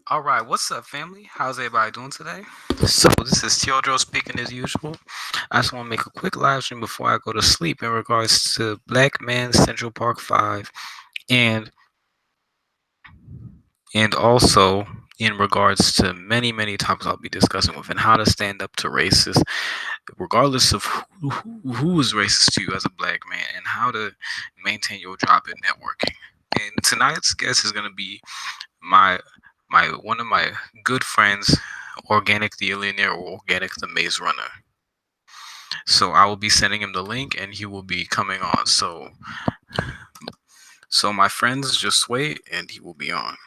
All right, what's up, family? How's everybody doing today? So, this is Teodro speaking as usual. I just want to make a quick live stream before I go to sleep in regards to Black Man Central Park 5 and also in regards to many topics I'll be discussing with and how to stand up to racists, regardless of who is racist to you as a black man, and how to maintain your job in networking. And tonight's guest is going to be my one of my good friends, Organic the Illionaire or Organic the Maze Runner. So I will be sending him the link and he will be coming on. So my friends, just wait and he will be on.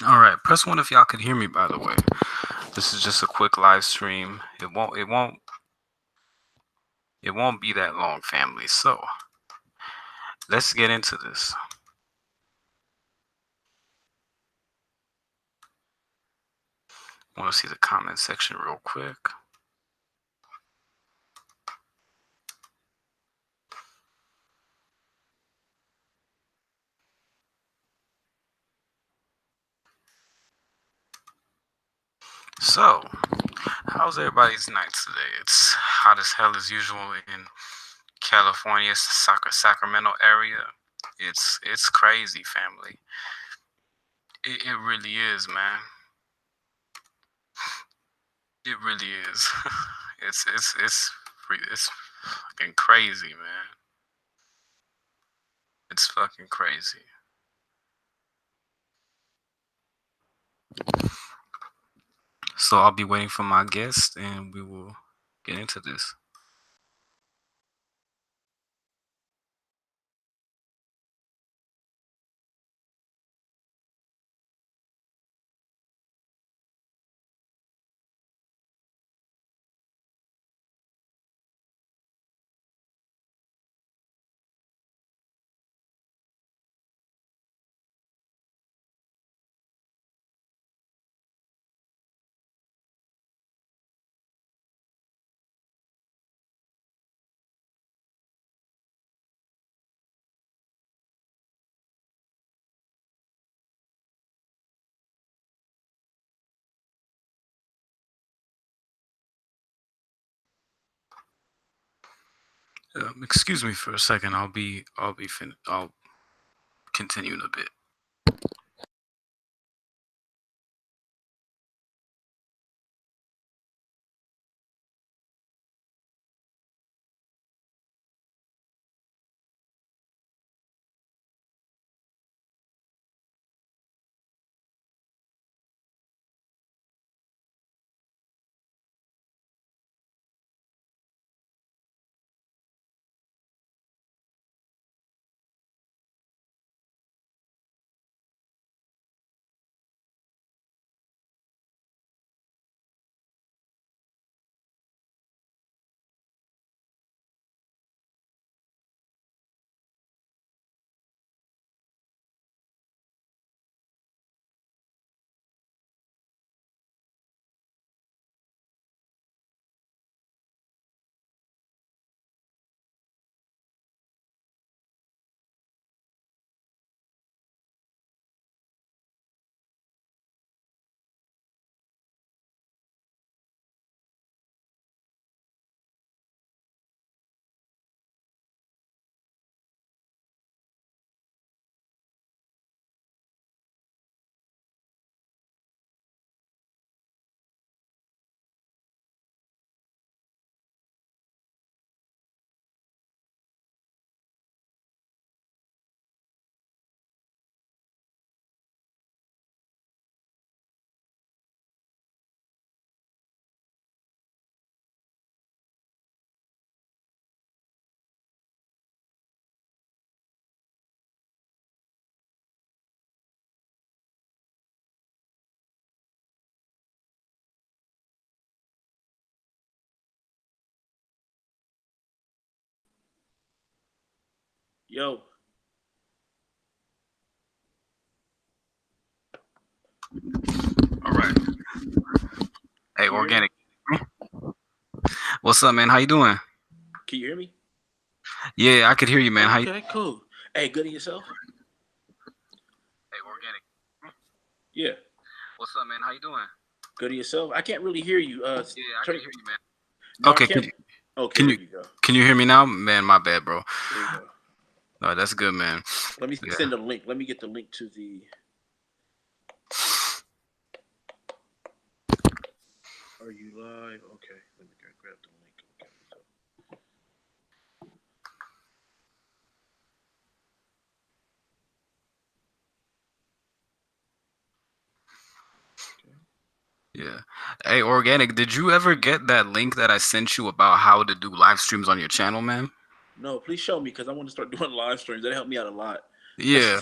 All right, press one if y'all can hear me. By the way, this is just a quick live stream. It won't be that long, family. So let's get into this. I want to see the comment section real quick. So, how's everybody's night today? It's hot as hell as usual in California, Sacramento area. It's crazy, family. It really is, man. It really is. It's fucking crazy, man. It's fucking crazy. So I'll be waiting for my guest, and we will get into this. Excuse me for a second. I'll continue in a bit. Yo, All right. Hey, can you hear me? organic. What's up, man? How you doing? Can you hear me? Yeah, I could hear you, man. How you? Okay, cool. Hey, good in yourself? Hey, organic. Yeah, What's up, man? How you doing? good in yourself. I can't really hear you. Yeah, I Turn can it. hear you, man. No, I Okay, can't. Okay, can there you you go. can you hear me now, man? My bad, bro. There you go. All right, that's good, man. Let me Yeah. send a link. Let me get the link to the. Are you live? Okay, let me grab the link. Okay, so okay. Yeah. Hey, organic. Did you ever get that link that I sent you about how to do live streams on your channel, man? No, please show me because I want to start doing live streams. That helped me out a lot. Yeah.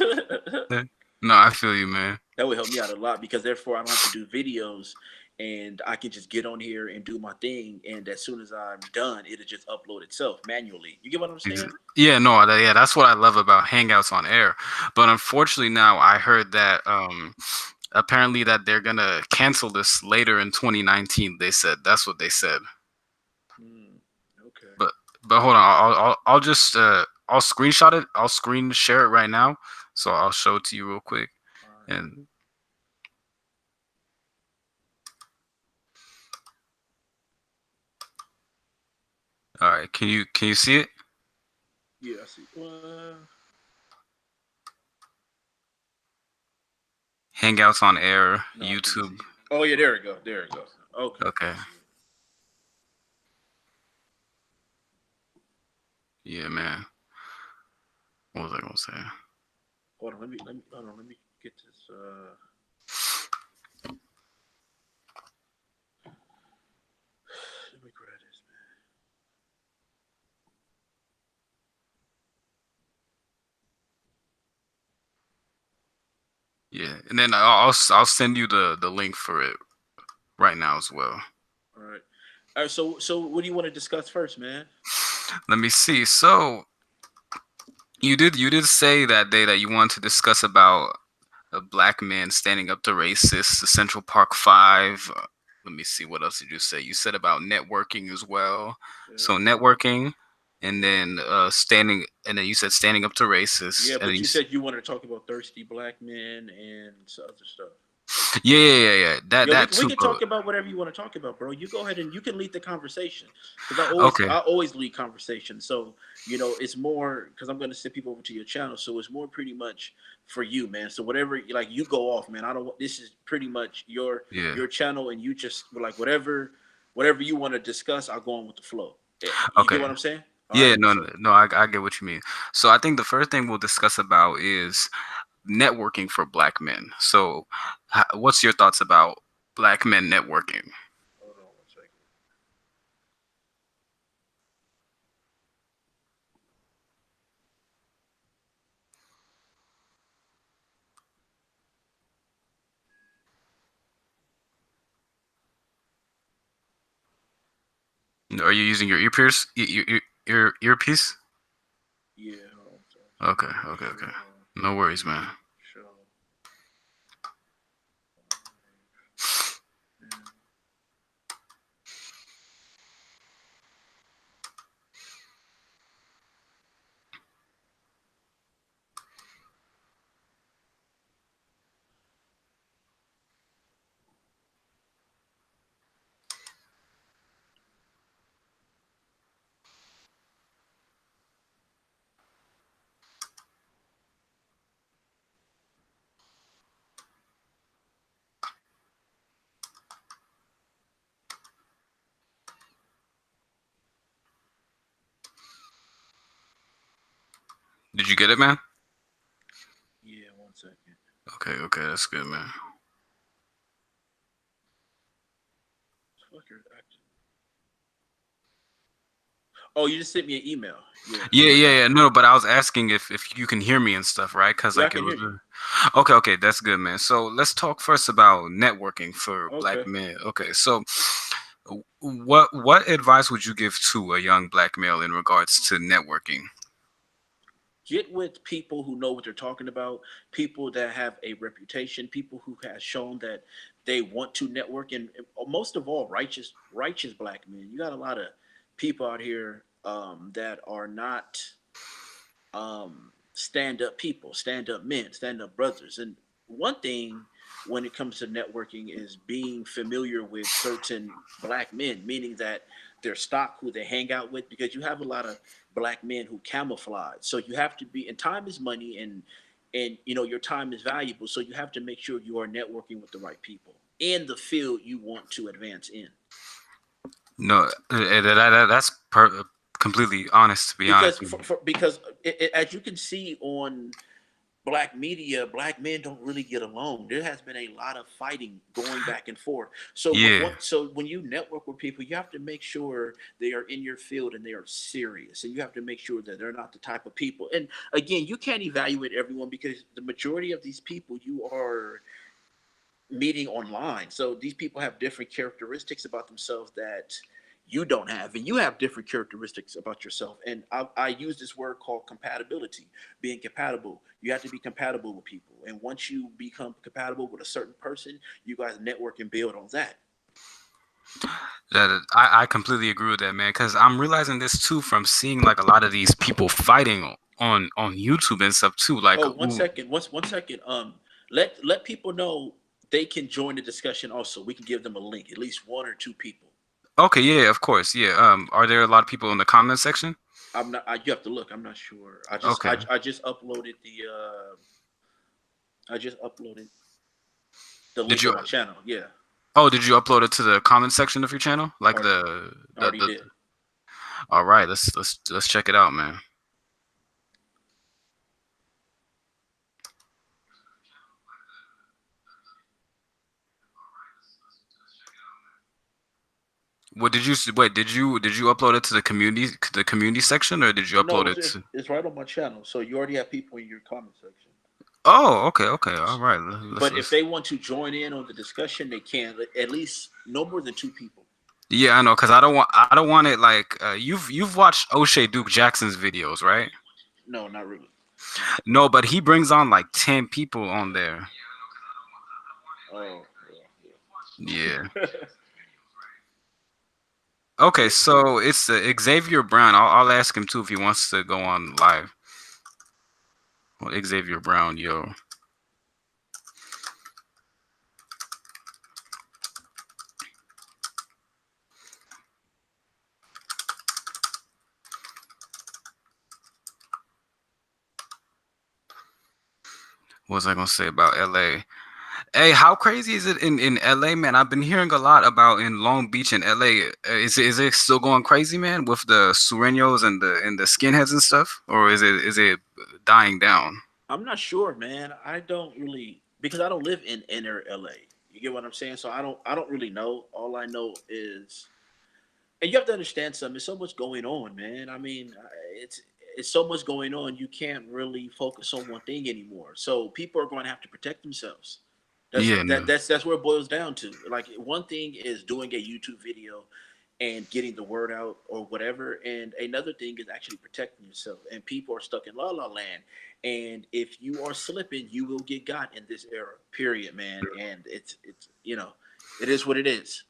No, I feel you, man. That would help me out a lot because therefore I don't have to do videos and I can just get on here and do my thing. And as soon as I'm done, it'll just upload itself manually. You get what I'm saying? Yeah, no, yeah, that's what I love about Hangouts on Air. But unfortunately, now I heard that apparently that they're gonna cancel this later in 2019. They said that's what they said. Hmm. Okay. But hold on, I'll just I'll screenshot it. I'll screen share it right now, so I'll show it to you real quick. All right. And all right, can you see it? Yeah, I see. Hangouts on Air, No, I can't see YouTube. it. Oh yeah, there we go. There we go. Okay, I Okay, see it. yeah, man. What was I gonna say? Hold on, let me hold on, let me get this. Let me grab this, man. Yeah, and then I'll send you the link for it right now as well. All right. All right. So what do you want to discuss first, man? Let me see. So you did say that day that you wanted to discuss about a black man standing up to racists, the Central Park Five. Let me see, what else did you say? You said about networking as well. Yeah. So networking, and then standing, and then you said standing up to racists, Yeah, and then but you said you wanted to talk about thirsty black men and some other stuff. yeah. That Yeah, we that we too, can bro. talk about whatever you want to talk about, bro. You go ahead and you can lead the conversation because I always Okay, I always lead conversation. So it's more because I'm going to send people over to your channel, so it's more pretty much for you, man. So whatever like you go off, man. I don't. This is pretty much yeah, your channel, and you just like whatever you want to discuss. I'll go on with the flow. You get okay. what I'm saying? All Yeah, right. no, no, So no, I get what you mean. So I think the first thing we'll discuss about is networking for black men. So, what's your thoughts about black men networking? hold on one second. Are you using your earpiece? Your earpiece? Yeah. Hold on. So Okay, make okay. sure No worries, man. show. Did you get it, man? Yeah. One second. Okay, that's good, man. Fucker. Oh, you just sent me an email. Yeah, Yeah. No, but I was asking if you can hear me and stuff, right? Cause yeah, I like it can was. hear you. Okay, that's good, man. So let's talk first about networking for black Okay. men. Okay, so what advice would you give to a young black male in regards to networking? get with people who know what they're talking about, people that have a reputation, people who have shown that they want to network, and most of all, righteous black men. You got a lot of people out here that are not stand up people, stand up men, stand up brothers. And one thing when it comes to networking is being familiar with certain black men, meaning that their stock, who they hang out with, because you have a lot of black men who camouflage. So you have to be, and time is money, and you know your time is valuable. So you have to make sure you are networking with the right people in the field you want to advance in. No, that's completely honest. To be honest Because with you. as you can see on black media, black men don't really get along. There has been a lot of fighting going back and forth. So Yeah. when you network with people, you have to make sure they are in your field and they are serious, and you have to make sure that they're not the type of people. And again, you can't evaluate everyone because the majority of these people you are meeting online. So these people have different characteristics about themselves that you don't have, and you have different characteristics about yourself. And I use this word called compatibility, being compatible. You have to be compatible with people, and once you become compatible with a certain person, you guys network and build on that. I completely agree with that, man. Because I'm realizing this too from seeing like a lot of these people fighting on YouTube and stuff too. Like, Oh, one ooh, second, one second. Let people know they can join the discussion. Also, we can give them a link, at least one or two people. okay, yeah, of course, yeah. Are there a lot of people in the comment section? I'm not. You have to look. I'm not sure. Okay. I just uploaded the I just uploaded the Did link you? on my channel. Yeah, Oh, did you upload it to the comment section of your channel? Like already already the. did. All right, let's check it out, man. What did you wait? Did you upload it to the community section, or did you No, upload it to? it's right on my channel. So you already have people in your comment section. Oh, okay, okay, all right. But if Let's. they want to join in on the discussion, they can. At least no more than two people. Yeah, I know, cause I don't want it like you've watched O'Shea Duke Jackson's videos, right? No, not really. No, but he brings on like 10 people on there. Oh, Yeah. yeah. Okay, Yeah. so it's Xavier Brown. I'll ask him too if he wants to go on live. Well, Xavier Brown, yo. What was I gonna say about LA? Hey, how crazy is it in LA, man? I've been hearing a lot about in Long Beach and LA. Is it still going crazy, man, with the sureños and the skinheads and stuff, or is it dying down? I'm not sure, man. I don't really because I don't live in inner LA. You get what I'm saying? So I don't really know. All I know is, and you have to understand something. There's so much going on, man. I mean, it's so much going on. You can't really focus on one thing anymore. So people are going to have to protect themselves. Yeah, no. That's where it boils down to. Like one thing is doing a YouTube video and getting the word out or whatever, and another thing is actually protecting yourself. And people are stuck in la la land. And if you are slipping, you will get got in this era. Period, man. And it's it is what it is.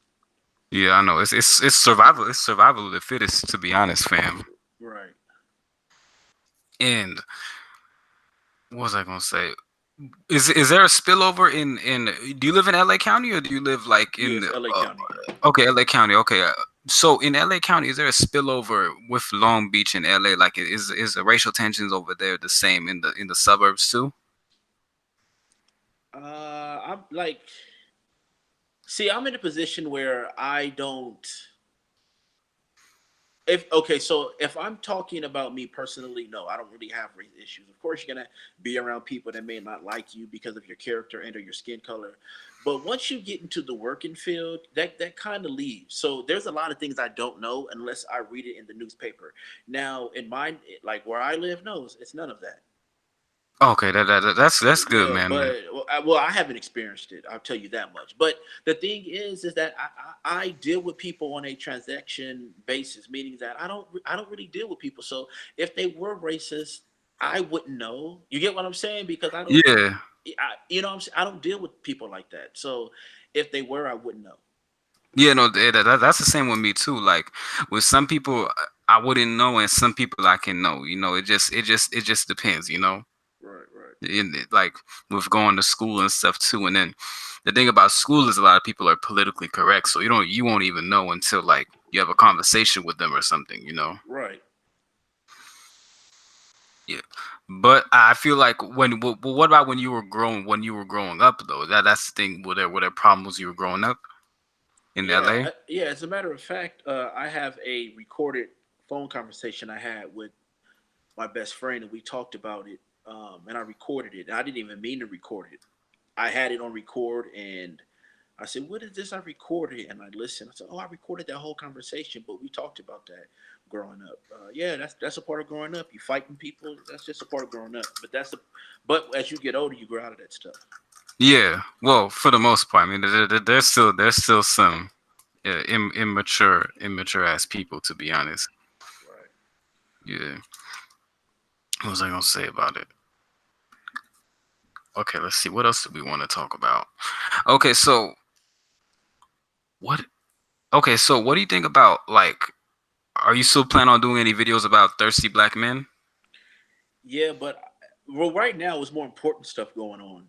Yeah, I know. It's survival. It's survival of the fittest, to be honest, fam. Right. And what was I gonna say? Is there a spillover in? Do you live in LA County or do you live like in? Yes, LA County. Yeah. Okay, LA County. Okay, so in LA County, is there a spillover with Long Beach and LA? Like, is the racial tensions over there the same in the suburbs too? I'm like, see, I'm in a position where I don't. If okay, so if I'm talking about me personally, no, I don't really have race issues. Of course, you're gonna be around people that may not like you because of your character and or your skin color. But once you get into the working field, that kind of leaves. So there's a lot of things I don't know unless I read it in the newspaper. Now, in my like where I live, no, it's none of that. Okay, that's good, Yeah, man. but well, I haven't experienced it. I'll tell you that much. But the thing is that I deal with people on a transaction basis, meaning that I don't really deal with people. So if they were racist, I wouldn't know. You get what I'm saying? Because I don't, Yeah. you know, what I'm saying, I don't deal with people like that. So if they were, I wouldn't know. Yeah, no, that's the same with me too. Like with some people, I wouldn't know, and some people I can know. You know, it just depends. You know, Right, right, like with going to school and stuff too. And then the thing about school is a lot of people are politically correct, so you won't even know until like you have a conversation with them or something. You know. right. Yeah, but I feel like what about when you were growing up though? That's the thing. Were there problems you were growing up in Yeah, L.A.? yeah. As a matter of fact, I have a recorded phone conversation I had with my best friend, and we talked about it. And I recorded it. And I didn't even mean to record it. I had it on record, and I said, "What is this?" I recorded it, and I listened. I said, "Oh, I recorded that whole conversation, but we talked about that growing up. Yeah, that's a part of growing up. You fighting people. That's just a part of growing up. But as you get older, you grow out of that stuff." Yeah, well, for the most part, I mean, there's still some immature ass people, to be honest. Right. Yeah, what was I gonna say about it? Okay, let's see. What else do we want to talk about? Okay, so what? Okay, so what do you think about like? Are you still planning on doing any videos about thirsty black men? Yeah, but well, right now it's more important stuff going on.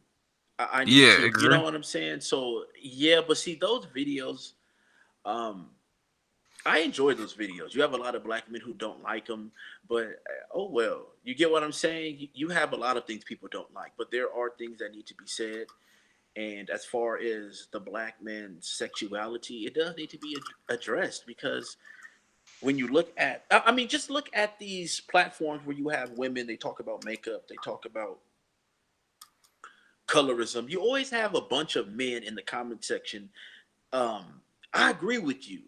I need Yeah, to, you know exactly. what I'm saying? So yeah, but see those videos, um, I enjoy those videos. You have a lot of black men who don't like them, but oh well. You get what I'm saying? You have a lot of things people don't like, but there are things that need to be said. And as far as the black man's sexuality, it does need to be addressed because when you look at, I mean, just look at these platforms where you have women. They talk about makeup. They talk about colorism. You always have a bunch of men in the comment section. um, I agree with you.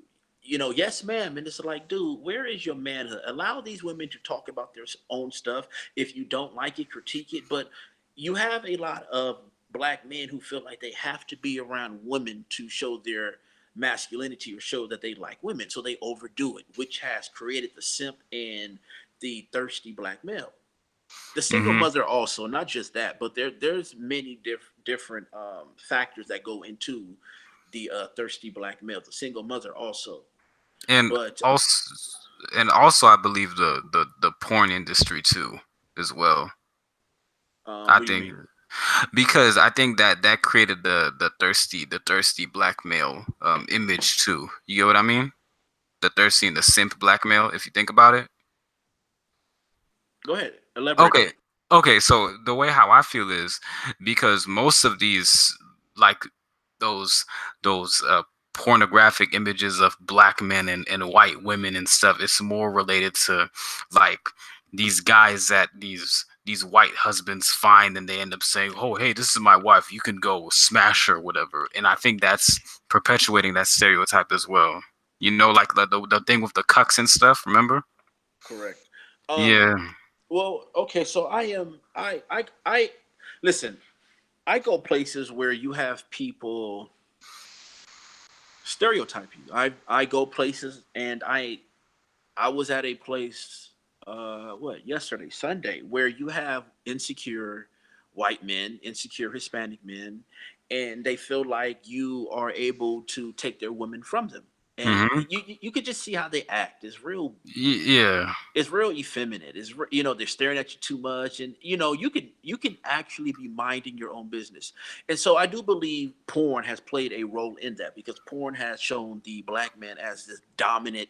You know, yes, ma'am. And it's like, dude, where is your manhood? Allow these women to talk about their own stuff. If you don't like it, critique it. But you have a lot of black men who feel like they have to be around women to show their masculinity or show that they like women. So they overdo it, which has created the simp and the thirsty black male. The single Hmm. mother also, not just that, but there's many different factors that go into the thirsty black male. The single mother also, And but also, I believe the porn industry too, as well. I what do you think mean? because I think that created the thirsty black male image too. You get what I mean? The thirsty and the simp black male. If you think about it. Go ahead, elaborate on Okay. it. Okay, so the way how I feel is because most of these like those those pornographic images of black men and white women and stuff, it's more related to like these guys that these white husbands find and they end up saying, "Oh, hey, this is my wife. You can go smash her, whatever." And I think that's perpetuating that stereotype as well. You know, like the thing with the cucks and stuff. Remember? Correct. Um. Yeah. Well, okay. So I am. I. Listen. I go places where you have people stereotype you. I go places and I was at a place yesterday, Sunday, where you have insecure white men, insecure Hispanic men, and they feel like you are able to take their women from them. And Mm-hmm. you could just see how they act. Yeah. It's real effeminate. They're staring at you too much, and you can actually be minding your own business. And so I do believe porn has played a role in that because porn has shown the black man as this dominant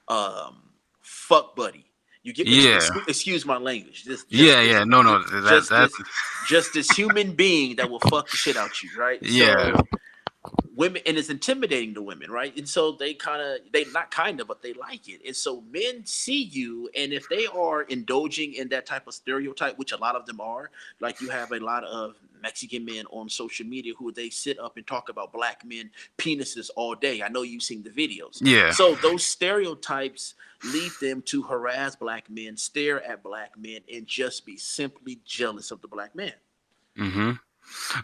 um fuck buddy. You get Yeah. excuse my language. Yeah, yeah. No, no. Just That. this just this human being that will fuck the shit out you, right? Yeah. So women, and it's intimidating to women, right? And so they not kind of, but they like it. And so men see you, and if they are indulging in that type of stereotype, which a lot of them are, like you have a lot of Mexican men on social media who they sit up and talk about black men penises all day. I know you've seen the videos. Yeah. So those stereotypes lead them to harass black men, stare at black men, and just be simply jealous of the black man. Mm-hmm.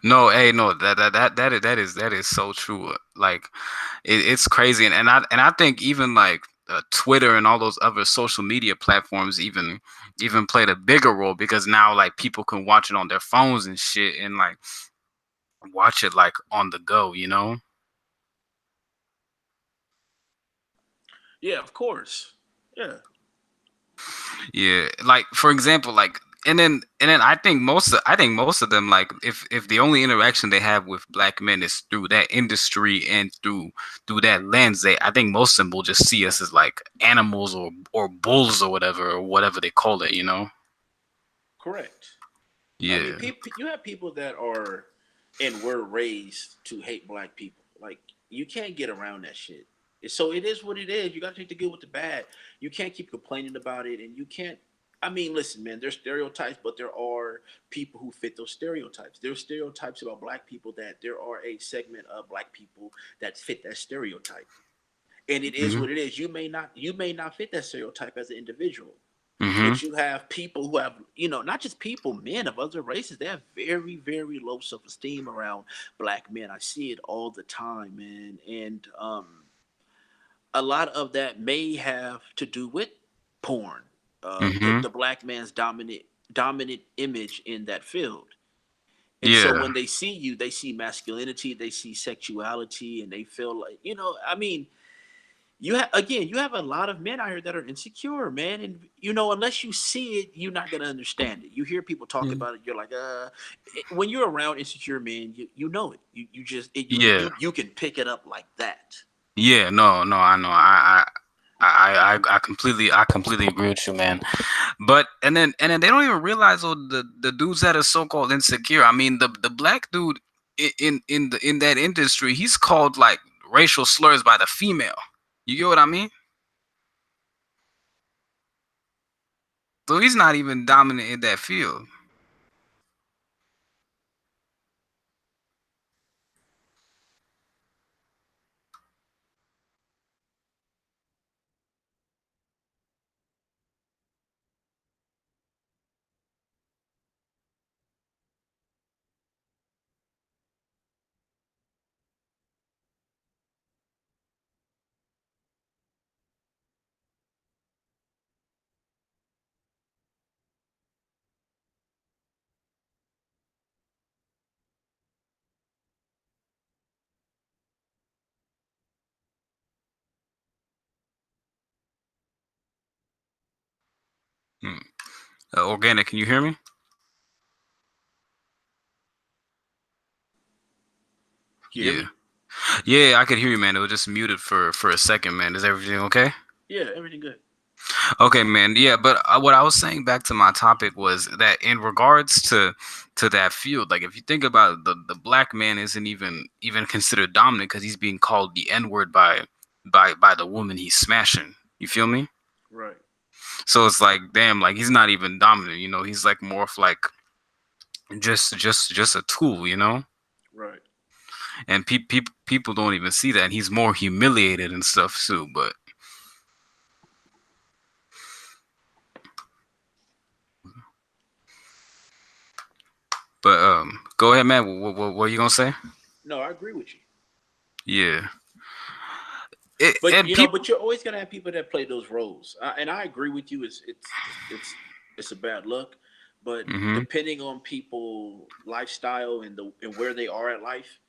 No, hey, no, that is so true. Like, it's crazy, and I think even like Twitter and all those other social media platforms even played a bigger role, because now like people can watch it on their phones and shit, and like watch it like on the go, you know? Yeah, of course. Yeah, Yeah, like for example, like and then I think most of them, like if the only interaction they have with black men is through that industry and through that lens, they I think most of them will just see us as like animals or bulls or whatever they call it, you know? correct. I mean, Yeah. people. You have people that are and were raised to hate black people. Like you can't get around that shit. So it is what it is. You got to take the good with the bad. You can't keep complaining about it, and you can't. I mean, listen, man. There's stereotypes, but there are people who fit those stereotypes. There's stereotypes about black people that there are a segment of black people that fit that stereotype, and it is Mhm. what it is. You may not fit that stereotype as an individual, Mhm. but you have people who have, not just people, men of other races, they have very, very low self-esteem around black men. I see it all the time, man. And a lot of that may have to do with porn, Mhm. the black man's dominant image in that field. And so Yeah. when they see you, they see masculinity, they see sexuality, and they feel like, I mean, you have a lot of men out here that are insecure, man, and unless you see it, you're not gonna understand it. You hear people talk Mhm. about it, you're like, when you're around insecure men, you know it. You just Yeah. you can pick it up like that. Yeah, no, no, I know. I completely agree with you, man. But and then they don't even realize, oh, the dudes that are so called insecure. I mean, the black dude in that industry, he's called like racial slurs by the female. You get what I mean? So he's not even dominant in that field. Hmm. Organic, can you hear me? Can you hear Yeah, me? yeah, I could hear you, man. It was just muted for a second, man. Is everything okay? Yeah, everything good. Okay, man. Yeah, but what I was saying back to my topic was that in regards to that field, like if you think about it, the black man isn't even considered dominant because he's being called the N word by the woman he's smashing. You feel me? Right, So it's like, damn, like he's not even dominant. You know, he's like more of like just a tool. You know, right. and people don't even see that. And he's more humiliated and stuff too. But go ahead, man. What are you gonna say? No, I agree with you. Yeah. But And people. but you're always gonna have people that play those roles, and I agree with you. It's a bad look, but Hmm. depending on people lifestyle and where they are at life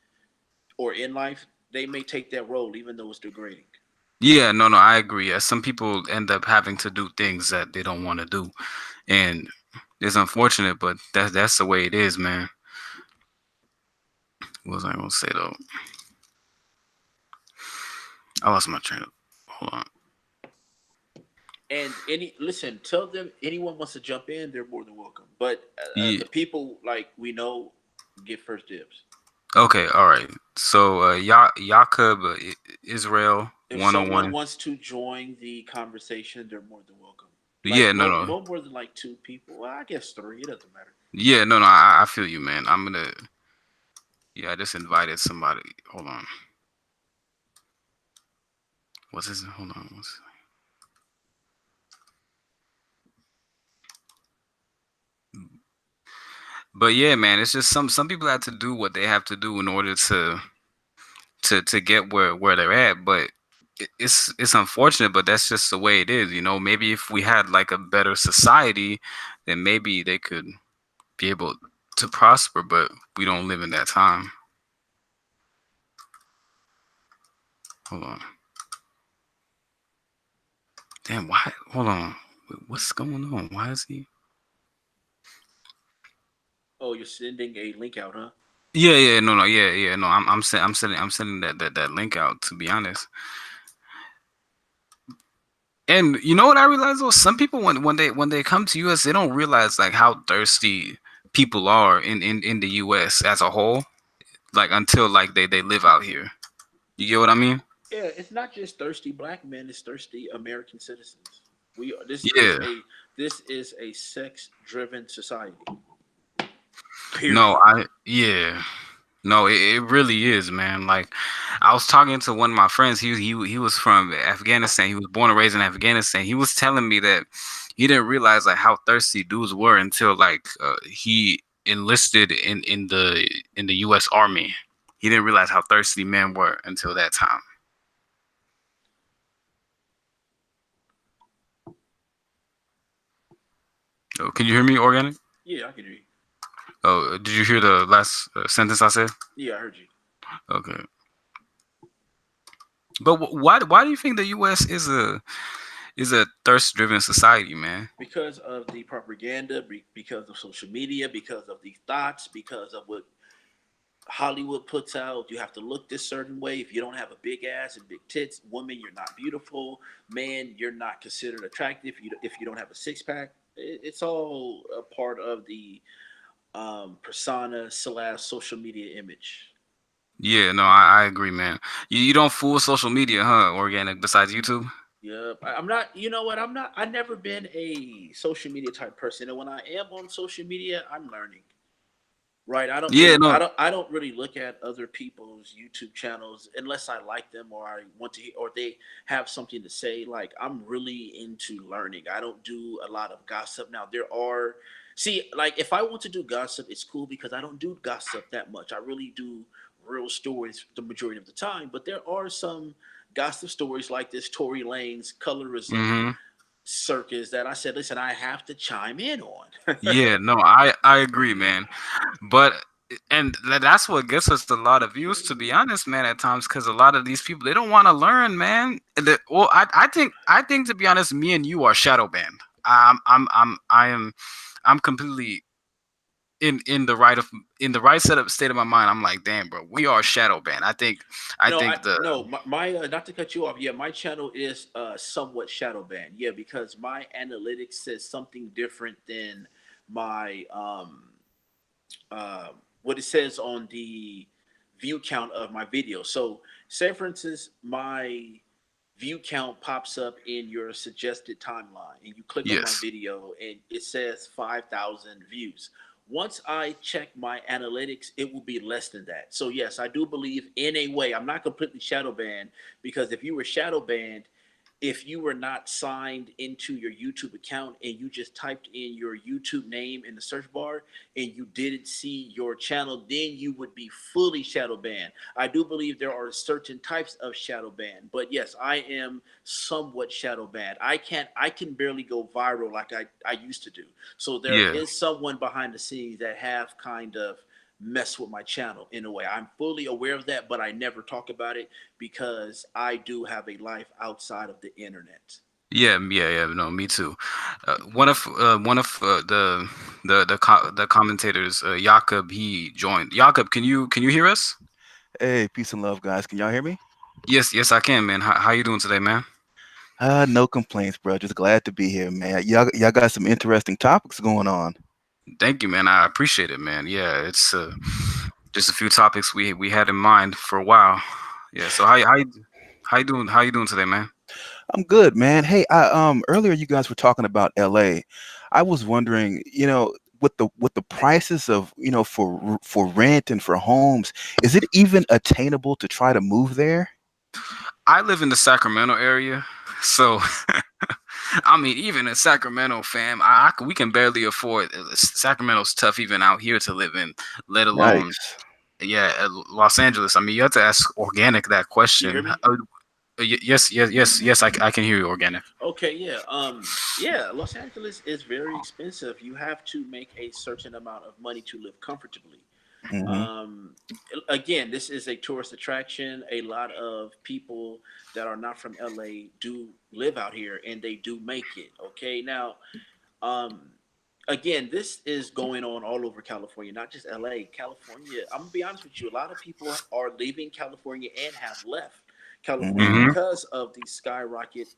or in life, they may take that role even though it's degrading. Yeah, no, no, I agree. Yeah, some people end up having to do things that they don't want to do, and it's unfortunate, but that's the way it is, man. What was I gonna say though? I lost my train of. Hold on. And listen, tell them anyone wants to jump in, they're more than welcome. But Yeah. the people like we know get first dibs. Okay. All right. So, Jakob, Israel If someone 101. wants to join the conversation, they're more than welcome. Yeah. Like No. No. no more than like two people. Well, I guess three. It doesn't matter. Yeah. No. No. I feel you, man. I'm gonna. Yeah. I just invited somebody. Hold on. What's his? Hold on. But yeah, man, it's just some people have to do what they have to do in order to get where they're at. But it's unfortunate, but that's just the way it is. You know, maybe if we had like a better society, then maybe they could be able to prosper. But we don't live in that time. Hold on, damn. Why? Hold on. What's going on? Why is he? Oh, you're sending a link out, huh? Yeah, yeah, no, no, yeah, yeah, no. I'm sending that link out. To be honest, and you know what I realized though, some people when they come to US, they don't realize like how thirsty people are in the US as a whole. Like until like they live out here. You get what I mean? Yeah, it's not just thirsty black men; it's thirsty American citizens. We this is Yeah. a sex-driven society. No, Period. yeah. No, it really is, man. Like I was talking to one of my friends. He was from Afghanistan. He was born and raised in Afghanistan. He was telling me that he didn't realize like how thirsty dudes were until like he enlisted in the US Army. He didn't realize how thirsty men were until that time. Oh, can you hear me, organic? Yeah, I can hear you. Oh, did you hear the last sentence I said? Yeah, I heard you. Okay. But why do you think the U.S. is a thirst driven society, man? Because of the propaganda, because of social media, because of the thoughts, because of what Hollywood puts out. You have to look this certain way. If you don't have a big ass and big tits, woman, you're not beautiful. Man, you're not considered attractive. If you don't have a six pack, it's all a part of the persona slash social media image. Yeah, no, I agree, man. You don't fool social media, huh? Organic besides YouTube. Yep. I'm not. You know what? I'm not. I've never been a social media type person, and when I am on social media, I'm learning. Right. I don't Yeah, really no, I don't really look at other people's YouTube channels unless I like them or I want to or they have something to say. Like I'm really into learning. I don't do a lot of gossip. Now there are see, like if I want to do gossip, it's cool because I don't do gossip that much. I really do real stories the majority of the time. But there are some gossip stories like this Tory Lane's colorism hmm circus that I said, listen, I have to chime in on. yeah, no, I agree, man. But and that's what gets us a lot of views, to be honest, man. At times, because a lot of these people they don't want to learn, man. Well, I think to be honest, me and you are shadow banned. I'm completely in the right setup state of my mind. I'm like, damn, bro, we are shadow banned. I No, I think the no my not to cut you off. Yeah, my channel is somewhat shadow banned. Yeah, because my analytics says something different than my uh, what it says on the view count of my video. So, say for instance, my view count pops up in your suggested timeline, and you click on my yes, video, and it says 5,000 views. Once I check my analytics, it will be less than that. So yes, I do believe in a way I'm not completely shadow banned because if you were shadow banned, if you were not signed into your YouTube account and you just typed in your YouTube name in the search bar and you didn't see your channel, then you would be fully shadow banned. I do believe there are certain types of shadow ban, but yes, I am somewhat shadow banned. I can barely go viral like I used to do. So there yeah. is someone behind the scenes that have kind of mess with my channel in a way. I'm fully aware of that, but I never talk about it because I do have a life outside of the internet. Yeah, yeah, yeah. No, me too. One of the commentators, Jakob, he joined. Jakob, can you hear us? Hey, peace and love, guys. Can y'all hear me? Yes, yes, I can, man. How you doing today, man? No complaints, bro. Just glad to be here, man. Y'all got some interesting topics going on. Thank you, man. I appreciate it, man. Yeah, it's just a few topics we had in mind for a while. Yeah. So how you doing today, man? I'm good, man. Hey, I earlier you guys were talking about LA. I was wondering, with the prices of, for rent and for homes, is it even attainable to try to move there? I live in the Sacramento area, so I mean, even in Sacramento, fam, we can barely afford. Sacramento's tough even out here to live in, let alone Yikes. yeah, Los Angeles. I mean, you have to ask Organic that Can you hear question. me? Yes. I can hear you, organic. Okay, yeah. Yeah, Los Angeles is very expensive. You have to make a certain amount of money to live comfortably. Hmm. Um, Again, this is a tourist attraction. A lot of people that are not from LA do live out here and they do make it. Okay, now, um, again, this is going on all over California, not just LA. California, I'm gonna be honest with you, a lot of people are leaving California and have left California Hmm. Hmm. because of the skyrocket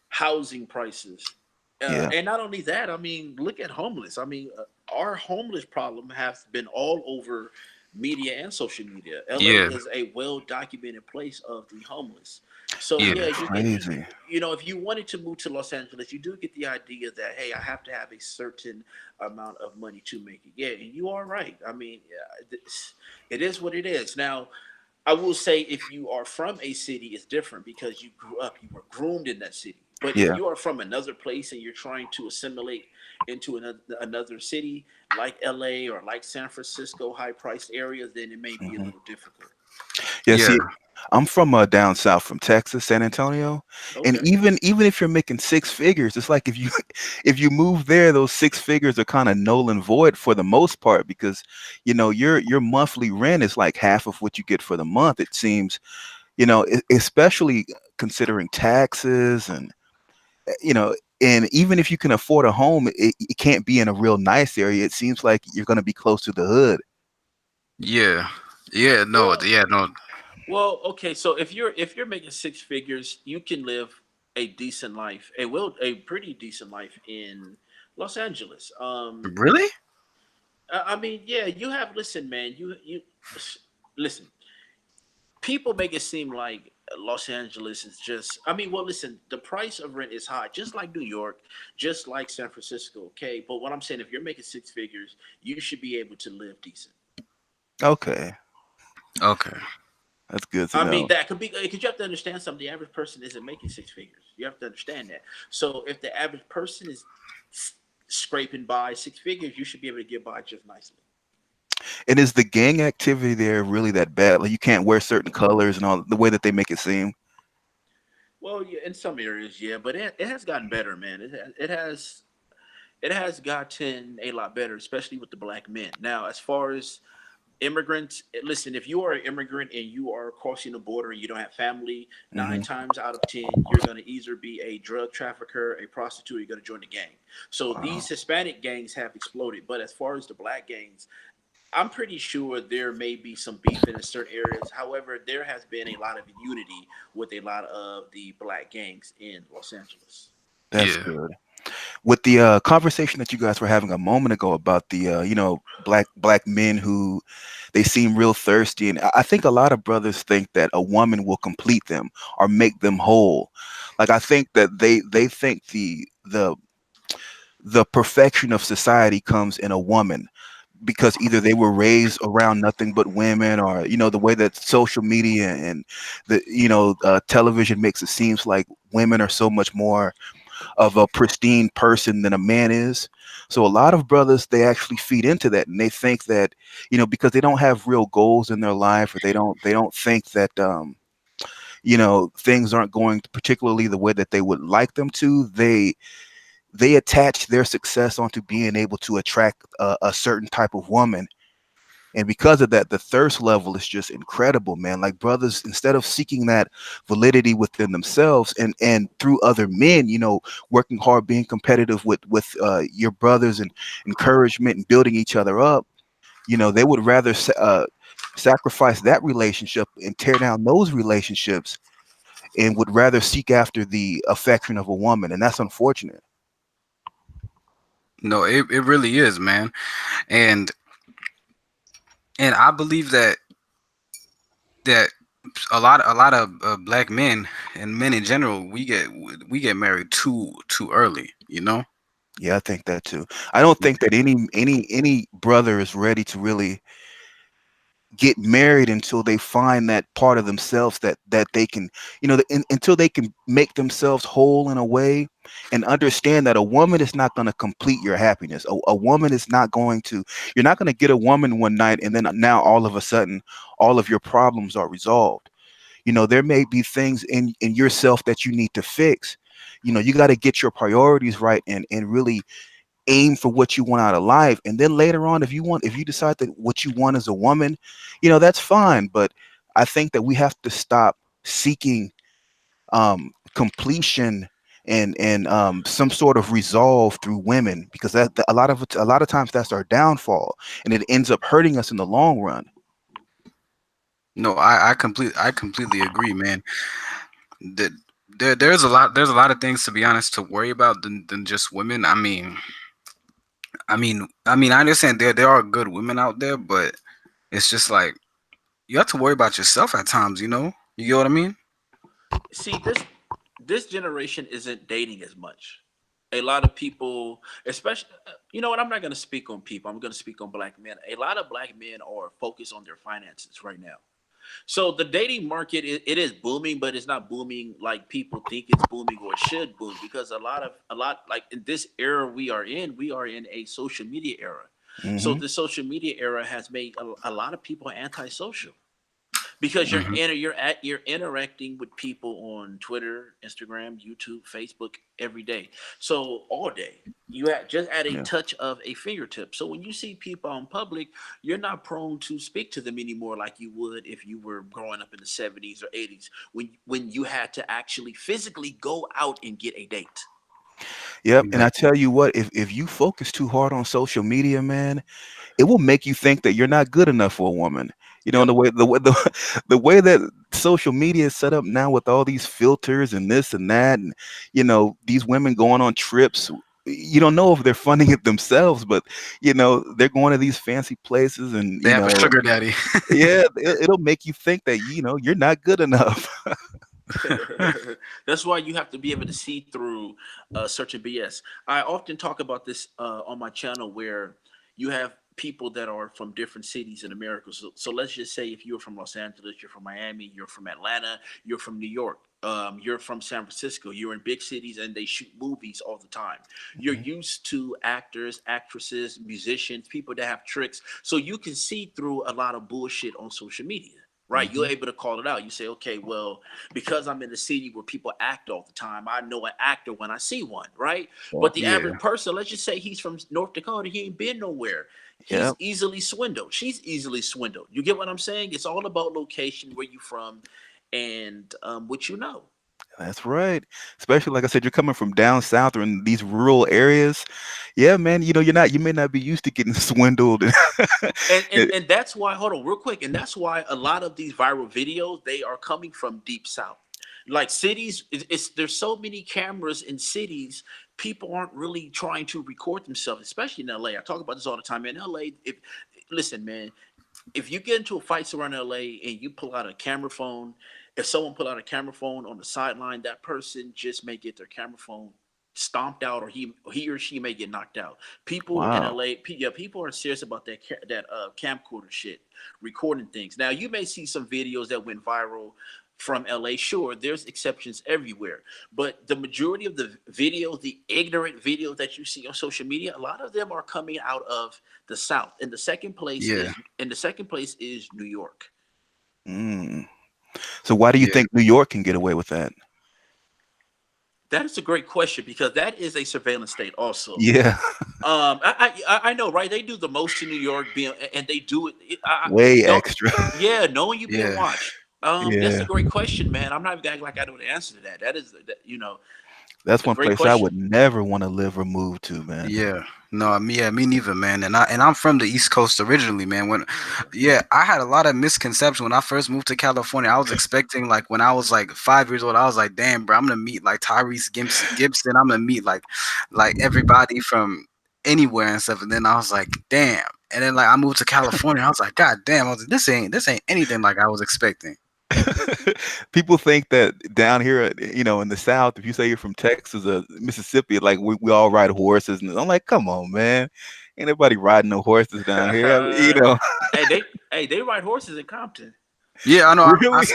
housing prices. Yeah. And not only that, I mean, look at homeless. I mean, our homeless problem has been all over media and social media. LA Yeah. is a well documented place of the homeless. So Yeah. yeah, That's you can, crazy. if you wanted to move to Los Angeles, you do get the idea that hey, I have to have a certain amount of money to make it. Yeah, and you are right. I mean, yeah, it is what it is. Now, I will say if you are from a city, it's different because you grew up, you were groomed in that city. But if Yeah. you are from another place and you're trying to assimilate into another city like LA or like San Francisco, high priced areas, then it may be a Hmm. little difficult. Yeah. Yeah. See, I'm from down south, from Texas, San Antonio, and Okay. even if you're making six figures, it's like if you if you move there, those six figures are kind of null and void for the most part because your monthly rent is like half of what you get for the month. It seems, especially considering taxes and you know. And even if you can afford a home, it can't be in a real nice area. It seems like you're going to be close to the hood. Yeah. Yeah. No. Well, Yeah. No. okay. So if you're making six figures, you can live a decent life, a pretty decent life in Los Angeles. Really? I mean, yeah, you have. Listen, man, you listen. People make it seem like Los Angeles is just. I mean, well, listen, the price of rent is high, just like New York, just like San Francisco. Okay, but what I'm saying, if you're making six figures, you should be able to live decent. Okay, Okay. that's good to I mean, know. that could be because you have to understand something. The average person isn't making six figures. You have to understand that. So if the average person is scraping by six figures, you should be able to get by just nicely. And is the gang activity there really that bad? Like you can't wear certain colors and all the way that they make it seem. Well, yeah, in some areas, yeah, but it has gotten better, man. It has gotten a lot better, especially with the black men. Now, as far as immigrants, listen, if you are an immigrant and you are crossing the border and you don't have family, nine Hmm. times out of 10, you're going to either be a drug trafficker, a prostitute, or you're going to join a gang. So Wow. these Hispanic gangs have exploded. But as far as the black gangs, I'm pretty sure there may be some beef in certain areas. However, there has been a lot of unity with a lot of the black gangs in Los Angeles. That's Yeah. good. With the conversation that you guys were having a moment ago about the black men who they seem real thirsty, and I think a lot of brothers think that a woman will complete them or make them whole. Like I think that they think the perfection of society comes in a woman because either they were raised around nothing but women, or the way that social media and the television makes it seems like women are so much more of a pristine person than a man is. So a lot of brothers, they actually feed into that, and they think that because they don't have real goals in their life, or they don't think that things aren't going particularly the way that they would like them to. They attach their success onto being able to attract a certain type of woman. And because of that, the thirst level is just incredible, man. Like brothers, instead of seeking that validity within themselves and through other men, working hard, being competitive with your brothers and encouragement and building each other up, they would rather sacrifice that relationship and tear down those relationships, and would rather seek after the affection of a woman, and that's unfortunate. No, it really is, man. And I believe that a lot of black men and men in general, we get married too early. You know. Yeah, I think that too. I don't think that any brother is ready to really get married until they find that part of themselves that they can, until they can make themselves whole in a way, and understand that a woman is not going to complete your happiness. A woman is not going to. You're not going to get a woman one night and then now all of a sudden all of your problems are resolved. There may be things in yourself that you need to fix. You got to get your priorities right and really aim for what you want out of life. And then later on, if you decide that what you want as a woman, that's fine. But I think that we have to stop seeking completion and some sort of resolve through women, because a lot of times that's our downfall, and it ends up hurting us in the long run. No, I completely agree, man. That there's a lot of things, to be honest, to worry about than just women. I mean, I understand there are good women out there, but it's just like you have to worry about yourself at times. You get what I mean? See, this generation isn't dating as much. A lot of people, especially, you know what? I'm not going to speak on people. I'm going to speak on black men. A lot of black men are focused on their finances right now. So the dating market, it is booming, but it's not booming like people think it's booming or it should boom, because a lot like in this era we are in a social media era. So Hmm. the social media era has made a lot of people antisocial, because Hmm. you're interacting with people on Twitter, Instagram, YouTube, Facebook every day. So all day. You just at a Yeah. touch of a fingertip. So when you see people in public, you're not prone to speak to them anymore like you would if you were growing up in the 70s or 80s, when you had to actually physically go out and get a date. Yep. And I Exactly. tell you what, if you focus too hard on social media, man, it will make you think that you're not good enough for a woman. Yep. The way that social media is set up now, with all these filters and this and that, and these women going on trips. You don't know if they're funding it themselves, but they're going to these fancy places, and They have a sugar daddy. yeah, it'll make you think that you're not good enough. That's why you have to be able to see through certain BS. I often talk about this on my channel, where you have people that are from different cities in America. So let's just say if you're from Los Angeles, you're from Miami, you're from Atlanta, you're from New York, you're from San Francisco, you're in big cities and they shoot movies all the time. You're Mhm. used to actors, actresses, musicians, people that have tricks. So you can see through a lot of bullshit on social media. Right, you're Mhm. able to call it out. You say, okay, well, because I'm in a city where people act all the time, I know an actor when I see one, right? But the Yeah. average person, let's just say he's from North Dakota, he ain't been nowhere. He's Yep, easily swindled. She's easily swindled. You get what I'm saying? It's all about location, where you from, and what you know. that's right. Especially like I said, you're coming from down south or in these rural areas. Yeah, man. You may not be used to getting swindled. And, and and that's why, hold on real quick, and that's why a lot of these viral videos, they are coming from deep south, like cities. It's there's so many cameras in cities, people aren't really trying to record themselves, especially in LA. I talk about this all the time in LA. If Listen, man, if you get into a fight around LA and you pull out a camera phone, if someone pull out a camera phone on the sideline, that person just may get their camera phone stomped out, or he or she may get knocked out. People in Wow. LA, yeah, people are serious about that camcorder shit, recording things. Now you may see some videos that went viral from LA. Sure, there's exceptions everywhere, but the majority of the videos, the ignorant videos that you see on social media, a lot of them are coming out of the South. Yeah. In the second place is New York. Mm. So why do you Yeah. think New York can get away with that? That is a great question, because that is a surveillance state also. Yeah, I know, right? They do the most in New York, being, and they do it. way No, extra. yeah, knowing you being Yeah. watched. That's a Yeah, great question, man. I'm not even acting like I know the answer to that. that's A one great place I would question. never want to live or move to, man. Yeah. No, me neither, man. And I'm from the East Coast originally, man. Oh, okay. Yeah, I had a lot of misconceptions when I first moved to California. I was expecting, like, when I was like 5 years old, I was like, damn, bro, I'm gonna meet like Tyrese Gibson. I'm gonna meet like everybody from anywhere and stuff. And then I was like, damn. And then, like, I moved to California. I was like, God damn. I was like, this ain't anything like I was expecting. People think that down here, in the South, if you say you're from Texas or Mississippi, like we all ride horses, and I'm like, come on, man, ain't nobody riding no horses down here. They ride horses in Compton. Yeah, I know. Really?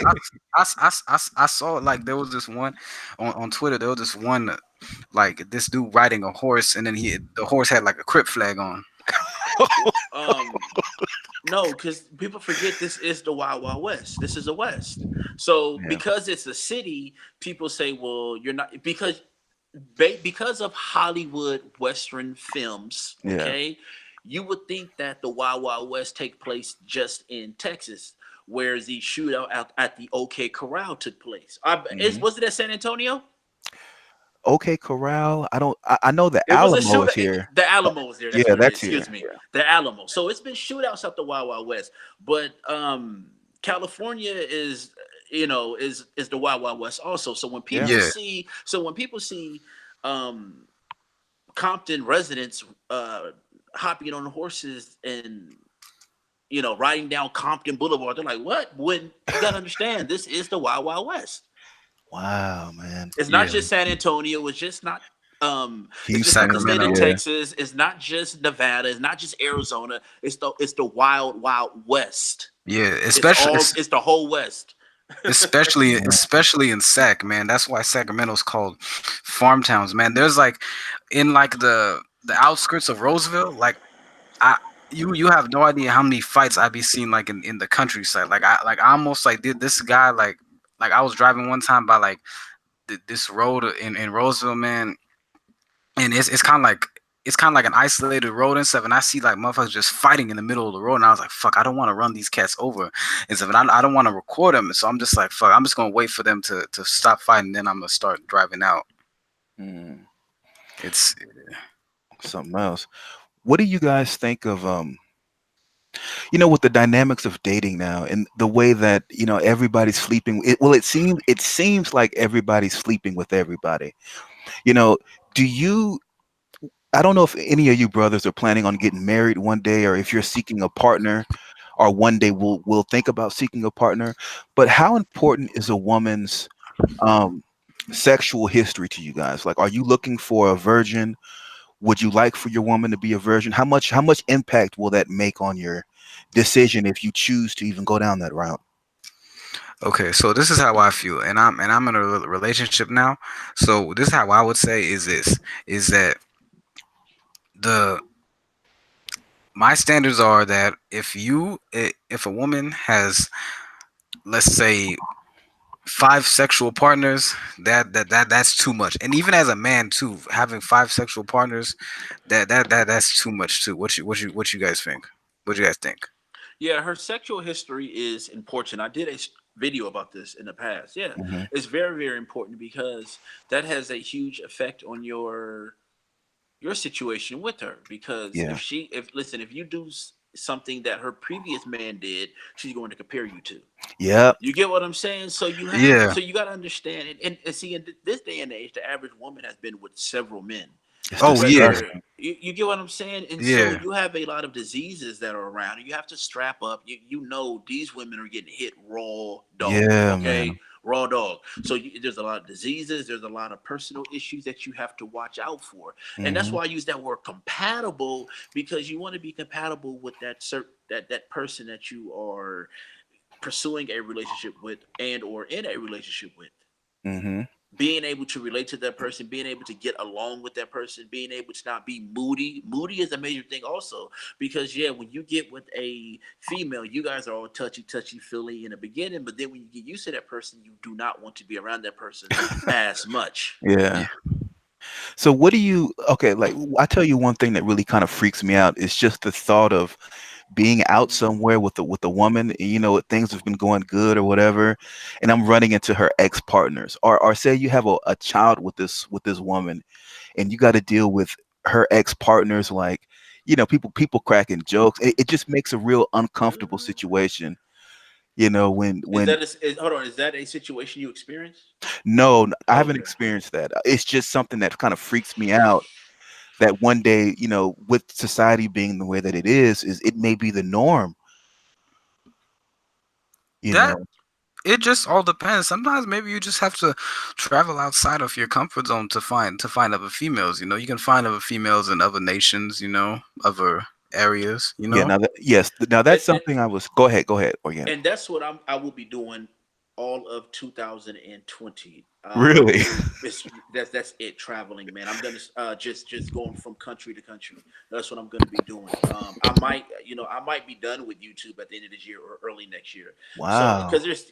I saw, like, there was this one on Twitter. There was this one, like, this dude riding a horse, and then the horse had like a Crip flag on. Um, No, because people forget this is the Wild Wild West. This is the West. So Yeah. because it's a city, people say, "Well, you're not," because of Hollywood Western films. Yeah. Okay, you would think that the Wild Wild West take place just in Texas, whereas the shootout at the OK Corral took place. Hmm. Was it at San Antonio? Okay, Corral. I don't. I know the It was a Alamo shoot. is here. The Alamo was there. That's Yeah, what it is. that's here. Excuse me. Yeah. The Alamo. So it's been shootouts up the Wild Wild West, but California is is the Wild Wild West also. So when Yeah. people Yeah, see um Compton residents hopping on horses and riding down Compton Boulevard, they're like, "What?" When you got to understand, this is the Wild Wild West. Wow, man. It's not yeah. just San Antonio. It's just not the Houston. state of Sacramento. Yeah. Texas. It's not just Nevada. It's not just Arizona. It's the wild wild west. Yeah, It's especially all it's the whole west. especially Yeah. especially in Sac, man. That's why Sacramento's called farm towns, man. There's like in like the outskirts of Roseville, like I you have no idea how many fights I be seeing like in the countryside. I almost like did this guy like I was driving one time by like this road in Roseville, man, and it's kind of like an isolated road and stuff. And I see like motherfuckers just fighting in the middle of the road, and I was like, "Fuck, I don't want to run these cats over," and stuff. And I don't want to record them, so I'm just like, "Fuck, I'm just gonna wait for them to stop fighting, then I'm gonna start driving out." Mm, It's something else. What do you guys think of with the dynamics of dating now and the way that everybody's sleeping? Well, it seems like everybody's sleeping with everybody. You know, do you? I don't know if any of you brothers are planning on getting married one day, or if you're seeking a partner, or one day will think about seeking a partner. But how important is a woman's um, sexual history to you guys? Like, are you looking for a virgin? Would you like for your woman to be a virgin? How much impact will that make on your decision if you choose to even go down that route? okay. So this is how I feel, and I'm in a relationship now. So this is how I would say is that the my standards are that if a woman has, let's say, five sexual partners, that's too much. And even as a man too, having five sexual partners, that's too much too. What you guys think? What do you guys think? Yeah, her sexual history is important. I did a video about this in the past. Yeah, Hmm. it's very very important because that has a huge effect on your situation with her. Because Yeah. if listen, if you do something that her previous man did, she's going to compare you to. Yep. You get what I'm saying? Yeah, So you got to understand, and see, in this day and age, the average woman has been with several men. It's oh yeah, Whether disgusting. you get what I'm saying, and so yeah, you have a lot of diseases that are around. You have to strap up. You know these women are getting hit raw dog. Yeah, Okay, man. raw dog. So there's a lot of diseases. There's a lot of personal issues that you have to watch out for, and that's Hmm. why I use that word compatible, because you want to be compatible with that person that you are pursuing a relationship with and or in a relationship with. Hmm. Being able to relate to that person, being able to get along with that person, being able to not be moody is a major thing also. Because yeah, when you get with a female, you guys are all touchy feely in the beginning, but then when you get used to that person, you do not want to be around that person as much. Yeah. yeah. So what do you? Okay, like I tell you, one thing that really kind of freaks me out is just the thought of being out somewhere with a woman, and, things have been going good or whatever, and I'm running into her ex partners, or say you have a child with this woman, and you got to deal with her ex partners, like people cracking jokes. It just makes a real uncomfortable situation. When Hold on, is that a situation you experienced? no, I haven't Okay. experienced that. It's just something that kind of freaks me out. That one day, with society being the way that it is it may be the norm. You That know. it just all depends. Sometimes maybe you just have to travel outside of your comfort zone to find other females. You can find other females in other nations. Other areas. Yeah. Now And, that's and, something I was. Go ahead, organic. and that's what I will be doing all of 2020. Really? It's that's it. Traveling, man. I'm gonna just going from country to country. That's what I'm gonna be doing. I might, I might be done with YouTube at the end of this year or early next year. So Wow. there's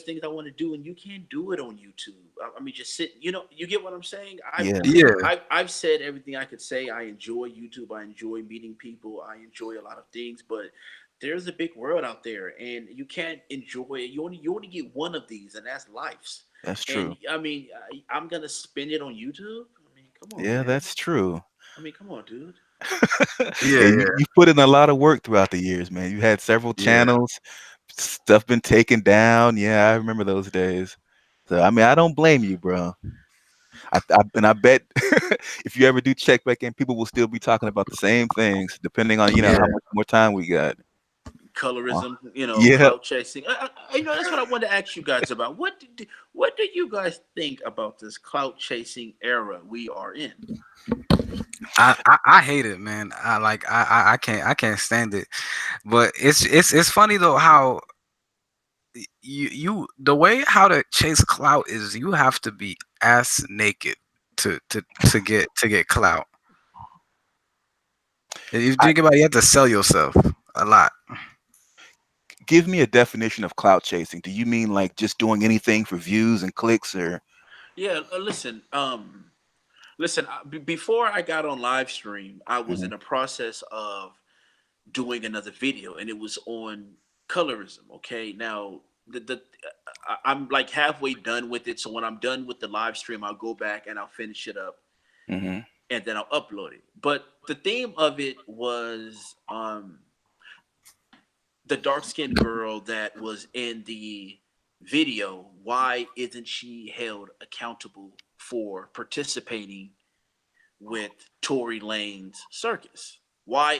things I want to do, and you can't do it on YouTube. I mean, just sit. You get what I'm saying? Yeah, Yeah, I've said everything I could say. I enjoy YouTube. I enjoy meeting people. I enjoy a lot of things, but there's a big world out there, and you can't enjoy it. You only get one of these, and that's life's. that's And true. I mean, I'm gonna spend it on YouTube. I mean, come on, Yeah, man. that's true. I mean, come on, dude. yeah, And yeah, you put in a lot of work throughout the years, man. You had several yeah. channels, stuff been taken down. Yeah, I remember those days. So I mean, I don't blame you, bro. And I bet if you ever do check back in, people will still be talking about the same things, depending on Yeah. how much more time we got. Uh, Colorism, yeah, clout chasing. That's what I wanted to ask you guys about. What do you guys think about this clout chasing era we are in? I hate it, man. I can't stand it. But it's funny though how the way how to chase clout is you have to be ass naked to get clout. If you I, think about it, you have to sell yourself a lot. give me a definition of clout chasing. Do you mean like just doing anything for views and clicks, or? Yeah, listen. Before I got on live stream, I was Mhm, in the process of doing another video, and it was on colorism. Okay, now I'm like halfway done with it. So when I'm done with the live stream, I'll go back and I'll finish it up, mhm, and then I'll upload it. But the theme of it was the dark skinned girl that was in the video. Why isn't she held accountable for participating with Tory Lane's circus? Why?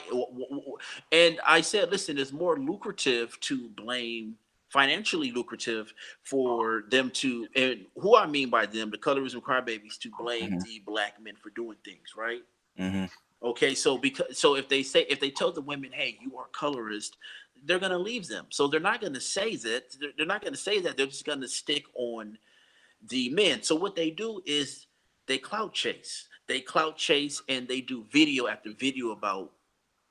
And I said, listen, it's more lucrative to blame, financially lucrative for them to, and who I mean by them, the colorism crybabies, to blame mhm, the black men for doing things, right? mhm. Okay, so if they tell the women, hey, you are colorist, they're gonna leave them. So they're not gonna say that. They're not gonna say that. They're just gonna stick on the men. So what they do is they clout chase. They clout chase and they do video after video about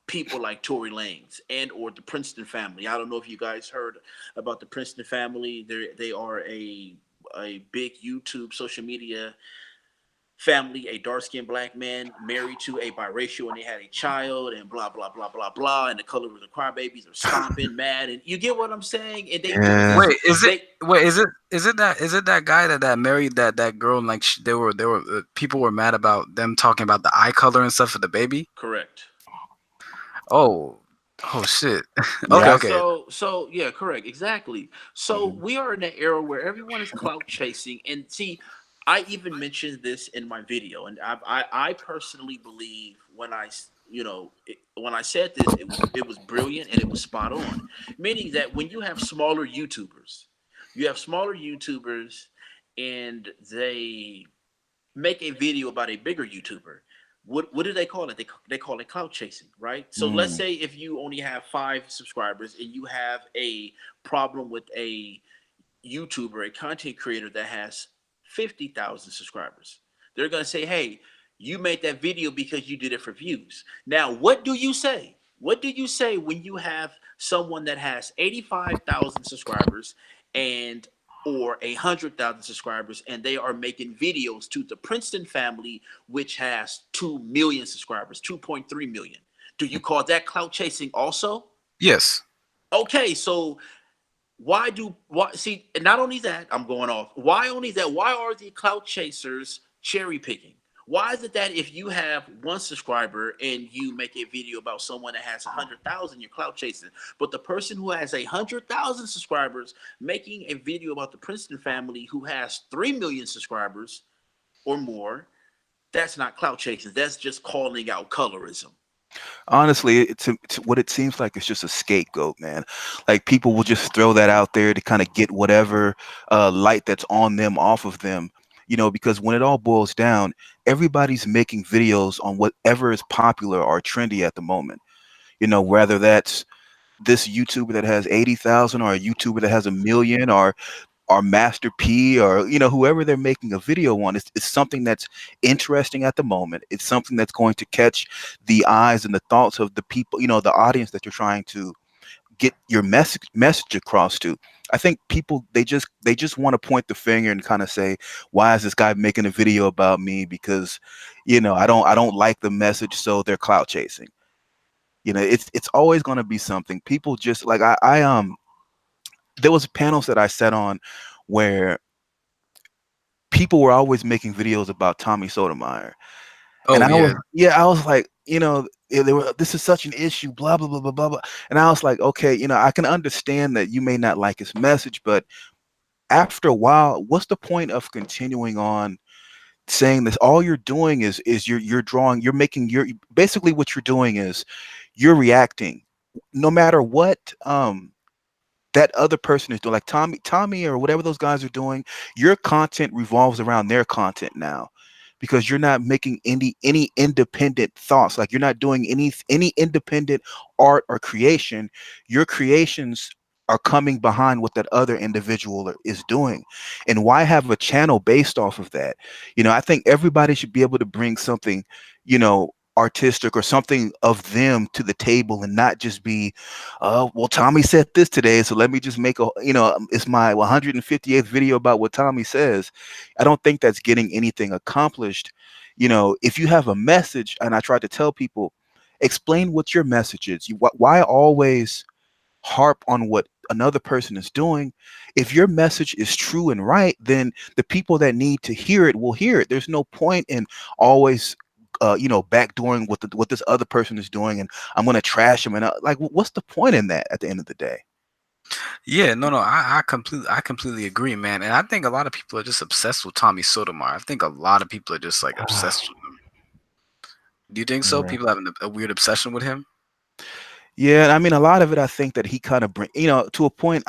people like Tory Lanez and or the Princeton family. I don't know if you guys heard about the Princeton family. They are a big YouTube social media family, a dark skinned black man married to a biracial, and they had a child, and blah blah blah blah blah. And the color of the crybabies are stomping, mad, and you get what I'm saying. And they do Yeah. this. Wait, is it? They Wait, is it that guy that married that girl? And like they were people were mad about them talking about the eye color and stuff for the baby. correct. Oh, oh shit. Okay, Yeah. Yeah, okay. so yeah, correct, exactly. So Mhm, we are in an era where everyone is clout chasing, and see, I even mentioned this in my video, and I personally believe when I said this, it was brilliant and it was spot on, meaning that when you have smaller YouTubers, and they make a video about a bigger YouTuber. What do they call it? They call it clout chasing, right? So let's mm, say if you only have 5 subscribers and you have a problem with a YouTuber, a content creator that has 50,000 subscribers, they're gonna say, "Hey, you made that video because you did it for views." Now, what do you say? What do you say when you have someone that has 85,000 subscribers and or 100,000 subscribers, and they are making videos to the Princeton family, which has 2 million subscribers, 2.3 million? Do you call that clout chasing also? Yes. Okay, so why see, not only that, I'm going off, why only that, why are the clout chasers cherry picking? Why is it that if you have 1 subscriber and you make a video about someone that has 100,000, you're clout chasing, but the person who has 100,000 subscribers making a video about the Princeton family who has 3 million subscribers or more, that's not clout chasing, that's just calling out colorism. honestly, what it seems like is just a scapegoat, man. Like people will just throw that out there to kind of get whatever light that's on them off of them. Because when it all boils down, everybody's making videos on whatever is popular or trendy at the moment. Whether that's this YouTuber that has 80,000 or a YouTuber that has a million, or or Master P, or whoever they're making a video on. It's something that's interesting at the moment. It's something that's going to catch the eyes and the thoughts of the people, the audience that you're trying to get your message across to. I think people, they just want to point the finger and kind of say, why is this guy making a video about me? Because I don't like the message, so they're clout chasing. It's always going to be something. People just like, I there was panels that I sat on where people were always making videos about Tommy Sotomayor. And Oh I was, yeah. yeah, I was like, they were, this is such an issue, blah, blah, blah, blah, blah, blah. And I was like, okay, I can understand that you may not like his message, but after a while, what's the point of continuing on saying this? All you're doing is you're drawing, you're making your, basically what you're doing is you're reacting no matter what that other person is doing, like Tommy or whatever those guys are doing. Your content revolves around their content now, because you're not making any independent thoughts. Like, you're not doing any independent art or creation. Your creations are coming behind what that other individual is doing. And why have a channel based off of that? I think everybody should be able to bring something, artistic or something of them to the table, and not just be, well, Tommy said this today, so let me just make it's my 158th video about what Tommy says. I don't think that's getting anything accomplished. If you have a message, and I try to tell people, explain what your message is. Why always harp on what another person is doing? If your message is true and right, then the people that need to hear it will hear it. There's no point in always backdooring what this other person is doing, and I'm going to trash them. And like, what's the point in that at the end of the day? Yeah, no, no, I completely agree, man. And I think a lot of people are just obsessed with Tommy Sotomayor. I think a lot of people are just like obsessed with him. Do you think so? Yeah. People have a weird obsession with him? Yeah, I mean, a lot of it, I think that he kind of to a point.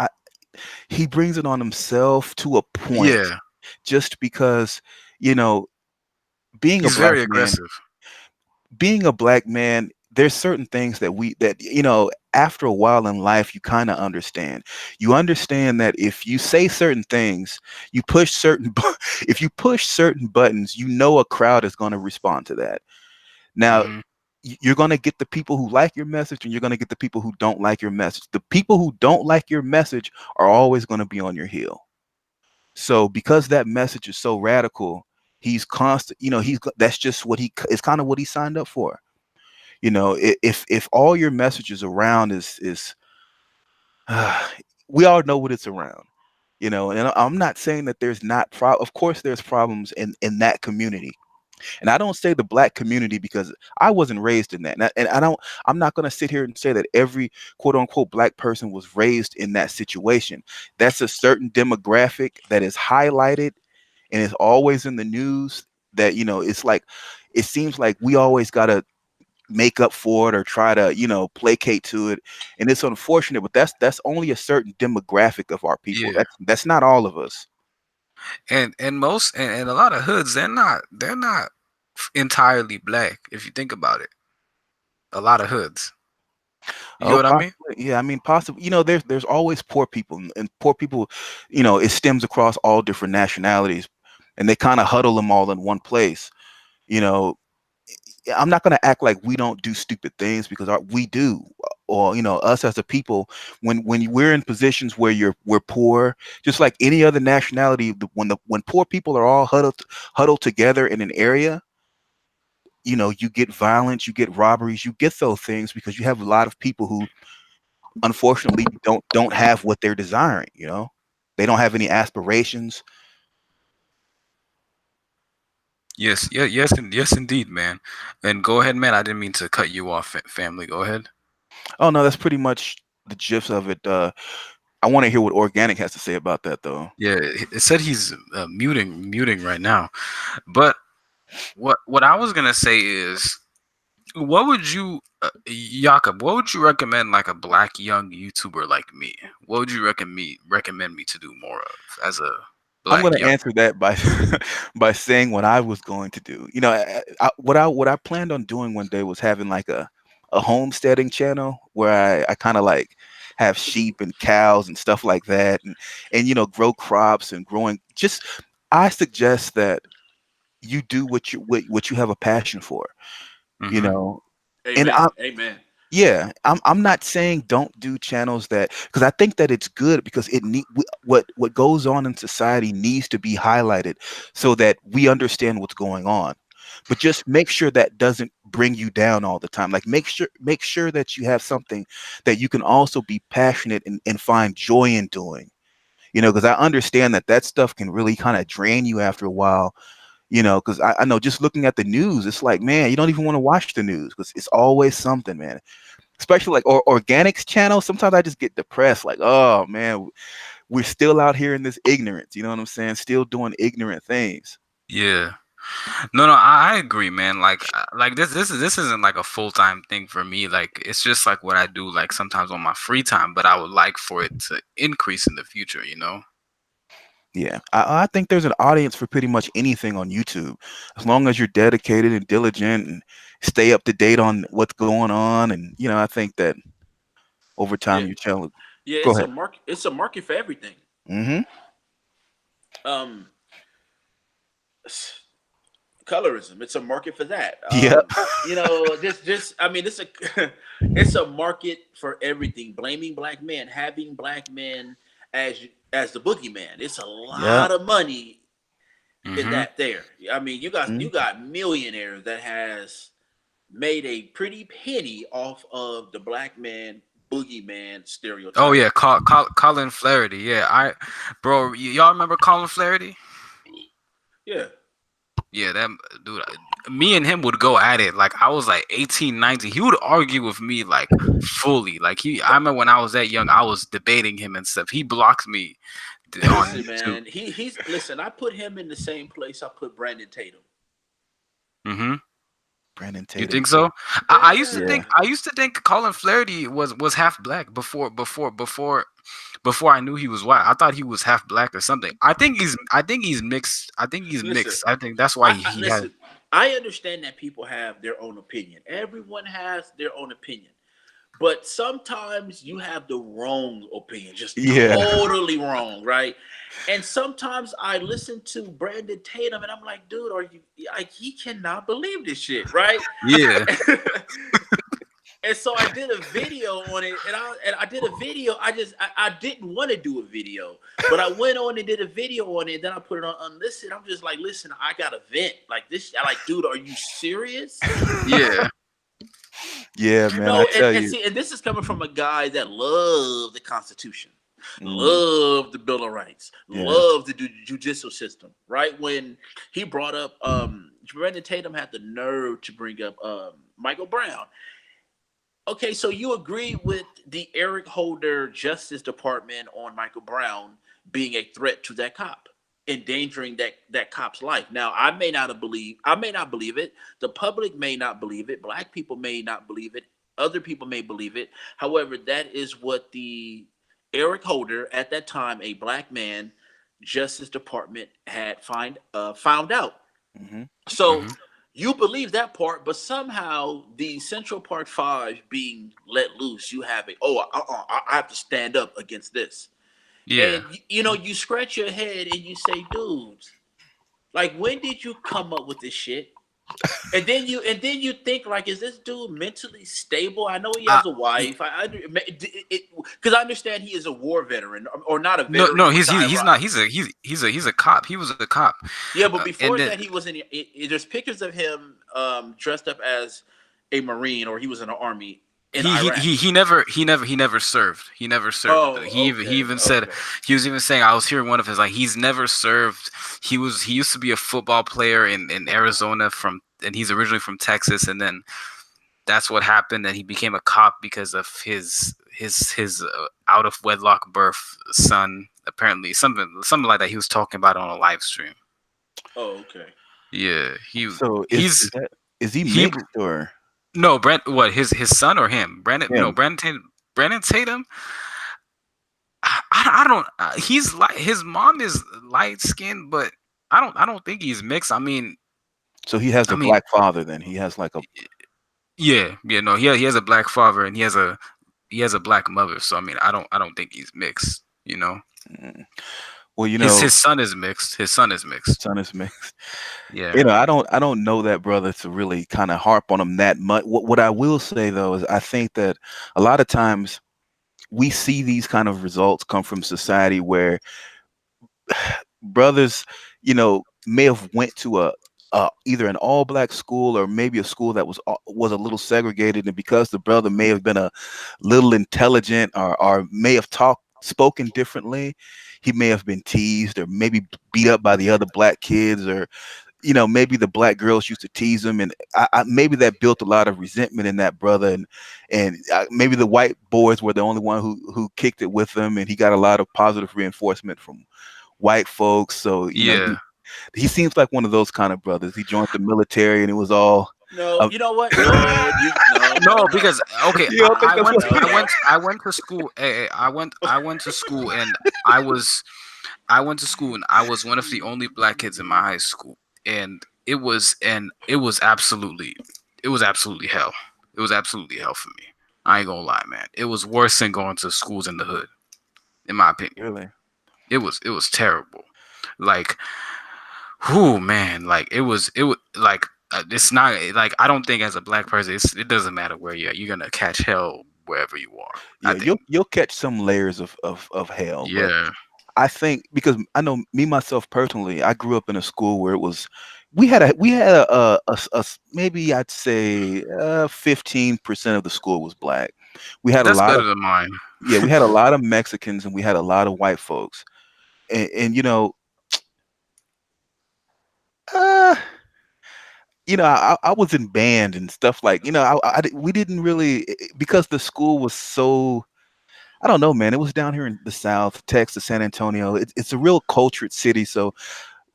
He brings it on himself to a point, Yeah, just because, you know, being a he's black very man, aggressive. there's certain things that after a while in life, you kind of understand. You understand that if you say certain things, you push certain, if you push certain buttons, a crowd is going to respond to that. Now, Hmm. you're going to get the people who like your message, and you're going to get the people who don't like your message. The people who don't like your message are always going to be on your heel. So because that message is so radical, he's constant, that's just what it's kind of what he signed up for. If all your messages around is we all know what it's around. And I'm not saying that there's not of course there's problems in that community. And I don't say the black community, because I wasn't raised in that. I'm not going to sit here and say that every quote unquote black person was raised in that situation. That's a certain demographic that is highlighted and is always in the news, that, it's like, it seems like we always got to make up for it or try to, placate to it. And it's unfortunate, but that's only a certain demographic of our people. Yeah, That's not all of us. and a lot of hoods, they're not entirely black if you think about it. A lot of hoods. You get Oh, what I mean? possibly. Yeah, I mean, possibly. There's always poor people, and poor people, it stems across all different nationalities, and they kind of huddle them all in one place. You know, I'm not going to act like we don't do stupid things, because we do. Or, us as a people, when we're in positions where we're poor, just like any other nationality, when poor people are all huddled together in an area, you get violence, you get robberies, you get those things, because you have a lot of people who unfortunately don't have what they're desiring. They don't have any aspirations. Yes, yeah, yes, and yes, indeed, man. And go ahead, man. I didn't mean to cut you off, family. Go ahead. Oh no, that's pretty much the gist of it. I want to hear what Organic has to say about that, though. Yeah, it said he's muting right now. But what I was gonna say is, what would you, Jakob? What would you recommend, like a black young YouTuber like me? What would you recommend me to do more of as a I'm black going to young? answer that by by saying what I was going to do. What I planned on doing one day was having like a homesteading channel, where I kind of like have sheep and cows and stuff like that, and grow crops and growing. Just I suggest that you do what you have a passion for, you Hmm. know. And Amen. Amen. yeah, I'm not saying don't do channels that, because I think that it's good because what goes on in society needs to be highlighted so that we understand what's going on. But just make sure that doesn't bring you down all the time. Like make sure that you have something that you can also be passionate and find joy in doing. Because I understand that stuff can really kind of drain you after a while. Because I know just looking at the news, it's like, man, you don't even want to watch the news because it's always something, man, especially like or organics channel. Sometimes I just get depressed, like, oh man, we're still out here in this ignorance. You know what I'm saying? Still doing ignorant things. Yeah. No, I agree, man. Like this isn't like a full time thing for me. Like it's just like what I do like sometimes on my free time, but I would like for it to increase in the future, you know? Yeah, I think there's an audience for pretty much anything on YouTube, as long as you're dedicated and diligent and stay up to date on what's going on. And I think that over time Yeah. your channel. Yeah, Go it's a ahead. market. It's a market for everything. Mm-hmm. Um, colorism. It's a market for that. Yep. Just I mean, it's a it's a market for everything. Blaming black men, having black men as as the boogeyman. It's a Yep. lot of money in Hmm. that. There. I mean, you Mhm. got millionaires that has made a pretty penny off of the black man boogeyman Oh stereotype. yeah, Colin Flaherty. Yeah, bro, y'all remember Colin Flaherty? Yeah. Yeah, that dude. Me and him would go at it. Like I was like 18, 19. He would argue with me like fully. Like I remember when I was that young, I was debating him and stuff. He blocked me on Listen, YouTube. man. He's listen. I put him in the same place I put Brandon Tatum. Hmm. Brandon You Tatum. think so? I used to Yeah. think Colin Flaherty was half black before I knew he was white. I thought he was half black or something. I think he's mixed. I think he's Listen, mixed. I think that's why he had. listen. I understand that people have their own opinion. Everyone has their own opinion. But sometimes you have the wrong opinion, just Yeah. totally wrong, right? And sometimes I listen to Brandon Tatum and I'm like, dude, are you like he cannot believe this shit, right? Yeah. And so I did a video on it, and I did a video. I didn't want to do a video, but I went on and did a video on it. Then I put it on unlisted. I'm just like, listen, I got a vent like this. I like, dude, are you serious? Yeah. Yeah, man. I No, tell and you. see, and this is coming from a guy that loved the Constitution, Mm, loved the Bill of Rights, yeah. loved the judicial system. Right when he brought up, Brandon Tatum had the nerve to bring up Michael Brown. Okay, so you agree with the Eric Holder Justice Department on Michael Brown being a threat to that cop, endangering that cop's life. Now, I may not believe it. The public may not believe it. Black people may not believe it. Other people may believe it. However, that is what the Eric Holder at that time, a black man, Justice Department had found out. Hmm. So Hmm. you believe that part, but somehow the Central Park Five being let loose, you have I have to stand up against this. Yeah. And you scratch your head and you say, dudes, like when did you come up with this shit? And then you think like, is this dude mentally stable? I know he Uh, has a wife. Because I understand he is a war veteran, or not a no, veteran, no, a retired. he's not. He's a cop. He was a cop, Yeah, but and before then that, he was there's pictures of him dressed up as a Marine, or he was in the army in Iraq. he never served. He never served. Oh, He okay, even said okay. he was even saying I was hearing one of his like he's never served. He used to be a football player in Arizona from and he's originally from Texas and then that's what happened and he became a cop because of his out of wedlock birth son apparently something like that he was talking about on a live stream. Oh, okay. Yeah, So is he's that is he he mixed or? no Brent what his son or him Brandon Yeah. no Brandon Tatum. I don't. He's like his mom is light skinned, but I don't think he's mixed. So he has I a mean, black father then. He has like a. yeah, yeah. No, he has a black father, and he has a he has a black mother, so I mean, I don't think he's mixed. You know, Mm. Well, his son is mixed. His son is his mixed. son is mixed. Yeah. I don't know that brother to really kind of harp on him that much. What I will say though is I think that a lot of times we see these kind of results come from society where brothers, may have went to either an all black school or maybe a school that was a little segregated, and because the brother may have been a little intelligent or may have talked spoken differently, he may have been teased or maybe beat up by the other black kids, or maybe the black girls used to tease him, and maybe that built a lot of resentment in that brother, and maybe the white boys were the only one who kicked it with him, and he got a lot of positive reinforcement from white folks. So Yeah. he seems like one of those kind of brothers. He joined the military, and it was all. No, Uh, you know what? No, no, No, no, because okay, you don't think that's what? no, no. I went to school. I went to school, and I was I went to school, and I was one of the only black kids in my high school, and it was absolutely hell. It was absolutely hell for me. I ain't gonna lie, man. It was worse than going to schools in the hood, in my opinion. Really? It was terrible. Like, whoo, man. Like it was like it's not like I don't think as a black person it doesn't matter where you're at. You're gonna catch hell wherever you are. I Yeah, think. you'll catch some layers of hell, but Yeah. I think because I know me myself personally, I grew up in a school where it was we had a maybe I'd say 15% of the school was black. We had a That's lot better of than mine. Yeah, we had a lot of Mexicans and we had a lot of white folks, and uh, I was in band and stuff like we didn't really because the school was so. I don't know, man. It was down here in the South, Texas, San Antonio. It's a real cultured city, so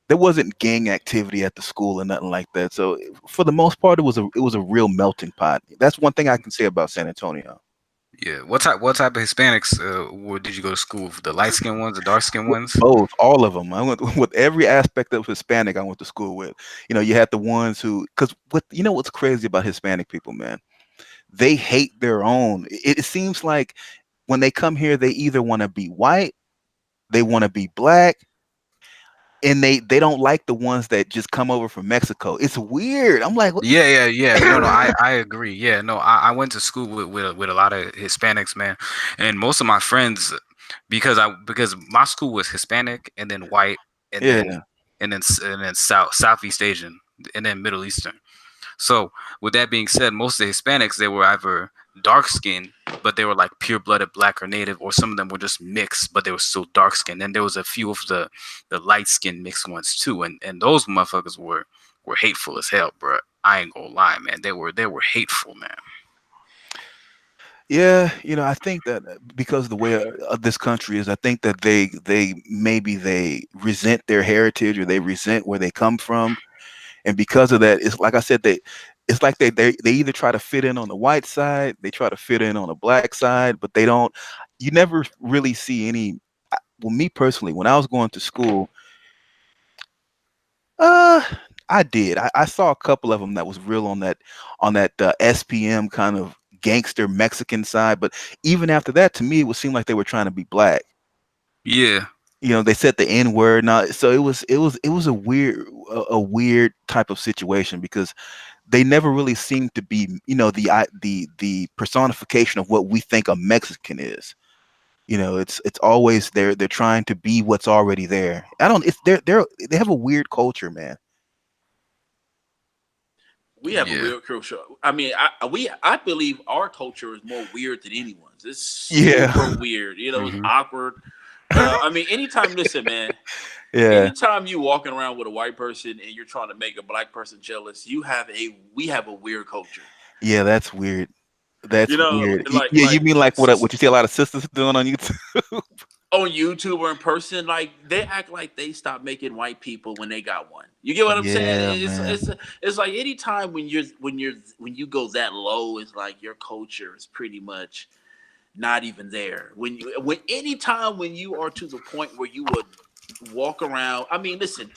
there wasn't gang activity at the school or nothing like that. So for the most part, it was a real melting pot. That's one thing I can say about San Antonio. Yeah. What type of Hispanics did you go to school with? The light skinned ones, the dark skinned ones? Both, all of them. I went with every aspect of Hispanic. I went to school with. You had the ones who, because what's crazy about Hispanic people, man? They hate their own. It seems like when they come here, they either want to be white, they want to be black, and they don't like the ones that just come over from Mexico. It's weird. I'm like, what? Yeah, yeah, yeah. No, no, I agree. Yeah, no, I went to school with a lot of Hispanics, man, and most of my friends, because my school was Hispanic and then white and then Yeah, Southeast Asian and then Middle Eastern. So with that being said, most of the Hispanics they were either dark skinned, but they were like pure blooded black or native, or some of them were just mixed, but they were still dark skinned. And there was a few of the light skinned mixed ones too, and those motherfuckers were hateful as hell, bro. I ain't gonna lie, man. They were hateful, man. yeah. I think that because the way this country is, I think that they maybe they resent their heritage or they resent where they come from, and because of that, it's like I said, it's like they either try to fit in on the white side, they try to fit in on the black side, but they don't. You never really see any. Well, me personally, when I was going to school, uh, I did. I saw a couple of them that was real on that SPM kind of gangster Mexican side, but even after that, to me, it would seem like they were trying to be black. Yeah, They said the N word. Now, so it was a weird type of situation because they never really seem to be, the personification of what we think a Mexican is. It's always they're trying to be what's already there. I don't. It's they have a weird culture, man. We have a yeah, weird culture. I mean, I believe our culture is more weird than anyone's. It's super Yeah, weird. It's hmm awkward. I mean, anytime, listen, man. yeah, Anytime you walking around with a white person and you're trying to make a black person jealous, we have a weird culture. yeah. That's weird. That's weird. Yeah, you Like mean like what you see a lot of sisters doing on YouTube? on YouTube or in person, like they act like they stopped making white people when they got one. You get what I'm saying? Yeah, It's man. it's it's like anytime when you go that low, it's like your culture is pretty much not even there. When anytime when you are to the point where you would walk around, I mean, listen,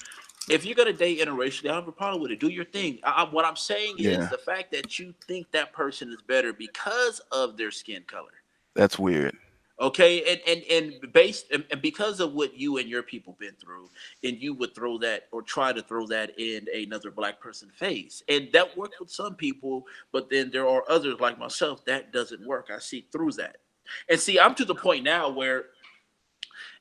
if you're gonna date interracially, I don't have a problem with it. Do your thing. What I'm saying is Yeah, the fact that you think that person is better because of their skin color. That's weird. Okay, and based and because of what you and your people been through, and you would throw that or try to throw that in another black person face, and that worked with some people, but then there are others like myself that doesn't work. I see through that, and see, I'm to the point now where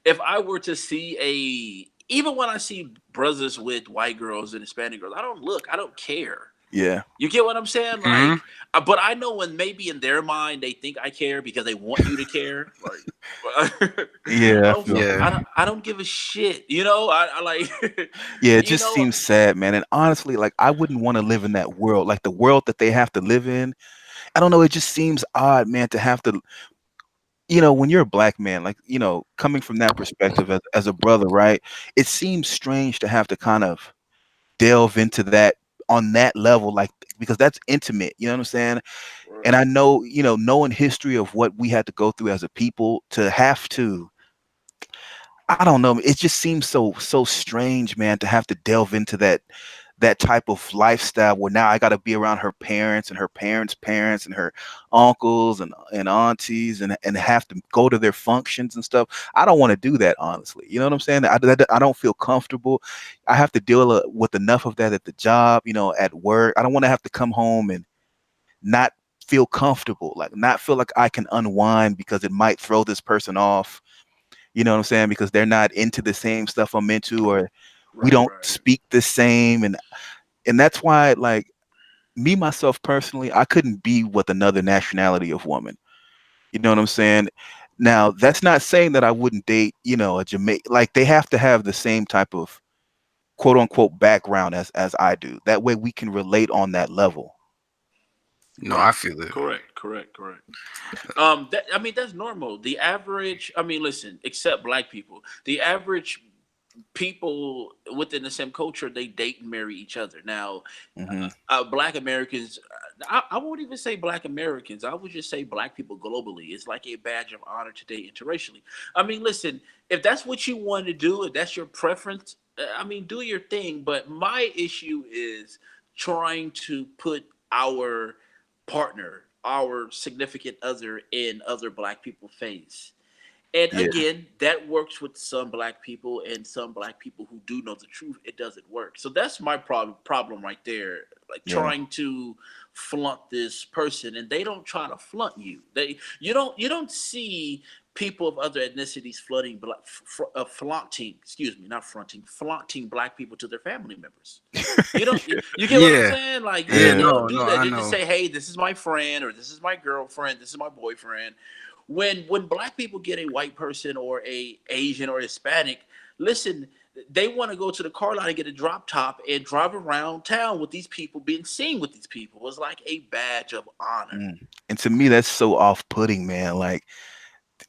if I were to see even when I see brothers with white girls and Hispanic girls, I don't look, I don't care. Yeah. You get what I'm saying? Hmm. Like, but I know when maybe in their mind they think I care because they want you to care. Like, Yeah, I feel Yeah. I don't give a shit. You know, I like, yeah, it you just know, seems sad, man. And honestly, like I wouldn't want to live in that world, like the world that they have to live in. I don't know, it just seems odd, man, to have to, when you're a black man, like, coming from that perspective as a brother, right? It seems strange to have to kind of delve into that on that level, like because that's intimate, you know what I'm saying? right, And I know, knowing history of what we had to go through as a people to have to, I don't know, it just seems so strange, man, to have to delve into that type of lifestyle where now I got to be around her parents and her parents' parents and her uncles and aunties and have to go to their functions and stuff. I don't want to do that, honestly. You know what I'm saying? I don't feel comfortable. I have to deal with enough of that at the job, at work. I don't want to have to come home and not feel comfortable, like not feel like I can unwind because it might throw this person off. You know what I'm saying? Because they're not into the same stuff I'm into, or we right, don't right. speak the same, and that's why, like, me myself personally, I couldn't be with another nationality of woman. You know what I'm saying? Now, that's not saying that I wouldn't date, a Jamaican. Like, they have to have the same type of quote unquote background as I do. That way we can relate on that level. No, Right. I feel it. Correct. That, I mean, that's normal. The average, I mean, listen, except black people, the average people within the same culture, they date and marry each other. Now, Hmm. black Americans, I won't even say black Americans. I would just say black people globally. It's like a badge of honor to date interracially. I mean, listen, if that's what you want to do, if that's your preference, I mean, do your thing. But my issue is trying to put our partner, our significant other, in other black people's face. And Yeah, again, that works with some black people and some black people who do know the truth. It doesn't work. So that's my problem right there. Like yeah, trying to flaunt this person, and they don't try to flaunt you. You don't see people of other ethnicities flooding black, flaunting. Excuse me, not fronting, flaunting black people to their family members. You don't. You get what I'm Yeah. saying? Like, yeah, Yeah. yeah, they don't No. do No. that. I They just know. say, "Hey, this is my friend," or "This is my girlfriend," "This is my boyfriend." When black people get a white person or a Asian or Hispanic, listen, they want to go to the car lot and get a drop top and drive around town with these people, being seen with these people. It's like a badge of honor. mm. And to me, that's so off-putting, man. Like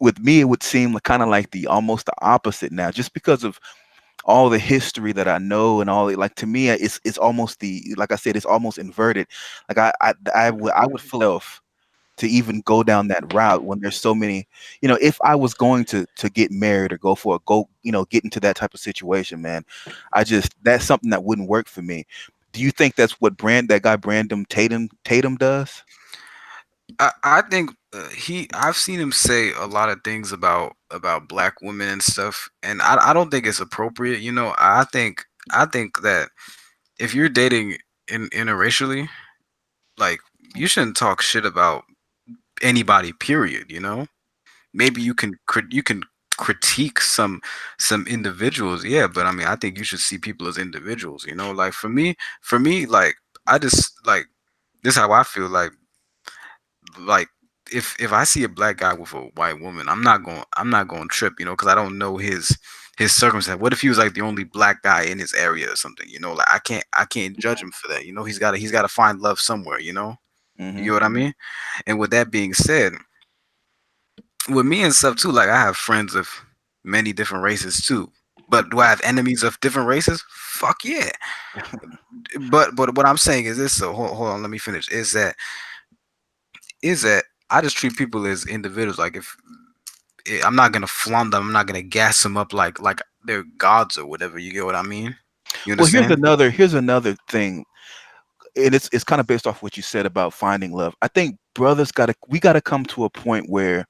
with me, it would seem like kind of like the almost the opposite now, just because of all the history that I know and all. Like to me, it's almost like I said, it's almost inverted. Like I would feel off to even go down that route when there's so many. If I was going to get married or get into that type of situation, man, that's something that wouldn't work for me. Do you think that's what that guy Brandon Tatum does? I think I've seen him say a lot of things about black women and stuff, and I don't think it's appropriate. I think that if you're dating interracially, like you shouldn't talk shit about anybody. Period. Maybe you can critique some individuals, yeah, but I mean, I think you should see people as individuals. Like for me, like I just like this is how I feel like if I see a black guy with a white woman, I'm not going to trip, because I don't know his circumstance. What if he was like the only black guy in his area or something? Like I can't judge him for that. He's got to find love somewhere. You Hmm. know what I mean? And with that being said, with me and stuff too, like I have friends of many different races too. But do I have enemies of different races? Fuck yeah. But what I'm saying is this. So hold on, let me finish. Is that I just treat people as individuals. Like if I'm not gonna flaunt them, I'm not gonna gas them up like they're gods or whatever. You get what I mean? You Well, here's understand? another thing, and it's kind of based off what you said about finding love. I think brothers we gotta come to a point where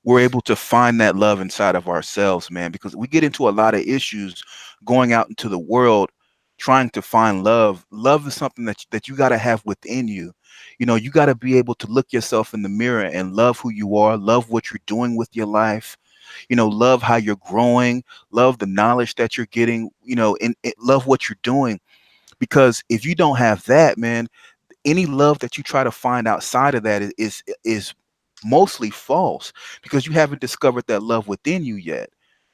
we're able to find that love inside of ourselves, man, because we get into a lot of issues going out into the world trying to find love. Love is something that you got to have within you. You know, you got to be able to look yourself in the mirror and love who you are, love what you're doing with your life, you know, love how you're growing, love the knowledge that you're getting, you know, and love what you're doing. Because if you don't have that, man, any love that you try to find outside of that is mostly false, because you haven't discovered that love within you yet.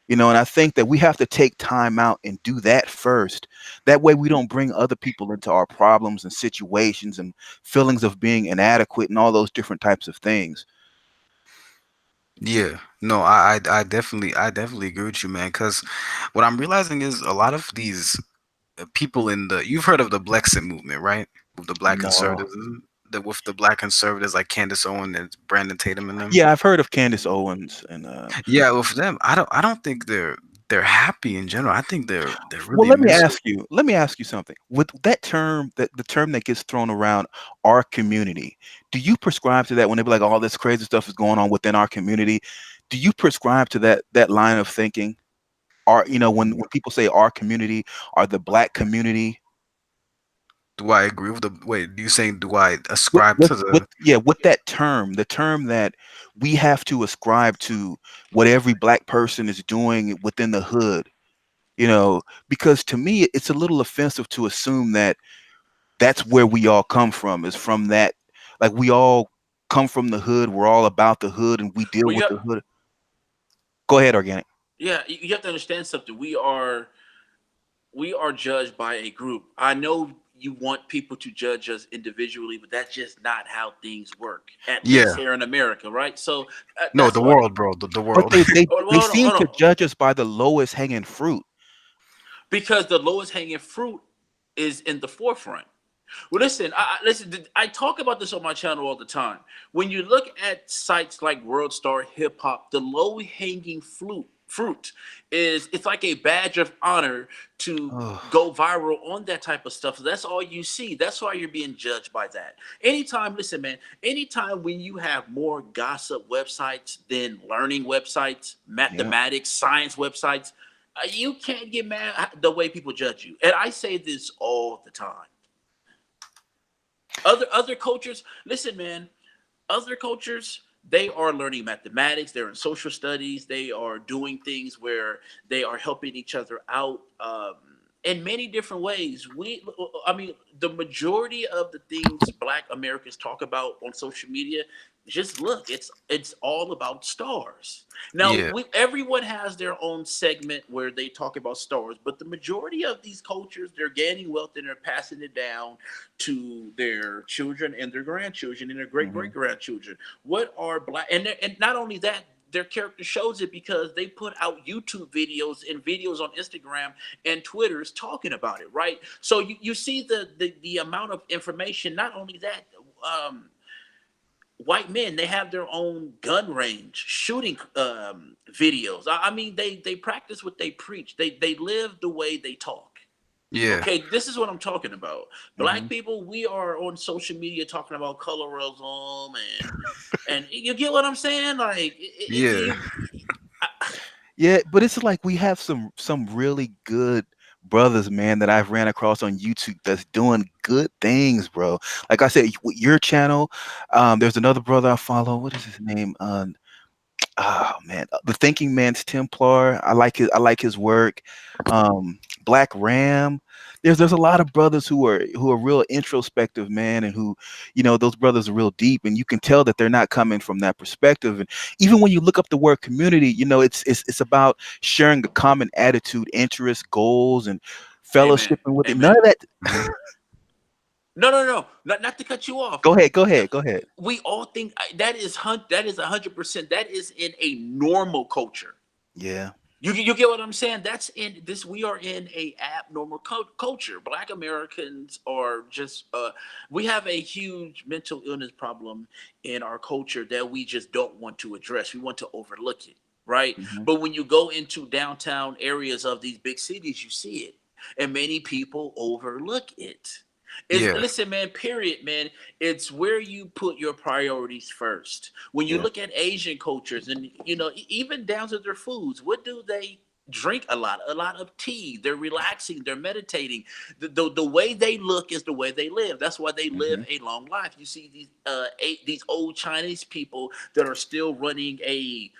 You know, and I think that we have to take time out and do that first. That way we don't bring other people into our problems and situations and feelings of being inadequate and all those different types of things. Yeah, no, I definitely agree with you, man. Because what I'm realizing is a lot of these people in the you've heard of the Blexit movement, right? With the black No. conservatives, with the black conservatives like Candace Owen and Brandon Tatum and them. Yeah, I've heard of Candace Owens and Yeah, with them, I don't think they're happy in general. I think they're well, really miserable. let me ask you something. With that term, that the term that gets thrown around, our community, do you prescribe to that when they be like, all this crazy stuff is going on within our community? Do you prescribe to that line of thinking? Our, you know, when people say our community, are the black community, Do I agree with the wait? Do you saying do I ascribe to with the yeah, with that term, the term that we have to ascribe to what every black person is doing within the hood, you know, because to me it's a little offensive to assume that that's where we all come from, is from that, like we all come from the hood, we're all about the hood and we deal Well, with yeah, the hood. Go ahead, Organic. yeah. You have to understand something. We are judged by a group. I know you want people to judge us individually, but that's just not how things work. At least yeah? here in America, right? So No, that's the why. world, bro, the But world. they Hold on, seem hold to on. judge us by the lowest hanging fruit. Because the lowest hanging fruit is in the forefront. Well, listen, listen. I talk about this on my channel all the time. When you look at sites like World Star Hip Hop, the low hanging fruit is it's like a badge of honor to Oh, go viral on that type of stuff. So that's all you see. That's why you're being judged by that. Anytime, listen, man. Anytime when you have more gossip websites than learning websites, yeah. mathematics, science websites, you can't get mad the way people judge you. And I say this all the time. Other cultures, listen, man. Other cultures, they are learning mathematics. They're in social studies. They are doing things where they are helping each other out in many different ways. I mean, the majority of the things Black Americans talk about on social media, just look, it's all about stars. Now, Yeah, everyone has their own segment where they talk about stars, but the majority of these cultures, they're gaining wealth and they're passing it down to their children and their grandchildren and their great Hmm. great grandchildren. What are Black and not only that, their character shows it because they put out YouTube videos and videos on Instagram and Twitter's talking about it, right? So you see the amount of information. Not only that, white men, they have their own gun range shooting videos. I mean, they practice what they preach. They live the way they talk. yeah, Okay, this is what I'm talking about. Hmm. Black people, we are on social media talking about colorism and you get what I'm saying? Like yeah, you, Yeah, but it's like we have some really good brothers, man, that I've ran across on YouTube that's doing good things, bro. Like I said, with your channel, there's another brother I follow. What is his name? Oh man, the Thinking Man's Templar. I like his work. Black Ram. There's a lot of brothers who are real introspective, man, and who, you know, those brothers are real deep, and you can tell that they're not coming from that perspective. And even when you look up the word community, you know, it's about sharing a common attitude, interests, goals, and amen, fellowshipping with it. None amen. of that. Mhm. No, no, no, not to cut you off. Go ahead, go Uh, ahead, go ahead. We all think that is 100%. That is in a normal culture. Yeah. You get what I'm saying? That's in this. We are in a abnormal culture. Black Americans are just. We have a huge mental illness problem in our culture that we just don't want to address. We want to overlook it, right? Hmm. But when you go into downtown areas of these big cities, you see it, and many people overlook it. Is Yeah. listen, man. Period, man. It's where you put your priorities first. When you Yeah. look at Asian cultures, and even down to their foods, what do they drink? A lot of tea. They're relaxing. They're meditating. The way they look is the way they live. That's why they live Hmm. a long life. You see these old Chinese people that are still running a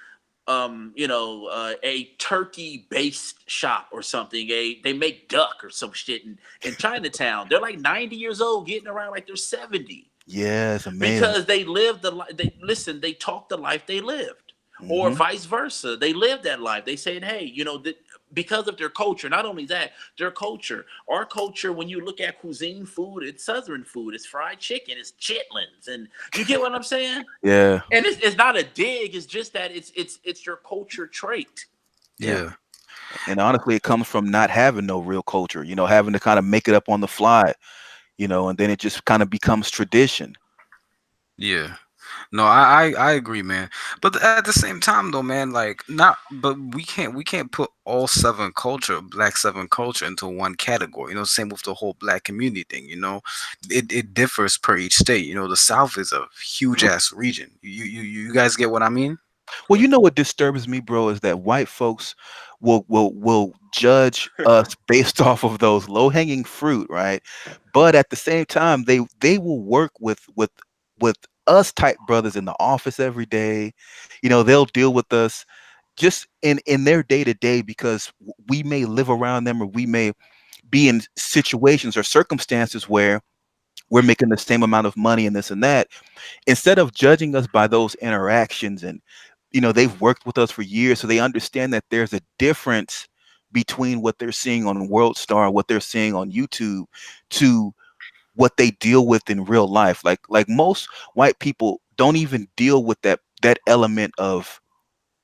turkey based shop or something. They make duck or some shit in Chinatown. They're like 90 years old, getting around like they're 70 Yeah, it's amazing. because they live the life. They listen. They talk the life they lived, or Hmm. vice versa. They live that life. They saying, hey, because of their culture. Not only that, their culture. Our culture. When you look at cuisine, food, it's Southern food. It's fried chicken. It's chitlins, and you get what I'm saying. Yeah. And it's not a dig. It's just that it's your culture trait. Yeah. Yeah. And honestly, it comes from not having no real culture, having to kind of make it up on the fly, and then it just kind of becomes tradition. Yeah. No, I agree, man. But at the same time, though, man, like not, but we can't put all Southern culture, Black Southern culture, into one category. Same with the whole Black community thing. It differs per each state. The South is a huge ass region. You guys get what I mean? Well, you know what disturbs me, bro, is that white folks will judge us based off of those low hanging fruit, right? But at the same time, they will work with us type brothers in the office every day. They'll deal with us just in their day to day because we may live around them or we may be in situations or circumstances where we're making the same amount of money and this and that. Instead of judging us by those interactions, and they've worked with us for years, so they understand that there's a difference between what they're seeing on World Star, what they're seeing on YouTube, to what they deal with in real life. Like most white people don't even deal with that element of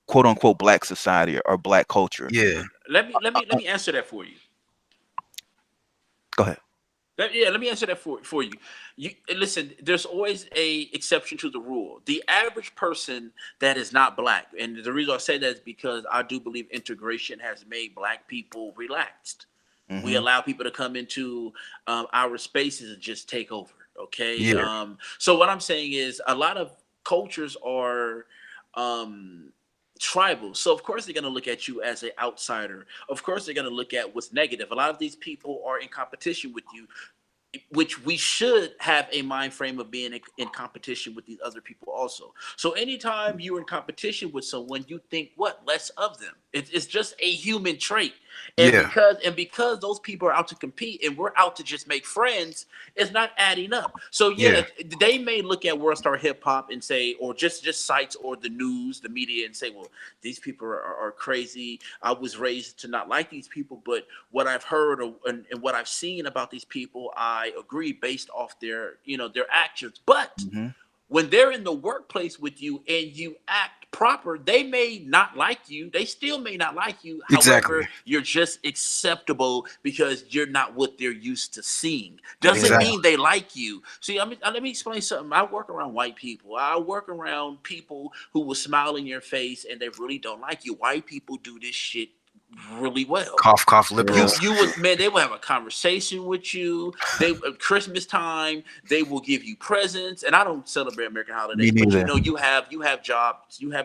quote unquote black society or black culture. Yeah. Let me answer that for you. Go ahead. Let me answer that for you. You listen. There's always a exception to the rule. The average person that is not black, and the reason I say that is because I do believe integration has made black people relaxed. We Hmm. allow people to come into our spaces and just take over. Okay. Yeah. So what I'm saying is a lot of cultures are um, tribal. So of course they're going to look at you as an outsider. Of course they're going to look at what's negative. A lot of these people are in competition with you, which we should have a mind frame of being in competition with these other people also. So anytime you're in competition with someone, you think what less of them. It's just a human trait, and Yeah. because those people are out to compete and we're out to just make friends, it's not adding up. So yeah, Yeah. they may look at World Star Hip Hop and say, or just sites or the news, the media, and say, well, these people are crazy. I was raised to not like these people, but what I've heard and what I've seen about these people, I agree based off their actions. But Hmm. when they're in the workplace with you and you act proper, they may not like you. They still may not like you. Exactly. However, you're just acceptable because you're not what they're used to seeing. Doesn't Yeah. Exactly. mean they like you. See, let me explain something. I work around white people. I work around people who will smile in your face and they really don't like you. White people do this shit really well. Cough, cough, you Yeah. liberals. you would man, they will have a conversation with you. They at Christmas time, they will give you presents. And I don't celebrate American Me holidays, but neither. you have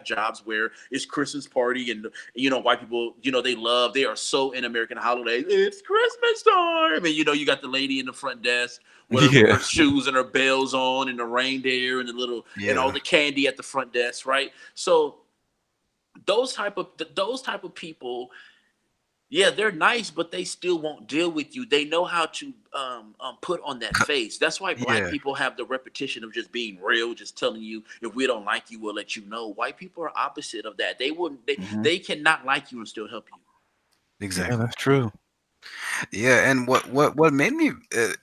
jobs where it's Christmas party, and white people, they are so in American holidays. It's Christmas time, and you got the lady in the front desk with Yeah. her shoes and her bells on, and the reindeer and the little and all Yeah. the candy at the front desk, right? So those type of people, yeah, they're nice, but they still won't deal with you. They know how to put on that face. That's why black Yeah. people have the repetition of just being real, just telling you if we don't like you, we'll let you know. White people are opposite of that. They wouldn't. They Hmm. they cannot like you and still help you. Yeah, Exactly. that's true. Yeah, and what made me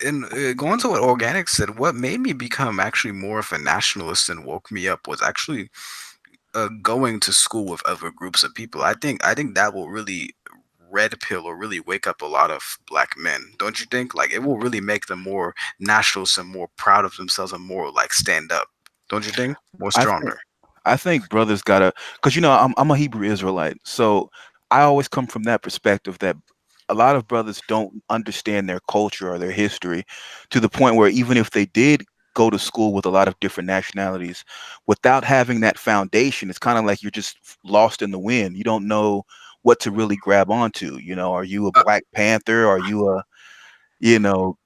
in going to what Organic said, what made me become actually more of a nationalist and woke me up was actually going to school with other groups of people. I think that will really red pill or really wake up a lot of black men. Don't you think? Like it will really make them more nationalists and more proud of themselves and more like stand up. Don't you think? More I think stronger. I think brothers gotta, because I'm a Hebrew Israelite, so I always come from that perspective that a lot of brothers don't understand their culture or their history to the point where even if they did go to school with a lot of different nationalities, without having that foundation, it's kind of like you're just lost in the wind. You don't know what to really grab onto. You know, are you a Uh, Black Panther? Are you a, you know,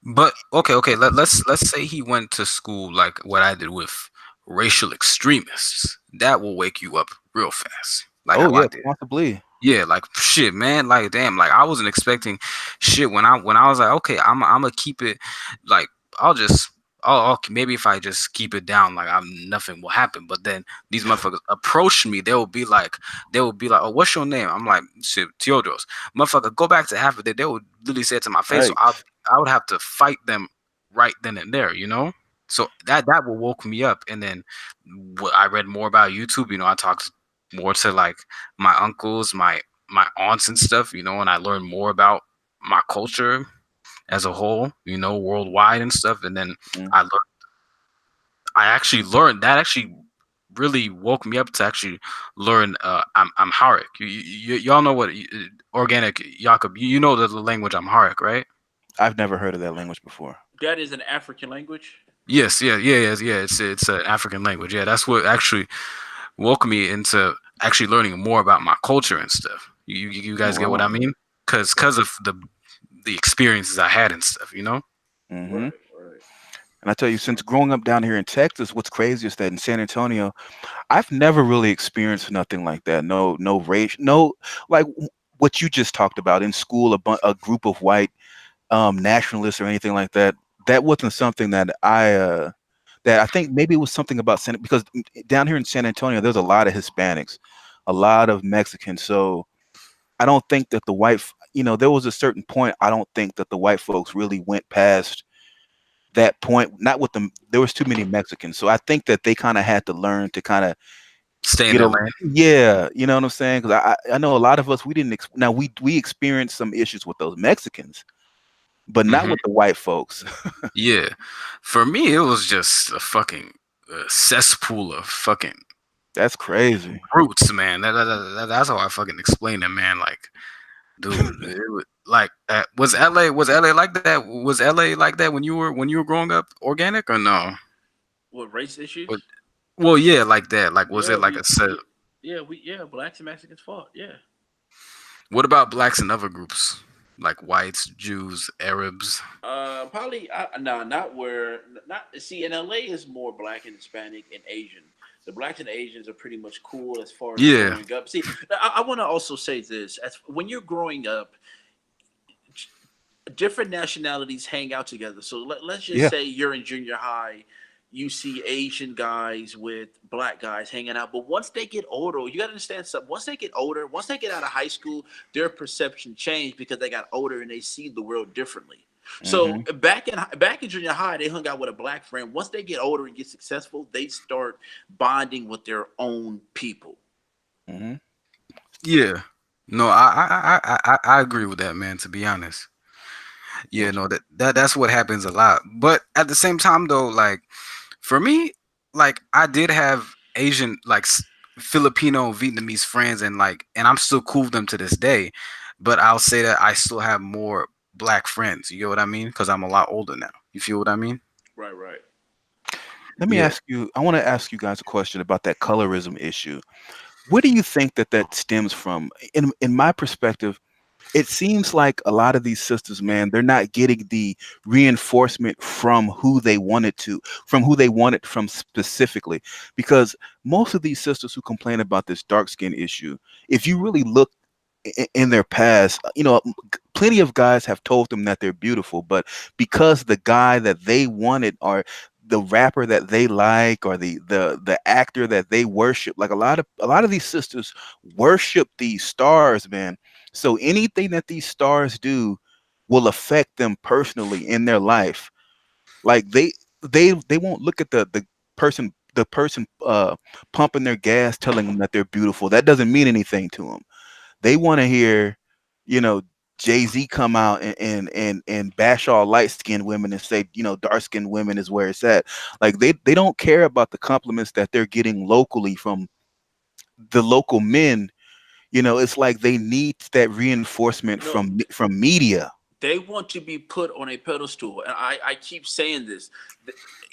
but okay. Let's say he went to school like what I did with racial extremists. That will wake you up real fast, like oh how I yeah, did. possibly. Yeah, like shit, man. Like damn, like I wasn't expecting shit when I was like, okay, I'm gonna keep it. Like I'll just, I'll maybe if I just keep it down, like I'm nothing will happen. But then these motherfuckers approach me. They will be like, oh, what's your name? I'm like, shit, Teodros. Motherfucker, go back to half of it. They would literally say it to my face. So Right. I would have to fight them right then and there, you know. So that will woke me up, and then I read more about YouTube. You know, I talked more to like my uncles, my aunts and stuff, you know, and I learned more about my culture as a whole, you know, worldwide and stuff. And then Mm. I learned, I actually learned that actually really woke me up to actually learn Amharic. Y'all know what organic Jakob. You know the language Amharic, right? I've never heard of that language before. That is an African language. Yes, yeah. It's an African language. Yeah, that's what actually woke me into actually learning more about my culture and stuff. You Oh guys get what I wow. mean? Cause of the experiences I had and stuff, you know? Hmm. Right, right. And I tell you, since growing up down here in Texas, what's crazy is that in San Antonio, I've never really experienced nothing like that. No, no race, no, like what you just talked about in school, a group of white nationalists or anything like that. That wasn't something that I think maybe it was something about because down here in San Antonio, there's a lot of Hispanics, a lot of Mexicans. So I don't think that there was a certain point. I don't think that the white folks really went past that point. Not with them. There was too many Mexicans. So I think that they kind of had to learn to kind of Stay in get their a, lane. yeah, you know what I'm saying? Because I know a lot of us, we didn't, now we experienced some issues with those Mexicans, but not Hmm. with the white folks. Yeah. For me, it was just a fucking cesspool of fucking That's crazy. brutes, man. That's how I fucking explain it, man. Like, dude, like, was LA like that? Was LA like that when you were growing up, organic or no? What race What- issues? Well, yeah, like that. Like, was Yeah, it like a set? yeah, blacks and Mexicans fought. Yeah. What about blacks and other groups like whites, Jews, Arabs? Probably no, not where not see in LA is more black and Hispanic and Asian. The blacks and Asians are pretty much cool as far as Yeah. growing up. See, I want to also say this: as when you're growing up, different nationalities hang out together. So let's just Yeah. say you're in junior high, you see Asian guys with black guys hanging out. But once they get older, you got to understand something. Once they get older, once they get out of high school, their perception changed because they got older and they see the world differently. So Hmm. back in junior high, they hung out with a black friend. Once they get older and get successful, they start bonding with their own people. Hmm. Yeah. No, I agree with that, man. To be honest, yeah, Most. no, that's what happens a lot. But at the same time, though, like for me, like I did have Asian, like Filipino, Vietnamese friends, and I'm still cool with them to this day. But I'll say that I still have more black friends. You get what I mean? Because I'm a lot older now. You feel what I mean? Right, right. Let me Yeah. ask you. I want to ask you guys a question about that colorism issue. Where do you think that that stems from? In my perspective, it seems like a lot of these sisters, man, they're not getting the reinforcement from who they wanted from specifically. Because most of these sisters who complain about this dark skin issue, if you really look in their past, plenty of guys have told them that they're beautiful, but because the guy that they wanted or the rapper that they like or the actor that they worship, like a lot of these sisters worship these stars, man. So anything that these stars do will affect them personally in their life. Like they won't look at the person pumping their gas telling them that they're beautiful. That doesn't mean anything to them. They want to hear, you know, Jay-Z come out and bash all light-skinned women and say, dark-skinned women is where it's at. Like they don't care about the compliments that they're getting locally from the local men. It's like they need that reinforcement No, from media. they want to be put on a pedestal, and I keep saying this.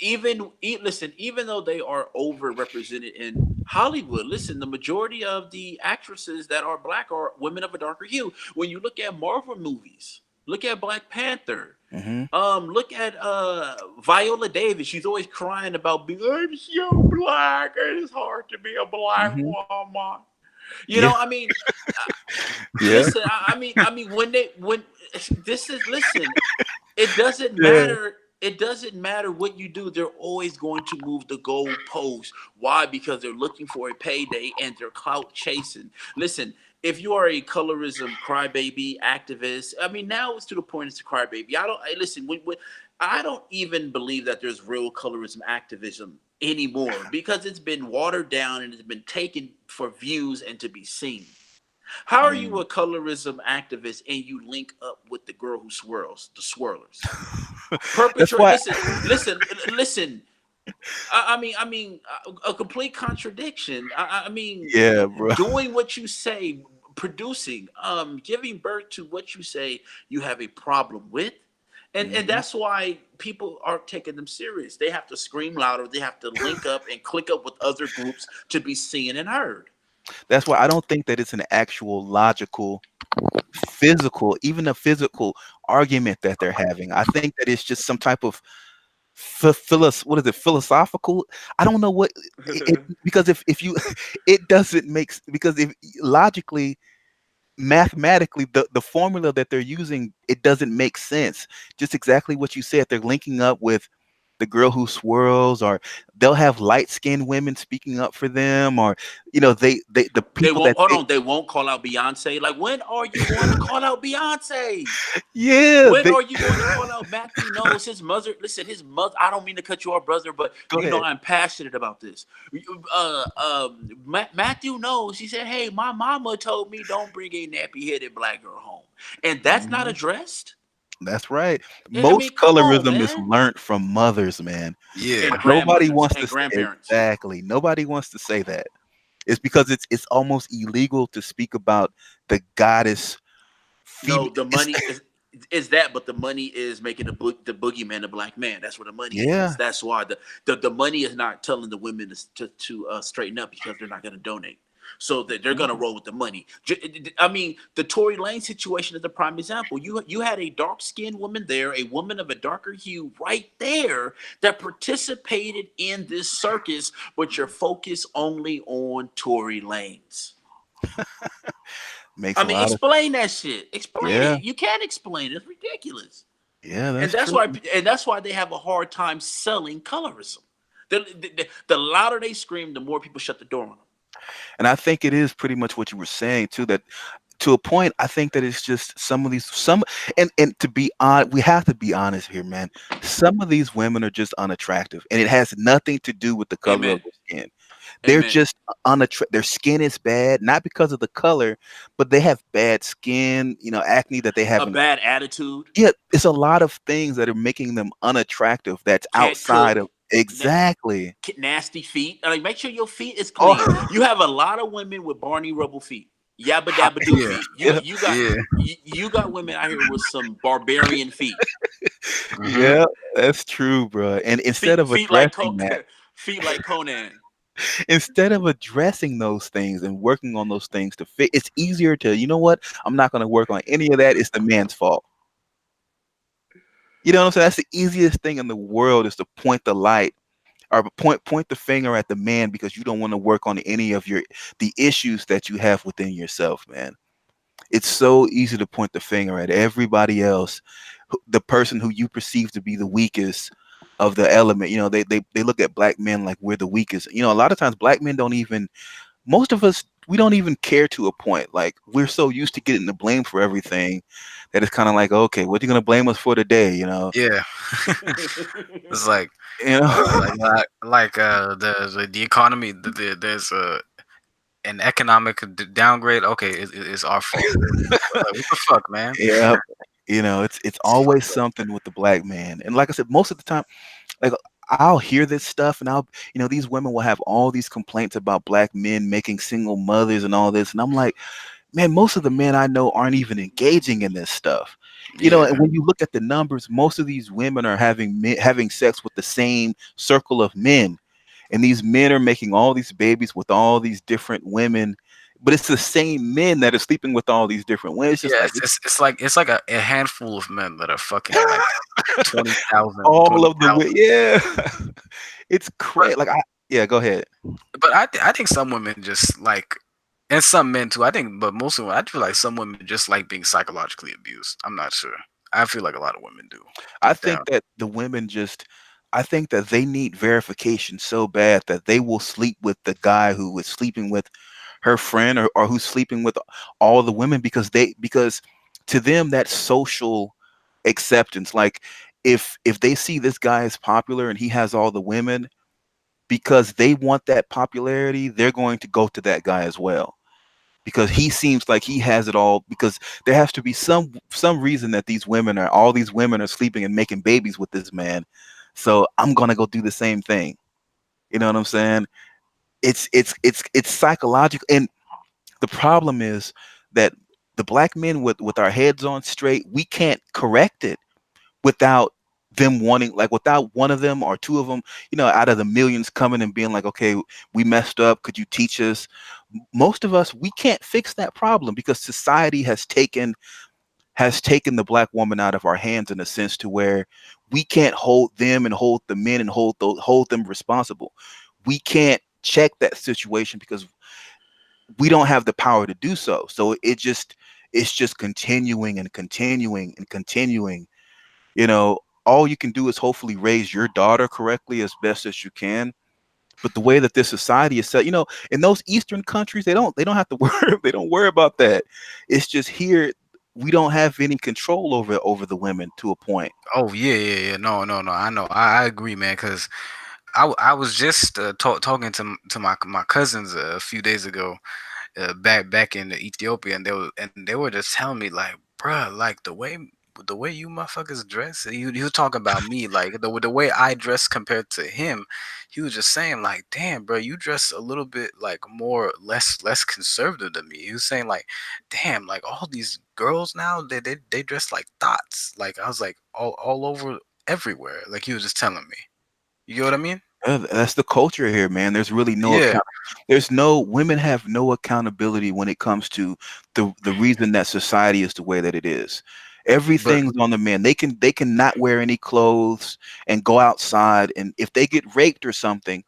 Listen, even though they are overrepresented in Hollywood, listen, the majority of the actresses that are black are women of a darker hue. When you look at Marvel movies, look at Black Panther. Hmm. Look at Viola Davis. She's always crying about being I'm so black. It is hard to be a black Hmm. woman. You Yeah. know, I mean, Yeah. listen, I mean, when this is listen, it doesn't Yeah. matter. It doesn't matter what you do. They're always going to move the goalpost. Why? Because they're looking for a payday and they're clout chasing. Listen, if you are a colorism crybaby activist, I mean, now it's to the point it's a crybaby. Listen. I don't even believe that there's real colorism activism anymore because it's been watered down and it's been taken for views and to be seen. How are you Mm. a colorism activist and you link up with the girl who swirls, the swirlers? That's Perpetrate. why. Listen. I mean, a complete contradiction. I mean, Yeah, bro. doing what you say, producing, giving birth to what you say you have a problem with. And Hmm. that's why people aren't taking them serious. They have to scream louder. They have to link up and click up with other groups to be seen and heard. That's why I don't think that it's an actual logical, physical, even a physical argument that they're having. I think that it's just some type of what is it, philosophical. I don't know what because if you it doesn't because if logically, mathematically, the formula that they're using, it doesn't make sense. Just exactly what you said, they're linking up with the girl who swirls, or they'll have light skinned women speaking up for them, or they the They people won't that hold they on. They won't call out Beyonce. Like, when are you going to call out Beyonce? yeah, When they are you going to call out Matthew Knowles? His mother, listen, his mother. I don't mean to cut you off, brother, but go ahead. I'm passionate about this. Matthew Knowles. He said, "Hey, my mama told me don't bring a nappy-headed black girl home," and that's not Mhm. addressed. That's right. I Most mean, come on, colorism is man. learned from mothers, man. Yeah. And Nobody grandmothers wants to and say grandparents. exactly. Nobody wants to say that. It's because it's almost illegal to speak about the goddess female. No, the It's money is that, but the money is making the boogeyman a black man. That's what the money is. yeah. That's why the money is not telling the women to straighten up because they're not going to donate. So that they're going to roll with the money. I mean, the Tory Lane situation is the prime example. You had a dark skinned woman there, a woman of a darker hue right there that participated in this circus, but you're focused only on Tory Lanes. Makes I a mean, lot of explain that shit. Explain yeah. it. You can't explain it. It's ridiculous. Yeah, And that's that's true. why they have a hard time selling colorism. The louder they scream, the more people shut the door on them. And I think it is pretty much what you were saying too, that to a point, I think that it's just some of these some and to be on we have to be honest here, man. Some of these women are just unattractive, and it has nothing to do with the color of Amen. their skin. They're Amen. just unattractive. Their skin is bad, not because of the color, but they have bad skin, acne that they A haven't. bad attitude. Yeah, it's a lot of things that are making them unattractive that's Can't outside cook. of exactly. Nasty feet. Like, make sure your feet is clean. Oh, You have a lot of women with Barney Rubble feet. Yabba dabba do Yeah. feet. yeah, Yeah. You got women out here with some barbarian feet. Hmm. yeah, that's true, bro. And instead Feet of feet like addressing that, feet like Conan. instead of addressing those things and working on those things to fit, it's easier to, you know what? I'm not going to work on any of that. It's the man's fault. You know what I'm saying? That's the easiest thing in the world is to point the light or point the finger at the man because you don't want to work on any of the issues that you have within yourself, man. It's so easy to point the finger at everybody else, the person who you perceive to be the weakest of the element. They look at black men like we're the weakest. A lot of times black men don't even, most of us, we don't even care to a point. Like we're so used to getting the blame for everything that it's kind of like, okay, what are you gonna blame us for today? Yeah. It's like You know. the economy. There's an economic downgrade. Okay, it's our fault. Like, what the fuck, man? Yeah. It's always something with the black man. And like I said, most of the time, like I'll hear this stuff, and these women will have all these complaints about black men making single mothers and all this, and I'm like, man, most of the men I know aren't even engaging in this stuff. And Yeah. when you look at the numbers, most of these women are having sex with the same circle of men, and these men are making all these babies with all these different women, but it's the same men that are sleeping with all these different women. It's just Yeah, like it's like a handful of men that are fucking like 20,000, all of the 20,000. yeah, it's But crazy. Like yeah, go ahead. but I think some women just like, and some men too. I think, but most of them, I feel like some women just like being psychologically abused. I'm not sure. I feel like a lot of women do I deep think down. that the women just I think that they need verification so bad that they will sleep with the guy who is sleeping with her friend, or who's sleeping with all the women, because to them that's social acceptance. Like if they see this guy is popular and he has all the women, because they want that popularity, they're going to go to that guy as well, because he seems like he has it all, because there has to be some reason that all these women are sleeping and making babies with this man. So I'm gonna go do the same thing. You know what I'm saying? It's psychological, and the problem is that the black men with our heads on straight, we can't correct it without them wanting, like, without one of them or two of them, out of the millions coming and being like, okay, we messed up, could you teach us? Most of us, we can't fix that problem, because society has taken the black woman out of our hands, in a sense to where we can't hold them and hold the men and hold them responsible. We can't check that situation because we don't have the power to do so. So it's just continuing and continuing and continuing. All you can do is hopefully raise your daughter correctly as best as you can. But the way that this society is set, in those Eastern countries, they don't have to worry, they don't worry about that. It's just here we don't have any control over the women to a point. Oh yeah, yeah, yeah. No, no, no. I know. I agree, man. Because I was just talking to my cousins a few days ago, back in Ethiopia, and they were just telling me like, bruh, like the way you motherfuckers dress. He was talking about me, like the way I dress compared to him. He was just saying like, damn, bro, you dress a little bit like more less conservative than me. He was saying like, damn, like all these girls now they dress like thoughts. Like I was like all over everywhere. Like he was just telling me. You get what I mean? That's the culture here, man. There's really no Yeah, account. There's no Women have no accountability when it comes to the reason that society is the way that it is. but Everything's on the man. They can not wear any clothes and go outside, and if they get raped or something,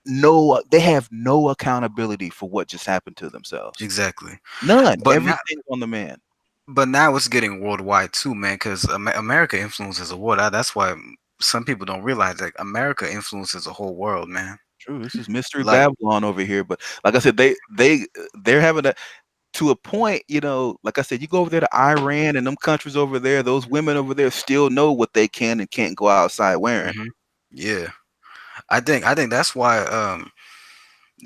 no, they have no accountability for what just happened to themselves. exactly. None. But now Everything's on the man. But now it's getting worldwide too, man. Because America influences the world. That's why some people don't realize that America influences the whole world, man. True. This is mystery Like, Babylon over here. But like I said, they're having a to a point, like I said, you go over there to Iran and them countries over there, those women over there still know what they can and can't go outside wearing. hmm yeah, I think that's why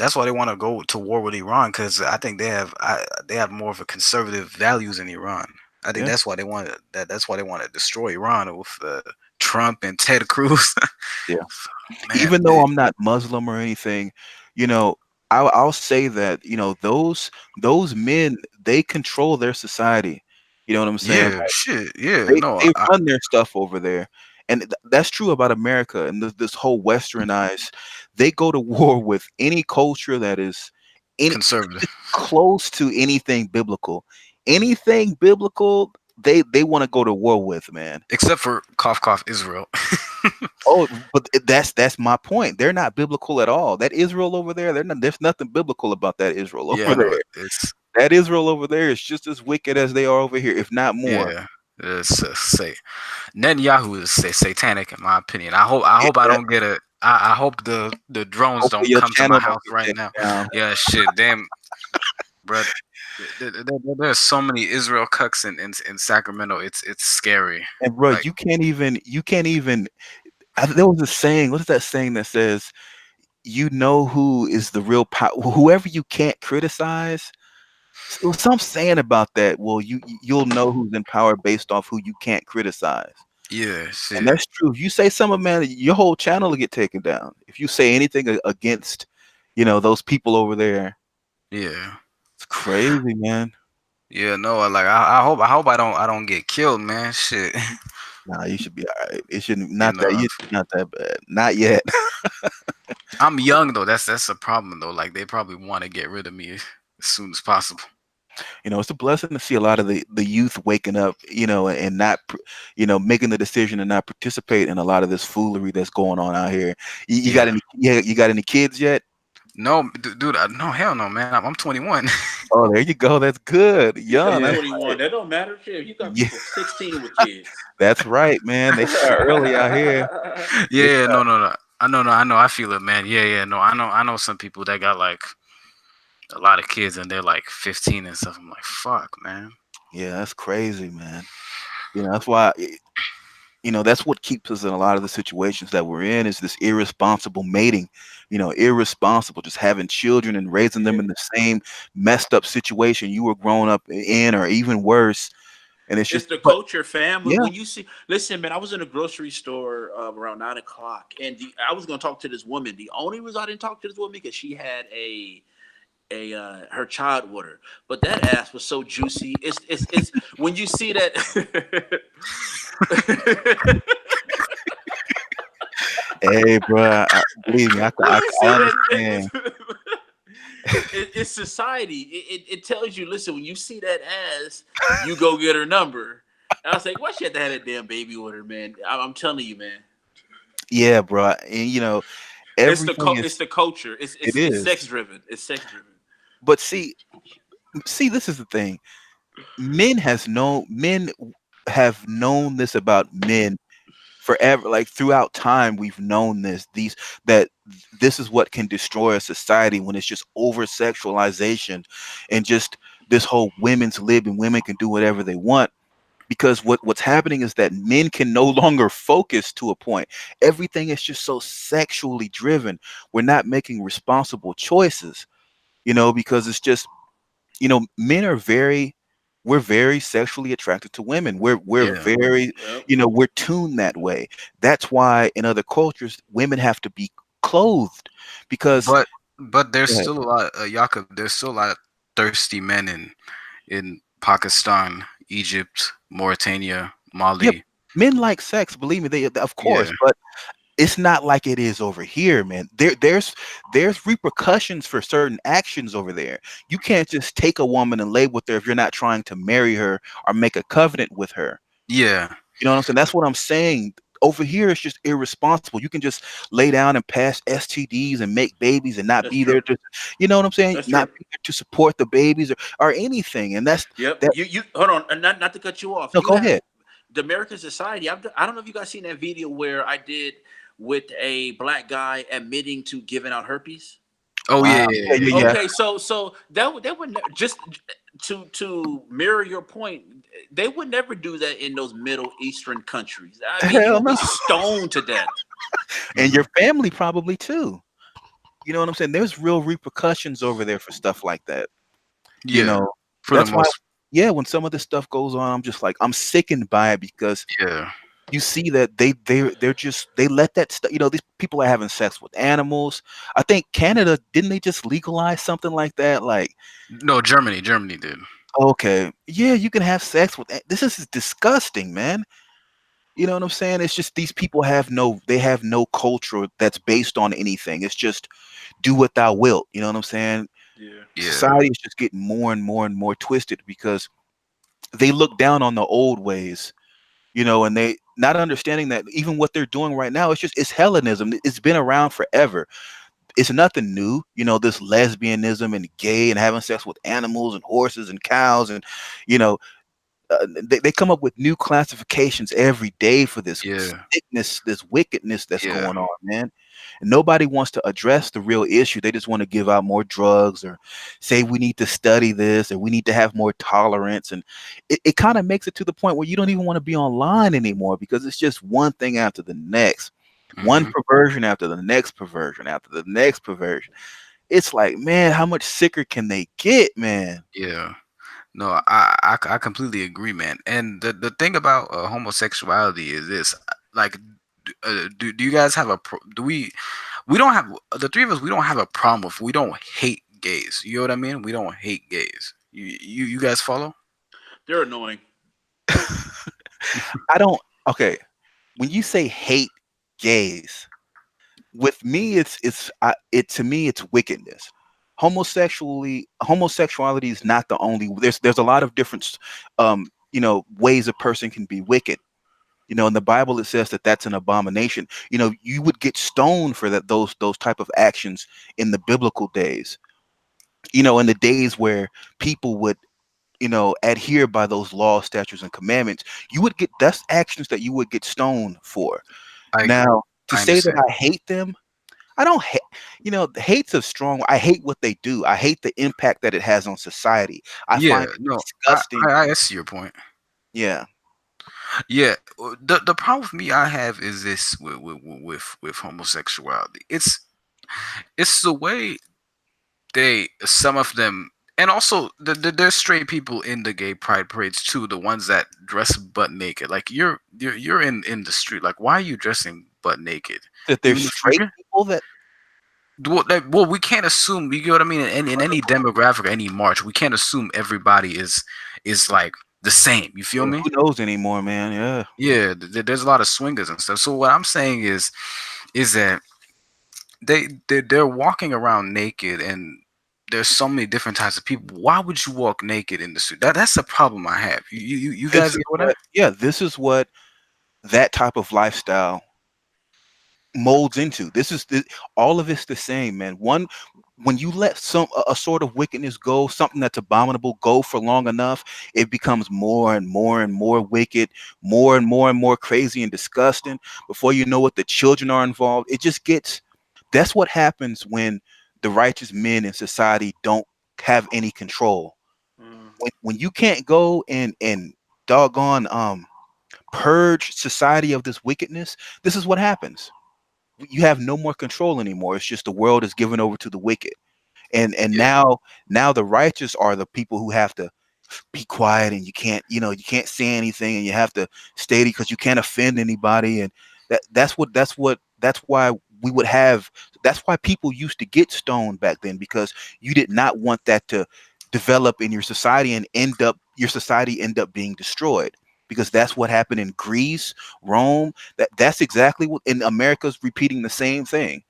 they want to go to war with Iran because I think they have more of a conservative values in Iran. I think Yeah. that's why they want to destroy Iran with Trump and Ted Cruz. Yeah. Man, Even though I'm not Muslim or anything, you know, I'll say that, those men, they control their society. You know what I'm saying? yeah, shit, yeah, They no, they run their stuff over there, and that's true about America and this whole westernized. They go to war with any culture that is any conservative. close to anything biblical. Anything biblical, they want to go to war with, man. Except for cough cough Israel. Oh, but that's my point. They're not biblical at all. That Israel over there, there's nothing biblical about that Israel Yeah, over I know there. it's That Israel over there is just as wicked as they are over here, if not more. yeah. It's say Netanyahu is satanic in my opinion. I hope I Yeah, don't get a. I hope the drones hopefully don't your come to my channel don't house get right taken now. down. Yeah, shit, damn, bro. There's so many Israel cucks in Sacramento. It's scary. And bro, Like, you can't even. There was a saying. What's that saying that says, who is the real power? Whoever you can't criticize. It was some saying about that. Well, you'll know who's in power based off who you can't criticize. Yeah, And shit. that's true. If you say something, man, your whole channel will get taken down. If you say anything against, those people over there, Yeah. it's crazy, man. Yeah, no, I hope I don't get killed, man. Shit. Nah, you should be all right. It shouldn't You not that know, you not that bad. Not yet. I'm young though. That's a problem though. Like they probably want to get rid of me as soon as possible. It's a blessing to see a lot of the youth waking up, and not, making the decision to not participate in a lot of this foolery that's going on out here. You got Yeah. any? Yeah, you got any kids yet? No, dude, no, hell no, man. I'm 21. Oh, there you go. That's good. He said Young. he's Yeah. That's 21. right. That don't matter. Shit, you got Yeah, people 16 with kids. that's right, man. They start early out here. They Yeah, start. no, no, no. I know, I feel it, man. Yeah, yeah, no, I know some people that got like a lot of kids and they're like 15 and stuff. I'm like, fuck, man. Yeah, that's crazy, man. That's why. That's what keeps us in a lot of the situations that we're in is this irresponsible mating, irresponsible, just having children and raising them in the same messed up situation you were growing up in, or even worse. And it's It's just, the but culture, fam. yeah, When you see, listen, man, I was in a grocery store around 9 o'clock, and I was gonna talk to this woman. The only reason I didn't talk to this woman because she had a her child with her, but that ass was so juicy. It's when you see that. hey, bro, believe me, When you I see that, understand. it's society. It tells you, listen, when you see that ass, you go get her number. And I was like, why she had to have that damn baby with her, man? I'm telling you, man. Yeah, bro, and everything It's is, the culture. it It's sex is. driven. It's sex driven. But see, this is the thing. Men have known this about men forever. Like throughout time we've known that this is what can destroy a society when it's just over sexualization and just this whole women's lib and women can do whatever they want, because what's happening is that men can no longer focus to a point. Everything is just so sexually driven. We're not making responsible choices, because it's just, men are very we're very sexually attracted to women. We're Yeah. very, Yep. we're tuned that way. That's why in other cultures women have to be clothed because But there's go ahead. still a lot, Yakub. There's still a lot of thirsty men in Pakistan, Egypt, Mauritania, Yeah, Mali. men like sex, believe me, they of Yeah. course, but it's not like it is over here, man. There's repercussions for certain actions over there. You can't just take a woman and lay with her if you're not trying to marry her or make a covenant with her. Yeah. You know what I'm saying? That's what I'm saying. Over here, it's just irresponsible. You can just lay down and pass STDs and make babies and not That's be there true. to, you know what I'm saying? That's Not true. be there to support the babies or anything. And that's Yep. that. You hold on, and not to cut you off. No, You go have ahead. the American Society. I don't know if you guys seen that video where I did with a black guy admitting to giving out herpes. Oh Wow. yeah, Yeah, yeah, yeah, yeah. yeah. Okay, so that would just to mirror your point, they would never do that in those Middle Eastern countries. I mean, you Hell will no. be stoned to death. And Hmm. your family probably too. You know what I'm saying? There's real repercussions over there for stuff like that. You Yeah. know, For the that's why, most. yeah, when some of this stuff goes on, I'm just like, I'm sickened by it because Yeah. you see that they're just they let that stuff. These people are having sex with animals. I think Canada, didn't they just legalize something like that? Like, No, Germany did. okay, yeah, you can have sex with this is disgusting, man. You know what I'm saying? It's just these people have no culture that's based on anything. It's just do what thou wilt. You know what I'm saying? Yeah. Yeah. Society is just getting more and more and more twisted because they look down on the old ways, and they not understanding that even what they're doing right now, it's Hellenism. It's been around forever. It's nothing new, this lesbianism and gay and having sex with animals and horses and cows and, you know, they come up with new classifications every day for this Yeah. sickness, this wickedness that's Yeah. going on, man. And nobody wants to address the real issue. They just want to give out more drugs or say we need to study this or we need to have more tolerance. And it kind of makes it to the point where you don't even want to be online anymore because it's just one thing after the next, one Hmm. perversion after the next perversion after the next perversion. It's like, man, how much sicker can they get, man? Yeah. No, I completely agree, man. And the thing about homosexuality is this, like, do you guys have do we don't have the three of us. We don't have a problem with. We don't hate gays. You know what I mean? We don't hate gays. You guys follow? They're annoying. I don't. Okay, when you say hate gays, with me, it to me it's wickedness. Homosexuality is not the only. There's a lot of different, ways a person can be wicked. In the Bible it says that that's an abomination. You would get stoned for that those type of actions in the biblical days. In the days where people would adhere by those laws, statutes, and commandments, you would get that's actions that you would get stoned for. I Now, to I say that understand. I hate them, I don't hate. Hate's a strong. I hate what they do. I hate the impact that it has on society. I Yeah, find it no, disgusting. I see your point. Yeah, Yeah, the problem with me I have is this with homosexuality. It's the way they some of them, and also there's straight people in the gay pride parades too, the ones that dress butt naked. Like you're in the street, like why are you dressing butt naked? that You there's in the straight street? people that Well, we can't assume, you get what I mean, in any demographic, any march, we can't assume everybody is like the same, you feel me? who knows anymore, man. Yeah. Yeah, there's a lot of swingers and stuff. So what I'm saying is that they're walking around naked, and there's so many different types of people. Why would you walk naked in the street? That's the problem I have. You This guys is get what I? what. Yeah, this is what that type of lifestyle molds into. All of it's the same, man. When you let a sort of wickedness go, something that's abominable go for long enough, it becomes more and more and more wicked, more and more crazy and disgusting. Before you know it, the children are involved. It just gets. That's what happens when the righteous men in society don't have any control. Mm. When you can't go and doggone purge society of this wickedness, this is what happens. You have no more control anymore. It's just the world is given over to the wicked. And Yeah. now the righteous are the people who have to be quiet, and you can't say anything, and you have to stay because you can't offend anybody. And that's why we would have that's why people used to get stoned back then, because you did not want that to develop in your society and end up being destroyed, because that's what happened in Greece, Rome. That's exactly what in America's repeating the same thing.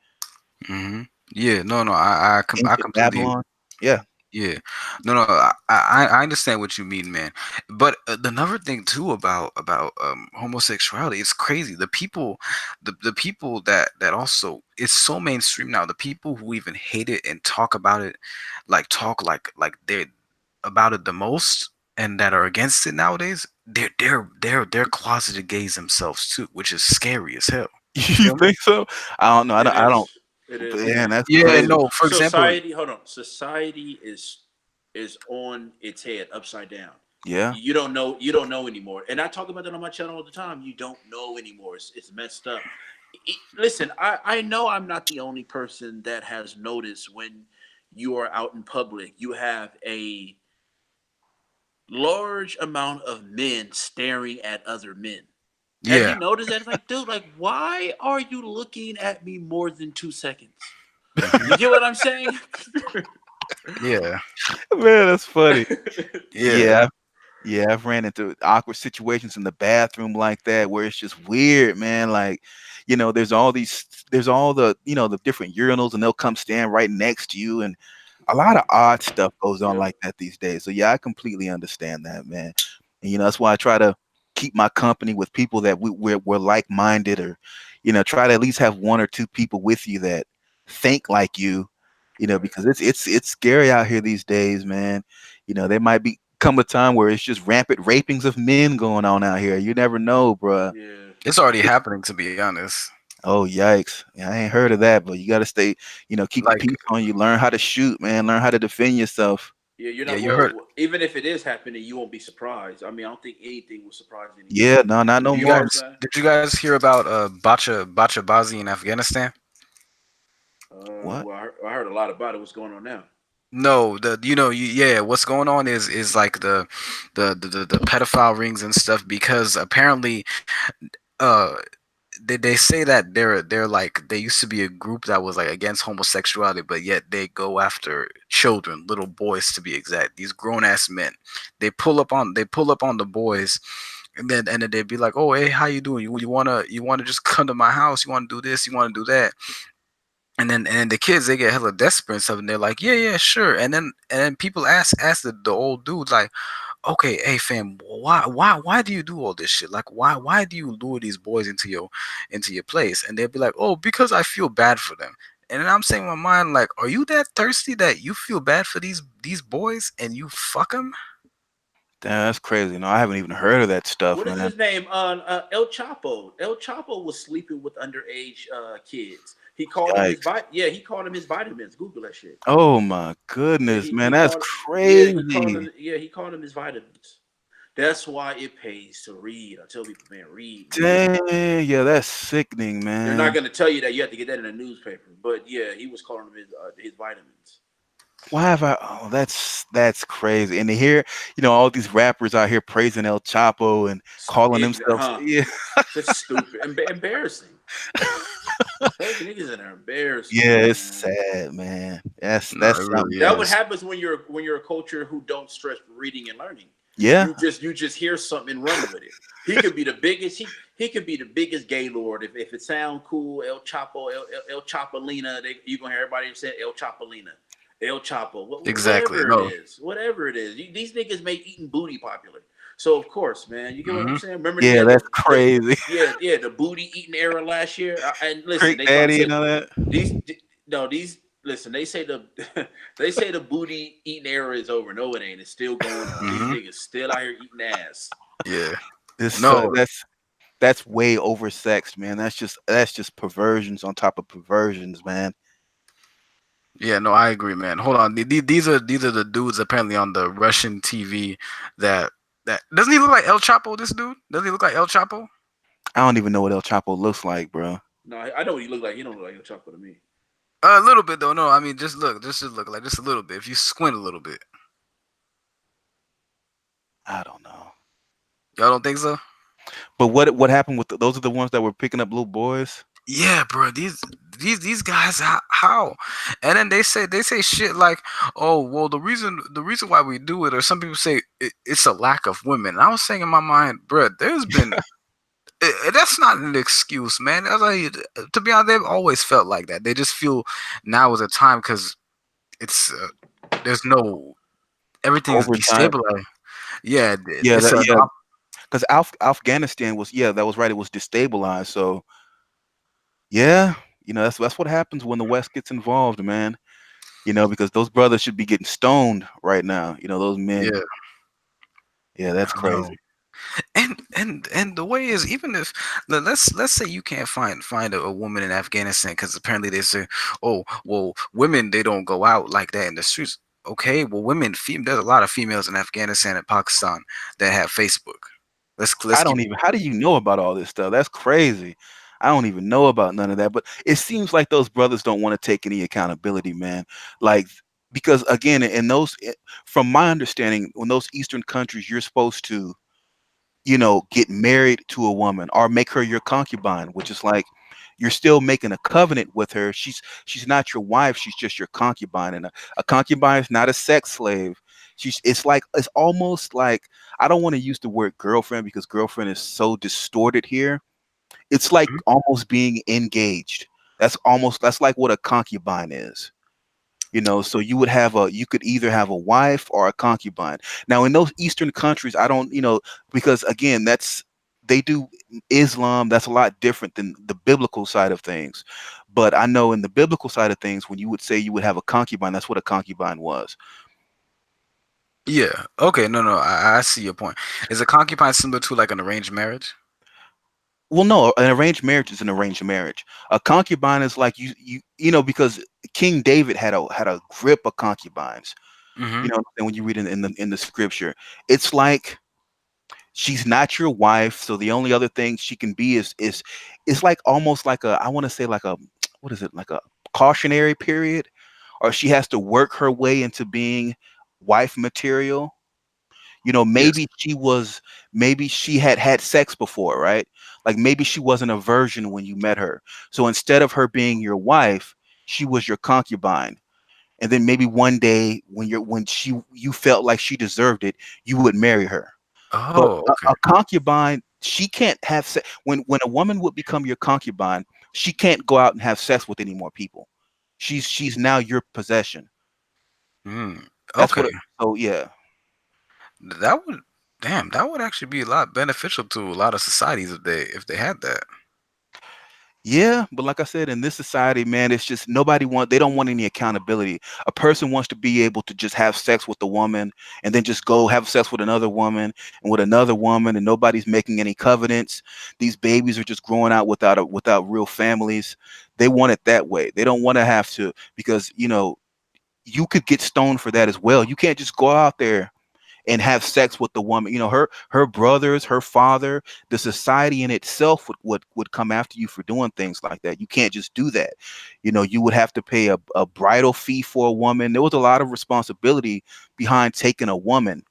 hmm Yeah. No. No. I Ancient completely. Babylon. Yeah. Yeah, no, no, I understand what you mean, man. But another thing too about homosexuality, it's crazy. The people that also, it's so mainstream now. The people who even hate it and talk about it, like talk like they're about it the most, and that are against it nowadays, they're closeted gays themselves too, which is scary as hell. You You feel me? think so? I don't know. It I don't. is. It is. Man, that's Yeah, crazy. no. For example, Society. Hold on. Society is on its head, upside down. Yeah. You don't know. You don't know anymore. And I talk about that on my channel all the time. You don't know anymore. It's messed up. Listen, I know I'm not the only person that has noticed when you are out in public, you have a large amount of men staring at other men. Have yeah. you noticed that? It's like, dude, like, why are you looking at me more than 2 seconds? hmm You get what I'm saying? Yeah. Man, that's funny. Yeah. Yeah. Yeah, I've ran into awkward situations in the bathroom like that where it's just weird, man. Like, there's all the different urinals, and they'll come stand right next to you, and a lot of odd stuff goes on Yep. like that these days. So yeah, I completely understand that, man. And that's why I try to keep my company with people that we're like minded, or try to at least have one or two people with you that think like you. Right. Because it's scary out here these days, man. There might be come a time where it's just rampant rapings of men going on out here. You never know, bruh. Yeah. It's already It's happening, to be honest. Oh, yikes. Yeah, I ain't heard of that, but you got to stay, keep the Like, peace on you. Learn how to shoot, man. Learn how to defend yourself. Yeah, you're yeah, not you heard. well. Even if it is happening, you won't be surprised. I mean, I don't think anything will surprise Yeah, anybody. no, not no You You get what more. I'm guys, saying? did you guys hear about Bacha Bazi in Afghanistan? What? Well, I heard a lot about it. What's going on now? No, the you know you, yeah. What's going on is like the pedophile rings and stuff because apparently uh they say that they're like they used to be a group that was like against homosexuality, but yet they go after children, little boys to be exact. These grown ass men, they pull up on the boys, and then they'd be like, oh hey, how you doing? You wanna just come to my house? You wanna do this? You wanna do that? And then the kids they get hella desperate and stuff, and they're like, yeah, yeah, sure. And then people ask the old dudes like, okay, hey fam, why do you do all this shit? Like why do you lure these boys into your place? And they'll be like, oh, because I feel bad for them. And then I'm saying in my mind, like, are you that thirsty that you feel bad for these boys and you fuck them? Damn, that's crazy. No, I haven't even heard of that stuff, What is man. his name? El Chapo. El Chapo was sleeping with underage kids. He called him his Yikes. yeah. He called him his vitamins. Google that shit. Oh my Yeah, goodness, man, he that's called yeah he called crazy. him yeah he called him his vitamins. That's why it pays to read. I tell people, man, read, man. Dang, yeah, that's sickening, They're not man. going to tell you that you have to get that in a newspaper, but yeah, he was calling him his vitamins. Why have I? Oh, that's crazy. And to hear, all these rappers out here praising El Chapo and calling themselves, Huh? yeah, Such stupid, embarrassing. Those niggas are embarrassing, yeah, it's man. sad, man. No, it That's something really That that, what is. happens when you're a culture who don't stress reading and learning. yeah, You just hear something and run with it. He could be the biggest. He could be the biggest gay lord if it sound cool. El Chapo, El Chapolina. You gonna hear everybody say El Chapolina, El Chapo. Exactly. Whatever it No. is, whatever it is. These niggas make eating booty popular. So of course, man, you get what I'm Hmm. saying. Remember, yeah, that's crazy. yeah, the booty eating era last year. And listen, Trick they trying to Daddy say and all that. these. No, these listen. They say the they say the booty eating era is over. No, it ain't. It's still going on. These Hmm. niggas still out here eating ass. Yeah. It's No. that's way oversexed, man. That's just perversions on top of perversions, man. Yeah. No. I agree, man. Hold on. These are the dudes apparently on the Russian TV that that doesn't he look like El Chapo? This dude doesn't he look like El Chapo? I don't even know what El Chapo looks like, bro. No, I know what he look like. He don't look like a chocolate to me. A little bit though. No, I mean just look like just a little bit. If you squint a little bit, I don't know. y'all don't think so? But what happened with those are the ones that were picking up little boys? Yeah, bro. These guys how? And then they say shit like, oh well, the reason why we do it, or some people say it's a lack of women. And I was saying in my mind, bro, there's been that's not an excuse, man. That's like, to be honest, they've always felt like that. They just feel now is a time because it's there's no everything is Overtime. destabilized. Yeah, Yeah, it's that a yeah, because Afghanistan was, yeah, that was right. It was destabilized. So yeah, that's what happens when the West gets involved, man. Because those brothers should be getting stoned right now. Those men. yeah. Yeah, that's I know. crazy. And the way is even if let's say you can't find a woman in Afghanistan because apparently they say, oh well, women they don't go out like that in the streets. Okay, well there's a lot of females in Afghanistan and Pakistan that have Facebook. Let's I keep don't it even. How do you know about all this stuff? That's crazy. I don't even know about none of that. But it seems like those brothers don't want to take any accountability, man. Like, because again, from my understanding, when those Eastern countries, you're supposed to, get married to a woman or make her your concubine, which is like you're still making a covenant with her. She's not your wife, she's just your concubine. And a concubine is not a sex slave. It's almost like, I don't want to use the word girlfriend because girlfriend is so distorted here. It's like Mhm. almost being engaged. That's like what a concubine is. So you could either have a wife or a concubine. Now in those Eastern countries, I don't, because again, they do Islam. That's a lot different than the biblical side of things. But I know in the biblical side of things, when you would say you would have a concubine, that's what a concubine was. Yeah. Okay. No. No. I see your point. Is a concubine similar to like an arranged marriage? Well, no, an arranged marriage is an arranged marriage. A concubine is like because King David had a grip of concubines. Mm-hmm. And when you read in the scripture, it's like she's not your wife, so the only other thing she can be is it's like almost like I want to say like a what is it, like a cautionary period, or she has to work her way into being wife material. Yes. Maybe she had had sex before, right? Like maybe she wasn't a virgin when you met her. So instead of her being your wife, she was your concubine. And then maybe one day when you felt like she deserved it, you would marry her. But Oh, a okay. concubine, she can't have sex. When a woman would become your concubine, she can't go out and have sex with any more people. She's now your possession. Mm, That's what okay. it, so yeah. That would, damn, that would actually be a lot beneficial to a lot of societies if they had that. Yeah, but like I said, in this society, man, it's just they don't want any accountability. A person wants to be able to just have sex with a woman and then just go have sex with another woman and with another woman, and nobody's making any covenants. These babies are just growing out without real families. They want it that way. They don't want to have to, because you could get stoned for that as well. You can't just go out there and have sex with the woman. Her brothers, her father, the society in itself would come after you for doing things like that. You can't just do that. You would have to pay a bridal fee for a woman. There was a lot of responsibility behind taking a woman.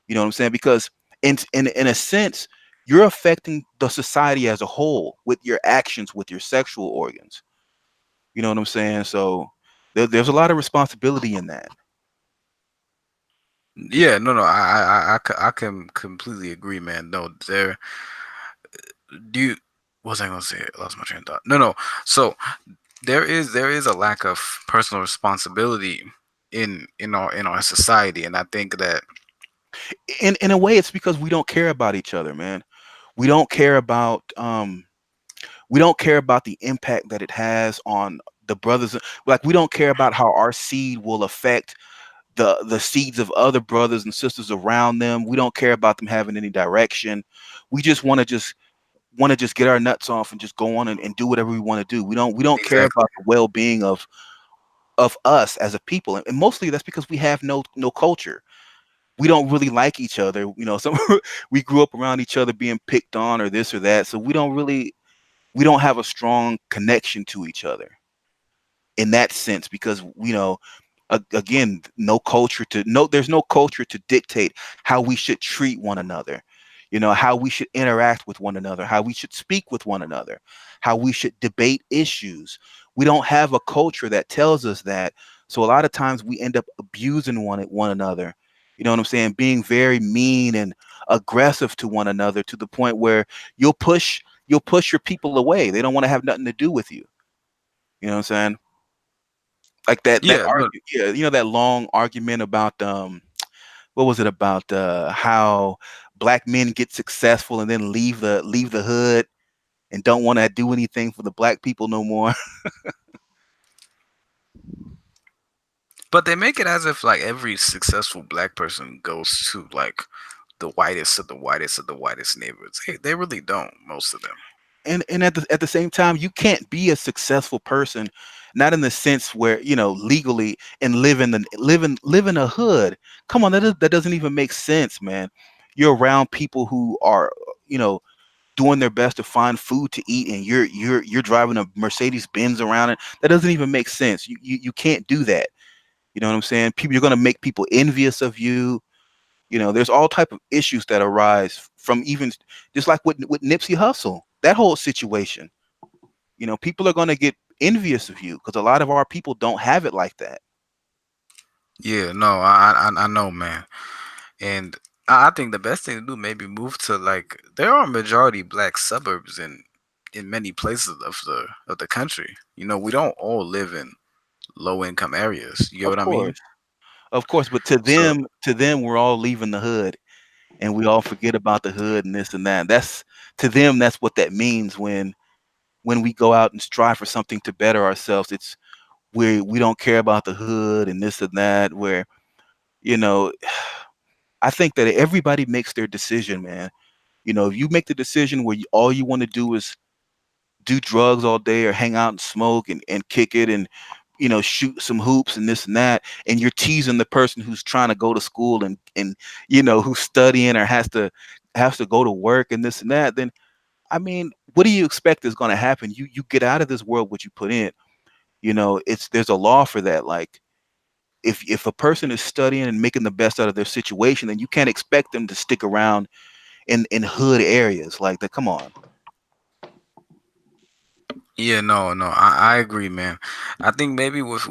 You know what I'm saying? Because in a sense, you're affecting the society as a whole with your actions, with your sexual organs. You know what I'm saying? So there's a lot of responsibility in that. Yeah, no, no, I can completely agree, man. No, there, do you, what was I gonna say? I lost my train of thought. No, no. So there is a lack of personal responsibility in our society, and I think that In a way, it's because we don't care about each other, man. We don't care about we don't care about the impact that it has on the brothers. Like we don't care about how our seed will affect the seeds of other brothers and sisters around them. We don't care about them having any direction. We just want to just get our nuts off and just go on and do whatever we want to do. We don't care exactly. about the well-being of us as a people. And mostly that's because we have no culture. We don't really like each other. Some we grew up around each other being picked on or this or that. So we don't have a strong connection to each other in that sense, because again, there's no culture to dictate how we should treat one another, how we should interact with one another, how we should speak with one another, how we should debate issues. We don't have a culture that tells us that. So a lot of times we end up abusing one another. You know what I'm saying? Being very mean and aggressive to one another, to the point where you'll push your people away. They don't want to have nothing to do with you. You know what I'm saying? Like that Yeah, no, argue yeah, that long argument about what was it about, how black men get successful and then leave the hood and don't want to do anything for the black people no more. but they make it as if like every successful black person goes to like the whitest of the whitest of the whitest neighborhoods. They really don't, most of them. And at the same time, you can't be a successful person, not in the sense where, legally, and live in a hood. Come on, that doesn't even make sense, man. You're around people who are, you know doing their best to find food to eat, and you're driving a Mercedes Benz around it. That doesn't even make sense. You can't do that. You know what I'm saying? You're going to make people envious of you. There's all type of issues that arise from, even just like with Nipsey Hussle, that whole situation. People are going to get envious of you because a lot of our people don't have it like that. Yeah, no, I know, man. And I think the best thing to do maybe move to like there are majority black suburbs in many places of the country. We don't all live in low income areas. You get Of what I mean? course. Of course, but to So them, we're all leaving the hood, and we all forget about the hood and this and that. That's To them, that's what that means when we go out and strive for something to better ourselves. It's where we don't care about the hood and this and that. Where you know, I think that everybody makes their decision, man. If you make the decision where all you want to do is do drugs all day, or hang out and smoke and kick it, and shoot some hoops and this and that, and you're teasing the person who's trying to go to school, and who's studying, or has to go to work and this and that, then I mean, what do you expect is going to happen? You get out of this world what you put in. It's there's a law for that. Like, if a person is studying and making the best out of their situation, then you can't expect them to stick around in hood areas like that. Come on. Yeah, no, no, I agree, man. I think maybe with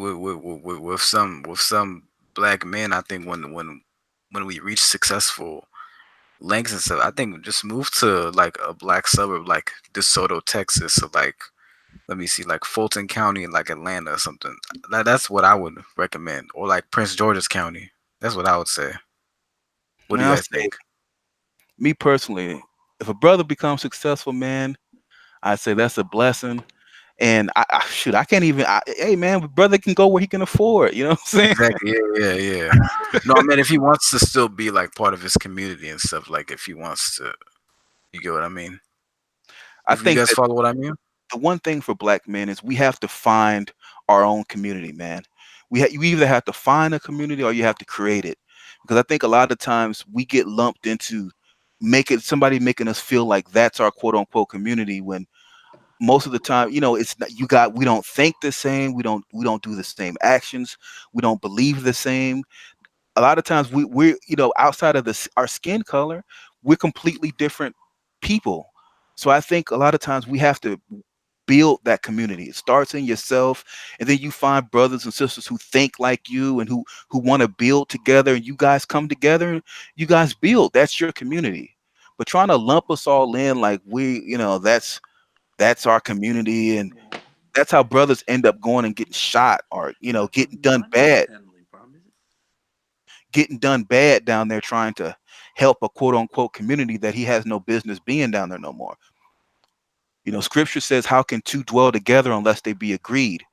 some black men, I think when we reach successful lengths and stuff, I think just move to like a black suburb like DeSoto, Texas, or like let me see, like Fulton County, like Atlanta or something. That's what I would recommend, or like Prince George's County. That's what I would say. What do you Now, guys say think? me personally, if a brother becomes successful, man, I say that's a blessing. And shoot, I can't even. Hey, man, brother can go where he can afford. You know what I'm saying? Exactly. Yeah, yeah, yeah. No, I mean if he wants to still be like part of his community and stuff, like if he wants to, you get what I mean? I If you think guys that follow what I mean? the one thing for black men is we have to find our own community, man. You either have to find a community or you have to create it. Because I think a lot of times we get lumped into making somebody making us feel like that's our quote unquote community when most of the time, it's not, we don't think the same, we don't do the same actions, we don't believe the same. A lot of times we're outside of our skin color, we're completely different people. So I think a lot of times we have to build that community. It starts in yourself, and then you find brothers and sisters who think like you and who want to build together, and you guys come together and you guys build. That's your community. But trying to lump us all in like that's our community, and that's how brothers end up going and getting shot or Money is not handling problem, is it? getting done bad down there trying to help a quote unquote community that he has no business being down there no more. Scripture says, how can two dwell together unless they be agreed?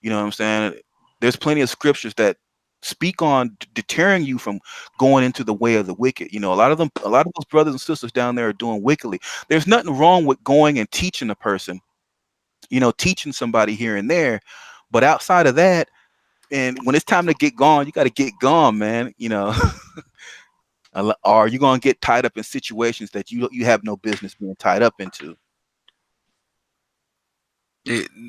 You know what I'm saying? There's plenty of scriptures that speak on deterring you from going into the way of the wicked. A lot of those brothers and sisters down there are doing wickedly. There's nothing wrong with going and teaching a person, teaching somebody here and there. But outside of that, and when it's time to get gone, you got to get gone, man. Or you're gonna get tied up in situations that you have no business being tied up into.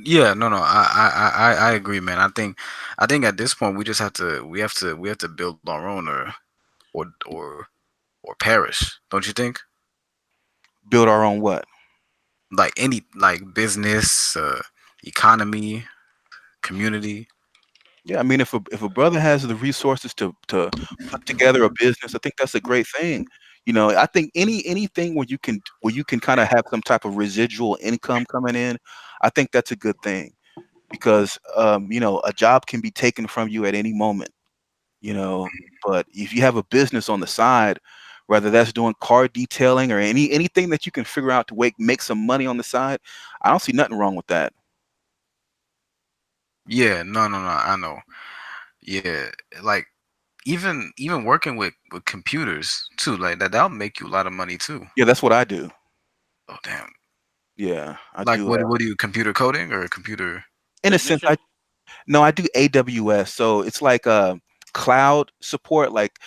Yeah, no, no, I agree, man. I think at this point we just have to we have to build our own or or or perish. Don't you think? Build our own what? Like any like business, economy, community. Yeah, I mean, if a brother has the resources to put together a business, I think that's a great thing. I think anything where you can kind of have some type of residual income coming in, I think that's a good thing because a job can be taken from you at any moment. you know. But if you have a business on the side, whether that's doing car detailing or anything that you can figure out to make some money on the side, I don't see nothing wrong with that. Yeah, no, no, no. I know. Yeah, like even working with computers too, like that'll make you a lot of money too. Yeah, that's what I do. Oh damn. Yeah, I Like do. what do you computer coding or computer? In a sense, Technician? no, I do AWS. So it's like cloud support, like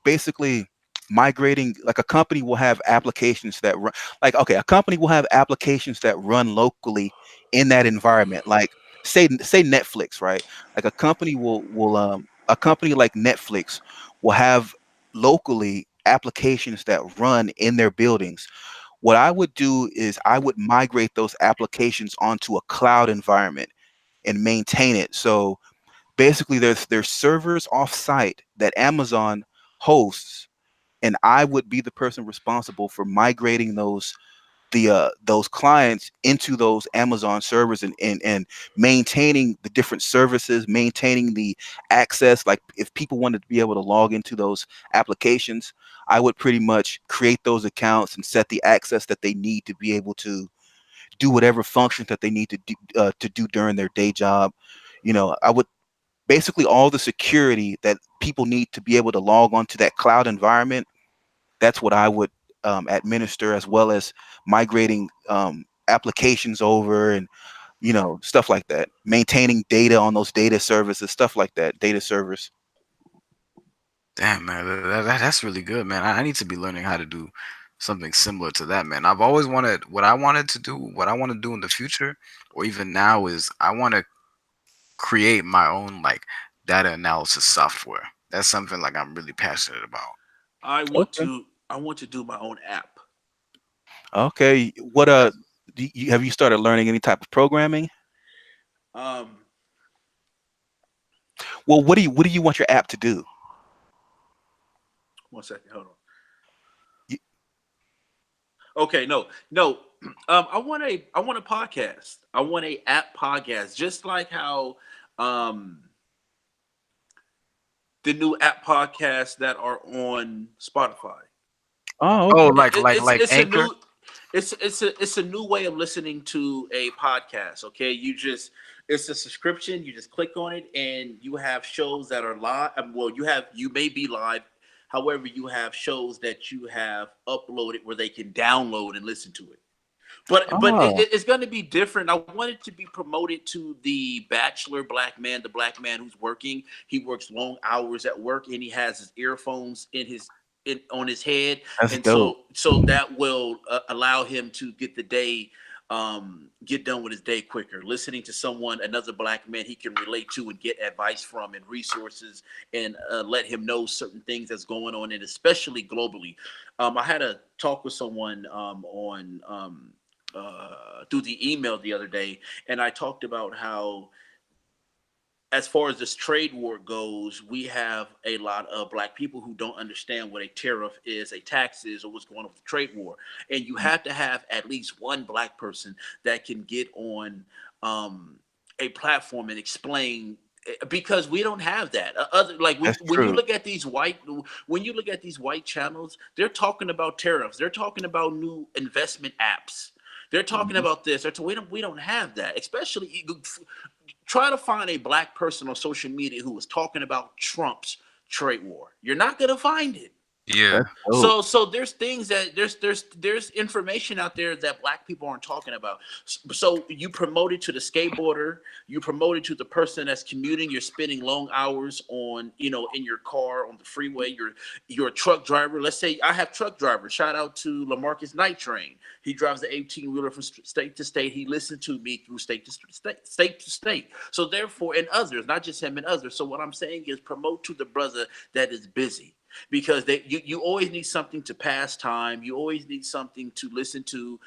basically migrating. Like a company will have applications that run, like okay, a company will have applications that run locally in that environment. Like say Netflix, right? Like a company like Netflix will have locally applications that run in their buildings. What I would do is I would migrate those applications onto a cloud environment and maintain it. So basically, there's servers off-site that Amazon hosts, and I would be the person responsible for migrating those clients into those Amazon servers and maintaining the different services, maintaining the access. Like if people wanted to be able to log into those applications, I would pretty much create those accounts and set the access that they need to be able to do whatever functions that they need to do during their day job. I would basically all the security that people need to be able to log on to that cloud environment. That's what I would administer, as well as migrating applications over and stuff like that, maintaining data on those data services, stuff like that, data servers. Damn man, that's really good, man. I need to be learning how to do something similar to that, man. I've always wanted what I wanted to do, what I want to do in the future, or even now is I want to create my own like data analysis software. That's something like I'm really passionate about. Okay. I want to do my own app. Okay. What That have you started learning any type of programming? um Well, what do you want your app to do? one second, hold on. You, Okay, no. I want a podcast. I want a app podcast, just like how um the new app podcasts that are on Spotify. oh, Oh, okay. like It's a Anchor. new it's a new way of listening to a podcast. Okay, you just it's a subscription. You just click on it, and you have shows that are live. Well, you may be live. However, you have shows that you have uploaded where they can download and listen to it. But Oh, it's going to be different. I want it to be promoted to the bachelor black man, the black man who's working. He works long hours at work, and he has his earphones on his head, that's and dope. so that will allow him to get the day get done with his day quicker. Listening to someone, another black man he can relate to and get advice from and resources, and let him know certain things that's going on, and especially globally. I had a talk with someone on through the email the other day, and I talked about how, as far as this trade war goes, we have a lot of black people who don't understand what a tariff is, a tax is, or what's going on with the trade war. And you have to have at least one black person that can get on um, a platform and explain, because we don't have that. Other like That's when you true. look at these white channels, they're talking about tariffs. They're talking about new investment apps. They're talking Mhm. about this. We don't have that. Especially try to find a black person on social media who is talking about Trump's trade war. You're not going to find it. Yeah, That's dope. So there's things that there's information out there that black people aren't talking about. So you promote it to the skateboarder, you promote it to the person that's commuting. You're spending long hours on in your car on the freeway. You're a truck driver. Let's say I have truck drivers. Shout out to Lamarcus Night Train. He drives the 18 wheeler from state to state. He listens to me through state to state to state. So therefore, and others, not just him and others. So what I'm saying is promote to the brother that is busy, because you always need something to pass time. You always need something to listen to.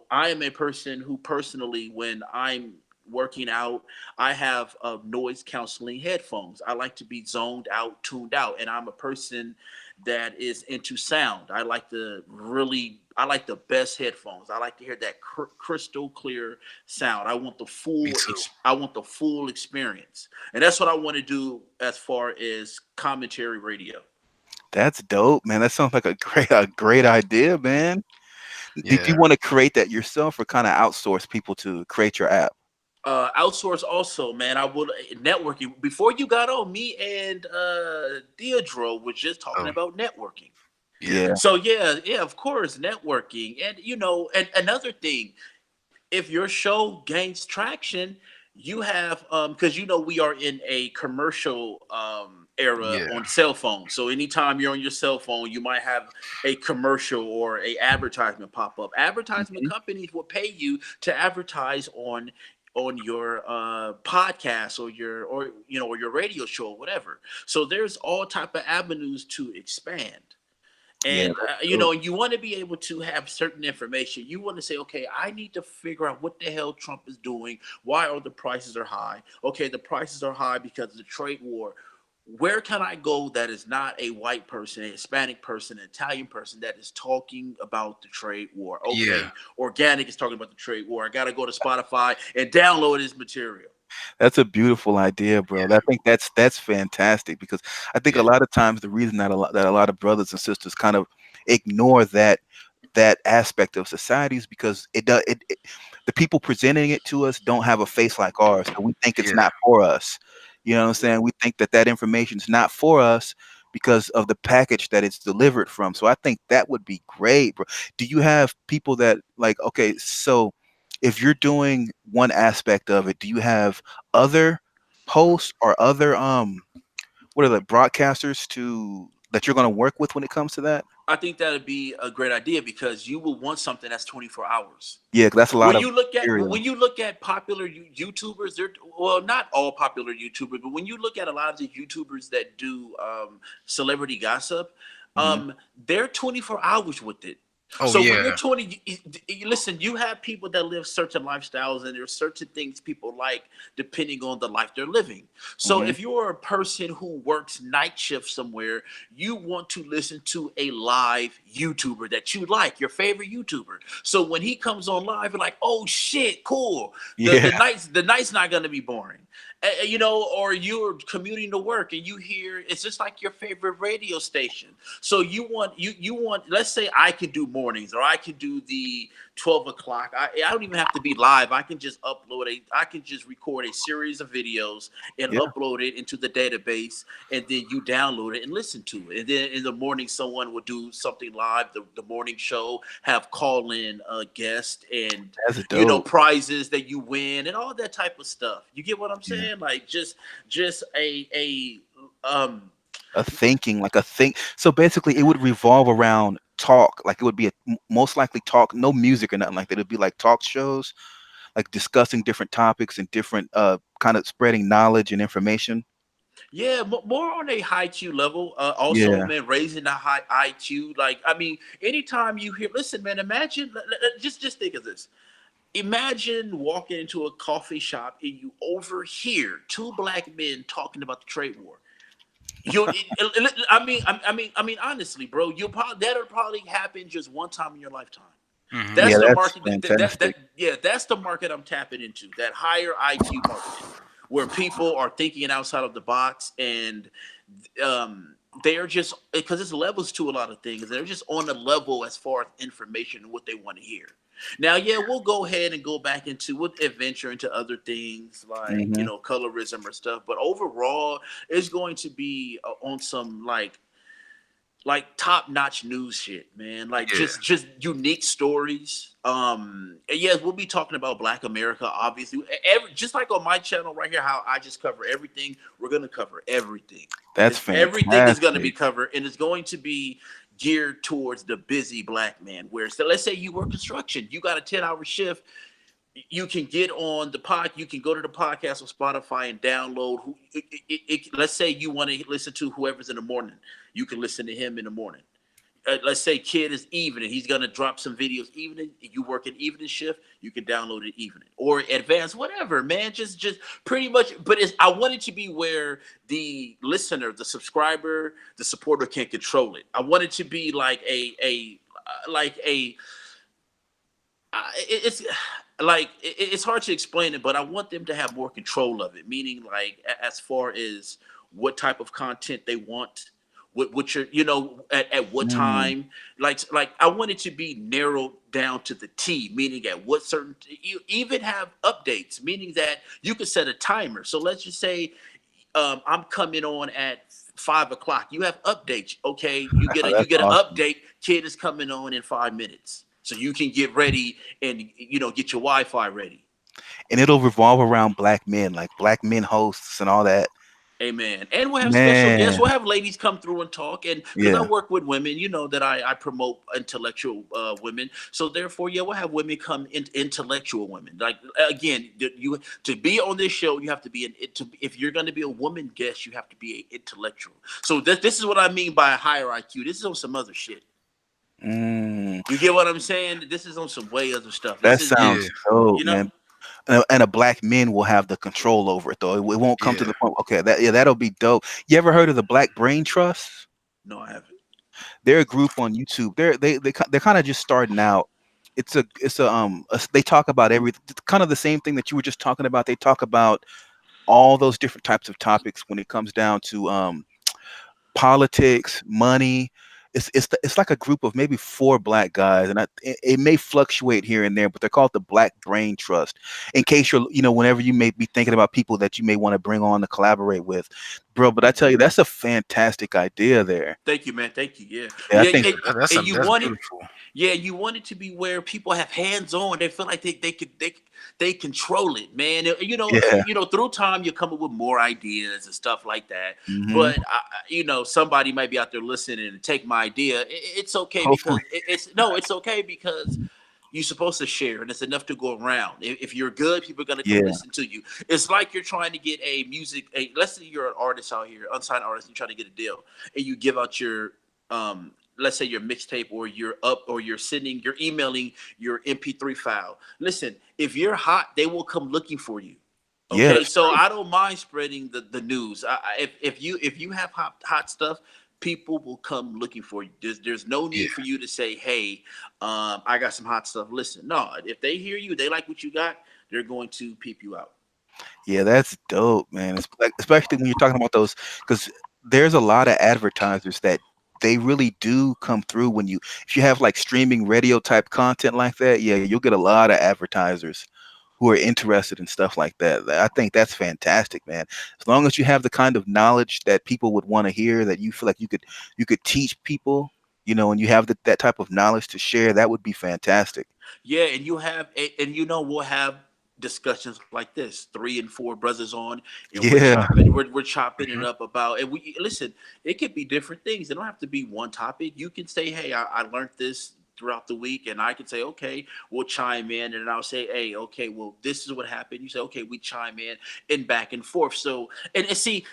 I am a person who personally, when I'm working out, I have noise counseling headphones. I like to be zoned out, tuned out, and I'm a person that is into sound. I like the best headphones. I like to hear that crystal clear sound. me too. I want the full experience, and that's what I want to do as far as commentary radio. That's dope, man. That sounds like a great idea, man. Did you Yeah. want to create that yourself or kind of outsource people to create your app? Outsource also, man. I would networking. Before you got on, me and Deidre was just talking Oh, about networking. yeah. Yeah, So yeah, of course, networking, and and another thing, if your show gains traction, you have because we are in a commercial era Yeah. on cell phones. So anytime you're on your cell phone, you might have a commercial or a advertisement pop up. Advertisement mhm, companies will pay you to advertise on your podcast or your radio show or whatever. So there's all type of avenues to expand. yeah, And that's dope. you want to be able to have certain information. You want to say, okay, I need to figure out what the hell Trump is doing. Why are the prices are high? Okay, the prices are high because of the trade war. Where can I go that is not a white person, a Hispanic person, an Italian person that is talking about the trade war? Yeah. Okay, Organic is talking about the trade war. I got to go to Spotify and download his material. That's a beautiful idea, bro. I Yeah. think that's fantastic because I think a Yeah. lot of times the reason that a lot of brothers and sisters kind of ignore that aspect of society is because the people presenting it to us don't have a face like ours, so we think it's Yeah. not for us. You know what I'm Yeah. saying? We think that information is not for us because of the package that it's delivered from. So I think that would be great, bro. Do you have people that like okay, so if you're doing one aspect of it, do you have other hosts or other what are the broadcasters to that you're going to work with when it comes to that? I think that would be a great idea because you will want something that's 24 hours. Yeah, 'cause that's a lot When of you look at material. popular YouTubers, they're well, not all popular YouTubers, but when you look at a lot of the YouTubers that do celebrity gossip, Hmm. they're 24 hours with it. Oh So when you're yeah. 20, listen, you have people that live certain lifestyles, and there's certain things people like depending on the life they're living. So Hmm. if you're a person who works night shift somewhere, you want to listen to a live YouTuber that you like, your favorite YouTuber. So when he comes on live, you're like, oh shit, cool. The Yeah. the night's not gonna be boring. Or you're commuting to work and you hear it's just like your favorite radio station. So you want, let's say I can do mornings or I can do the 12 o'clock. I don't even have to be live. I can just record a series of videos and Yeah. upload it into the database, and then you download it and listen to it. And then in the morning, someone will do something live. The morning show have call in guests and That's dope. prizes that you win and all that type of stuff. You get what I'm Yeah. saying? Like just a um A thinking, like a think. So basically, it would revolve around talk. Like it would be most likely talk, no music or nothing like that. It'd be like talk shows, like discussing different topics and different kind of spreading knowledge and information. yeah, more on a high Q level. Also, Yeah. man, raising the high IQ. Like, I mean, anytime you hear, listen, man, imagine, just think of this. Imagine walking into a coffee shop and you overhear two black men talking about the trade war. Honestly, bro, that'll probably happen just one time in your lifetime. Hmm. That's Yeah, the that's market. fantastic. Yeah, that's the market I'm tapping into. That higher IQ market, where people are thinking outside of the box, and they are just because it's levels to a lot of things. They're just on a level as far as information and what they want to hear. Now, yeah, we'll go ahead and go back into with adventure into other things like Hmm. colorism or stuff. But overall, it's going to be on some like top notch news shit, man. Like Yeah. just unique stories. And yes, we'll be talking about Black America, obviously. Just like on my channel right here, how I just cover everything. We're gonna cover everything. That's Everything is gonna be fantastic. covered, and it's going to be geared towards the busy black man. Where so let's say you work construction, you got a 10-hour shift, you can get on the you can go to the podcast on Spotify and download let's say you want to listen to whoever's in the morning, you can listen to him in the morning. Let's say kid is evening, he's gonna drop some videos evening, you work an evening shift, you can download it evening or advance, whatever, man. Just pretty much, but I want it to be where the listener, the subscriber, the supporter can control it. I want it to be like like a it's like it's hard to explain it, but I want them to have more control of it. Meaning, like as far as what type of content they want, what you're, at what Mm. time. Like I want it to be narrowed down to the T. Meaning, at what certain you even have updates. Meaning that you could set a timer. So let's just say I'm coming on at 5 o'clock. You have updates. Okay, you That's get an awesome. update. Kid is coming on in 5 minutes, so you can get ready and get your Wi-Fi ready. And it'll revolve around black men, like black men hosts and all that. Amen. And we'll have special guests. Man, We'll have ladies come through and talk. And because I yeah, work with women, you know that I promote intellectual women. So therefore, yeah, we'll have women come in, intellectual women. Like again, you to be on this show, you have to be if you're going to be a woman guest, you have to be an intellectual. So this is what I mean by a higher IQ. This is on some other shit. mm, You get what I'm saying? This is on some way other stuff. This that is Yeah. sounds dope, you know. man. And a black men will have the control over it, though. It won't come to Yeah. the point. Okay, yeah, that'll be dope. You ever heard of the Black Brain Trust? No, I haven't. They're a group on YouTube. They're kind of just starting out. They talk about kind of the same thing that you were just talking about. They talk about all those different types of topics when it comes down to politics, money. It's like a group of maybe four black guys, and it may fluctuate here and there, but they're called the Black Brain Trust. In case you're, whenever you may be thinking about people that you may want to bring on to collaborate with, bro. But I tell you, that's a fantastic idea there. Thank you, man. Thank you. Yeah, Yeah, I yeah. think. And you That's want it. beautiful. Yeah, you want it to be where people have hands on. They feel like they control it, man. Yeah. Through time you come up with more ideas and stuff like that. Hmm. But somebody might be out there listening and take my idea. It's okay Hopefully. because it's no, it's okay because you're supposed to share, and it's enough to go around. If you're good, people are gonna come Yeah. listen to you. It's like you're trying to get let's say you're an artist out here, unsigned artist, and you're trying to get a deal, and you give out your let's say your mixtape, or you're emailing your MP3 file. Listen, if you're hot, they will come looking for you. Yeah, Okay, that's so true. I don't mind spreading the news. If you have hot stuff, people will come looking for you. There's no Yeah. need for you to say, hey, I got some hot stuff. Listen, no, if they hear you, they like what you got, they're going to peep you out. Yeah, that's dope, man. It's like, especially when you're talking about those, because there's a lot of advertisers that they really do come through when if you have like streaming radio type content like that. Yeah, you'll get a lot of advertisers who are interested in stuff like that. I think that's fantastic, man. As long as you have the kind of knowledge that people would want to hear, that you feel like you could teach people, and you have that type of knowledge to share, that would be fantastic. Yeah, and we'll have discussions like this, three and four brothers on, and we're Yeah. chopping, we're chopping it Hmm. up about, and we listen. It could be different things. It don't have to be one topic. You can say, hey, I learned this throughout the week, and I can say, okay, we'll chime in, and I'll say, hey, okay, well, this is what happened. You say, okay, we chime in, and back and forth. So, and see,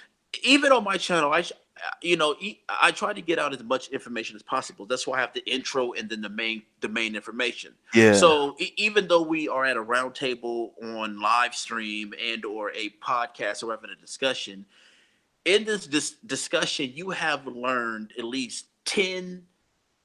even on my channel, I try to get out as much information as possible. That's why I have the intro and then the main information. Yeah. So even though we are at a round table on live stream and or a podcast or having a discussion, in this discussion, you have learned at least 10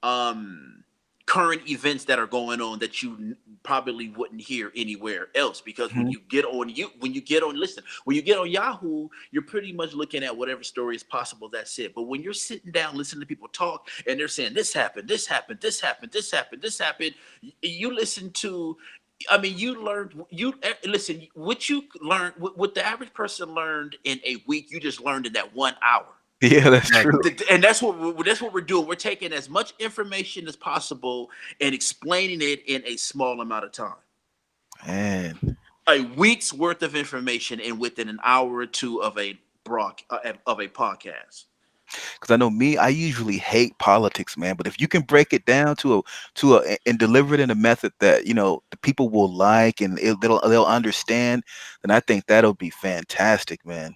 um current events that are going on that you probably wouldn't hear anywhere else, because when Mhm. you get on when you get on Yahoo, you're pretty much looking at whatever story is possible. That's it. But when you're sitting down listening to people talk and they're saying this happened, this happened, this happened, this happened, this happened, you listen to, I mean, you learned, listen, what you learned, what the average person learned in a week, you just learned in that 1 hour. Yeah, that's true. Exactly. And that's what we're doing. We're taking as much information as possible and explaining it in a small amount of time. Man. A week's worth of information and within an hour or two of a podcast. Because I know me, I usually hate politics, man. But if you can break it down and deliver it in a method that the people will like, and they'll understand, then I think that'll be fantastic, man.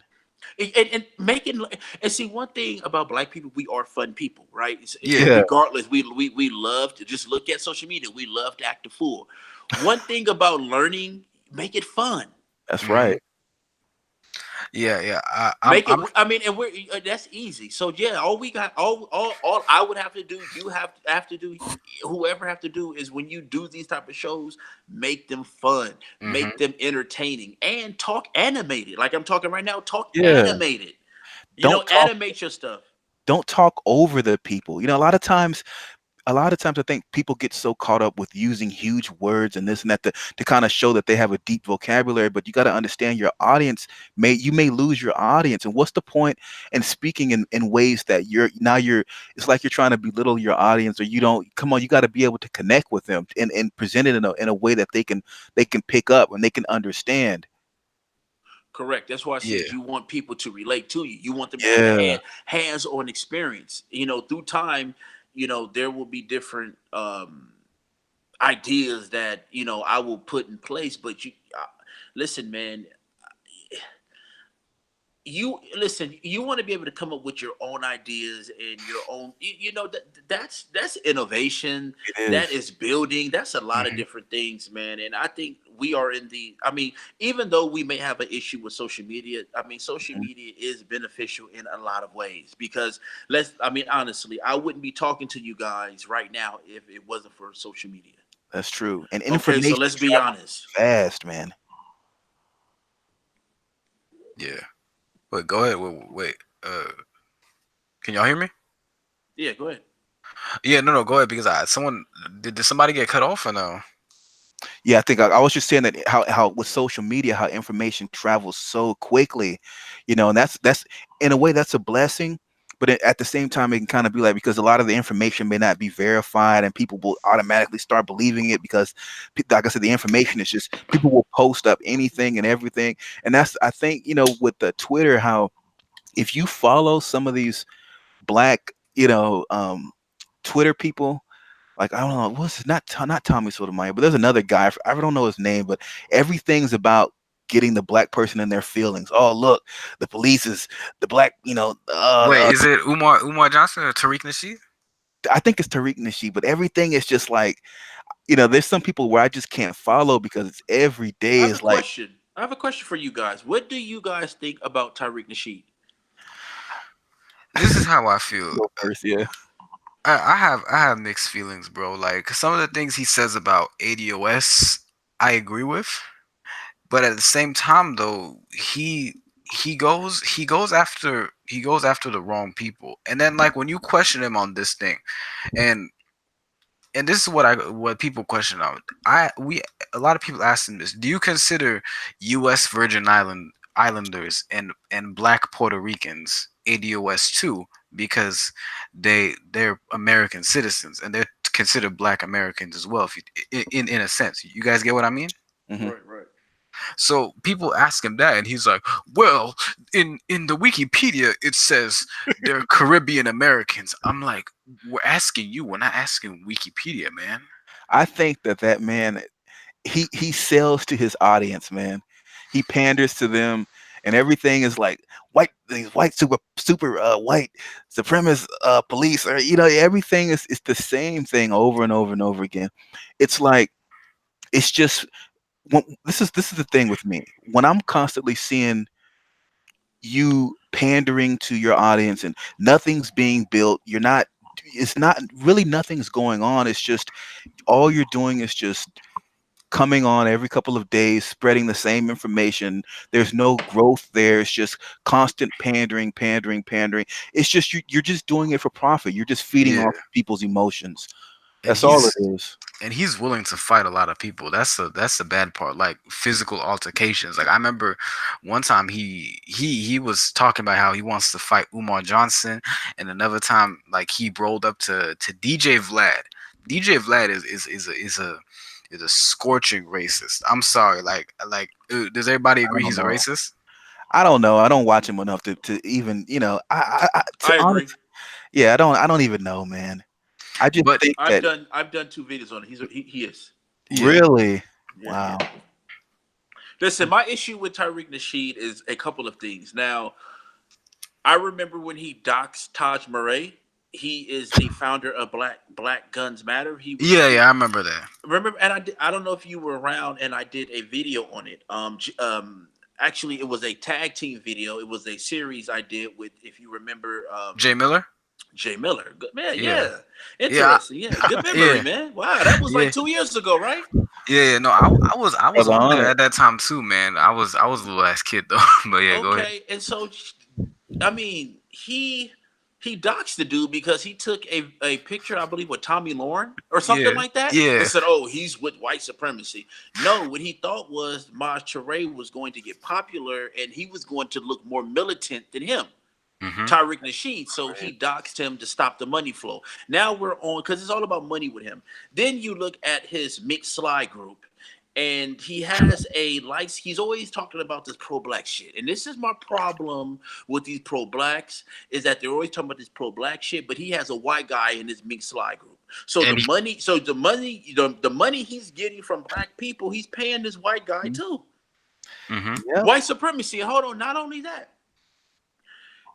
And making, and see, one thing about black people, we are fun people, right? Yeah. Yeah, Regardless, we love to just look at social media. We love to act a fool. One thing about learning, make it fun. that's Hmm. right. Yeah. Yeah. Make it. I'm. I mean, and we're that's easy. So yeah, all we got, all I would have to do, you have to do, whoever have to do is, when you do these type of shows, make them fun, make Hmm. them entertaining, and talk animated. Like I'm talking right now, talk Yeah. animated. Don't talk. Animate your stuff. Don't talk over the people. A lot of times I think people get so caught up with using huge words and this and that to kind of show that they have a deep vocabulary, but you got to understand your audience. You may lose your audience, and what's the point in speaking in ways that you're it's like you're trying to belittle your audience, or you don't come on. You got to be able to connect with them and present it in a way that they can pick up and they can understand. Correct. That's why I Yeah. said you want people to relate to you. You want them to have a Yeah, hands-on experience. Through time, there will be different ideas that I will put in place. But listen, man, you want to be able to come up with your own ideas and your own, that's innovation, it that is. is building, that's a lot of Hmm. different things, man. And I think we are in the, I mean, even though we may have an issue with social media, I mean, social Mhm. media is beneficial in a lot of ways, because I mean, honestly, I wouldn't be talking to you guys right now if it wasn't for social media. That's true. And Okay, so information let's be travels honest. fast, man. Yeah. Wait. Go ahead. Wait. Wait. Can y'all hear me? Yeah, go ahead. Yeah. No. No. Go ahead because someone did somebody get cut off or no? Yeah, I think I was just saying that how with social media, how information travels so quickly, and that's in a way that's a blessing, but at the same time it can kind of be like because a lot of the information may not be verified and people will automatically start believing it because, like I said, the information is just people will post up anything and everything, and that's I think with the Twitter how if you follow some of these black Twitter people like I don't know, what's not Tommy Sotomayor, but there's another guy. I don't know his name, but everything's about getting the black person in their feelings. Oh, look, the police is the black. Wait, is it Umar Johnson or Tariq Nasheed? I think it's Tariq Nasheed, but everything is just like there's some people where I just can't follow because it's every I day have a is like question. I have a question for you guys. What do you guys think about Tyreek Nasheed? This is how I feel. go first, yeah. I have mixed feelings, bro. Like some of the things he says about ADOS, I agree with, but at the same time, though, he goes after the wrong people, and then like when you question him on this thing, and and this is what people question on. A lot of people ask him this: do you consider U.S. Virgin Islanders and Black Puerto Ricans ADOS too because they're American citizens and they're considered Black Americans as well? If you, in a sense, you guys get what I mean? Hmm. Right, right. So people ask him that, and he's like, "Well, in the Wikipedia it says they're Caribbean Americans." I'm like, "We're asking you. We're not asking Wikipedia, man." I think that man he sells to his audience, man. He panders to them, and everything is like these white super white supremacist police, or everything is the same thing over and over and over again. It's like it's just this is the thing with me when I'm constantly seeing you pandering to your audience and nothing's being built. You're not. It's not really nothing's going on. It's just all you're doing is just coming on every couple of days, spreading the same information. There's no growth there. It's just constant pandering, pandering, pandering. It's just you're just doing it for profit. You're just feeding Yeah, off people's emotions. and That's all he's it is. and he's willing to fight a lot of people. That's the bad part. Like physical altercations. Like I remember one time he was talking about how he wants to fight Umar Johnson, and another time like he rolled up to DJ Vlad. DJ Vlad is a scorching racist. I'm sorry. Does everybody I agree don't he's a know. racist? I don't know. I don't watch him enough to even I to I agree. honest. Yeah, I don't even know, man. I just But think that I've done two videos on it. He is. yeah, really, Yeah, yeah. wow. Listen, my issue with Tyreek Nasheed is a couple of things. Now, I remember when he doxed Taj Murray. He is the founder of Black Guns Matter. yeah, I remember that. Remember, and I don't know if you were around, and I did a video on it. Actually, it was a tag team video. It was a series I did with, if you remember, Jay Miller. Jay Miller. Good man, Yeah, yeah, yeah, interesting, yeah, good memory, yeah, man. Wow, that was yeah. like 2 years ago, right? Yeah, no, I was Brother on there Honor. at that time too, man. I was a little ass kid though, but yeah, go ahead. Okay, and so I mean, he doxed the dude because he took a picture, I believe, with Tommy Lauren or something Yeah, like that, and yeah, said, "Oh, he's with white supremacy." No, what he thought was Maj Toure was going to get popular, and he was going to look more militant than him. hmm Tyreek Nasheed, so he doxed him to stop the money flow. Now we're on because it's all about money with him. Then you look at his mixed slide group, and he has a like he's always talking about this pro black shit. And this is my problem with these pro blacks is that they're always talking about this pro black shit, but he has a white guy in his mixed slide group. and he, The money he's getting from black people, he's paying this white guy too. hmm Yeah. White supremacy. Hold on, not only that,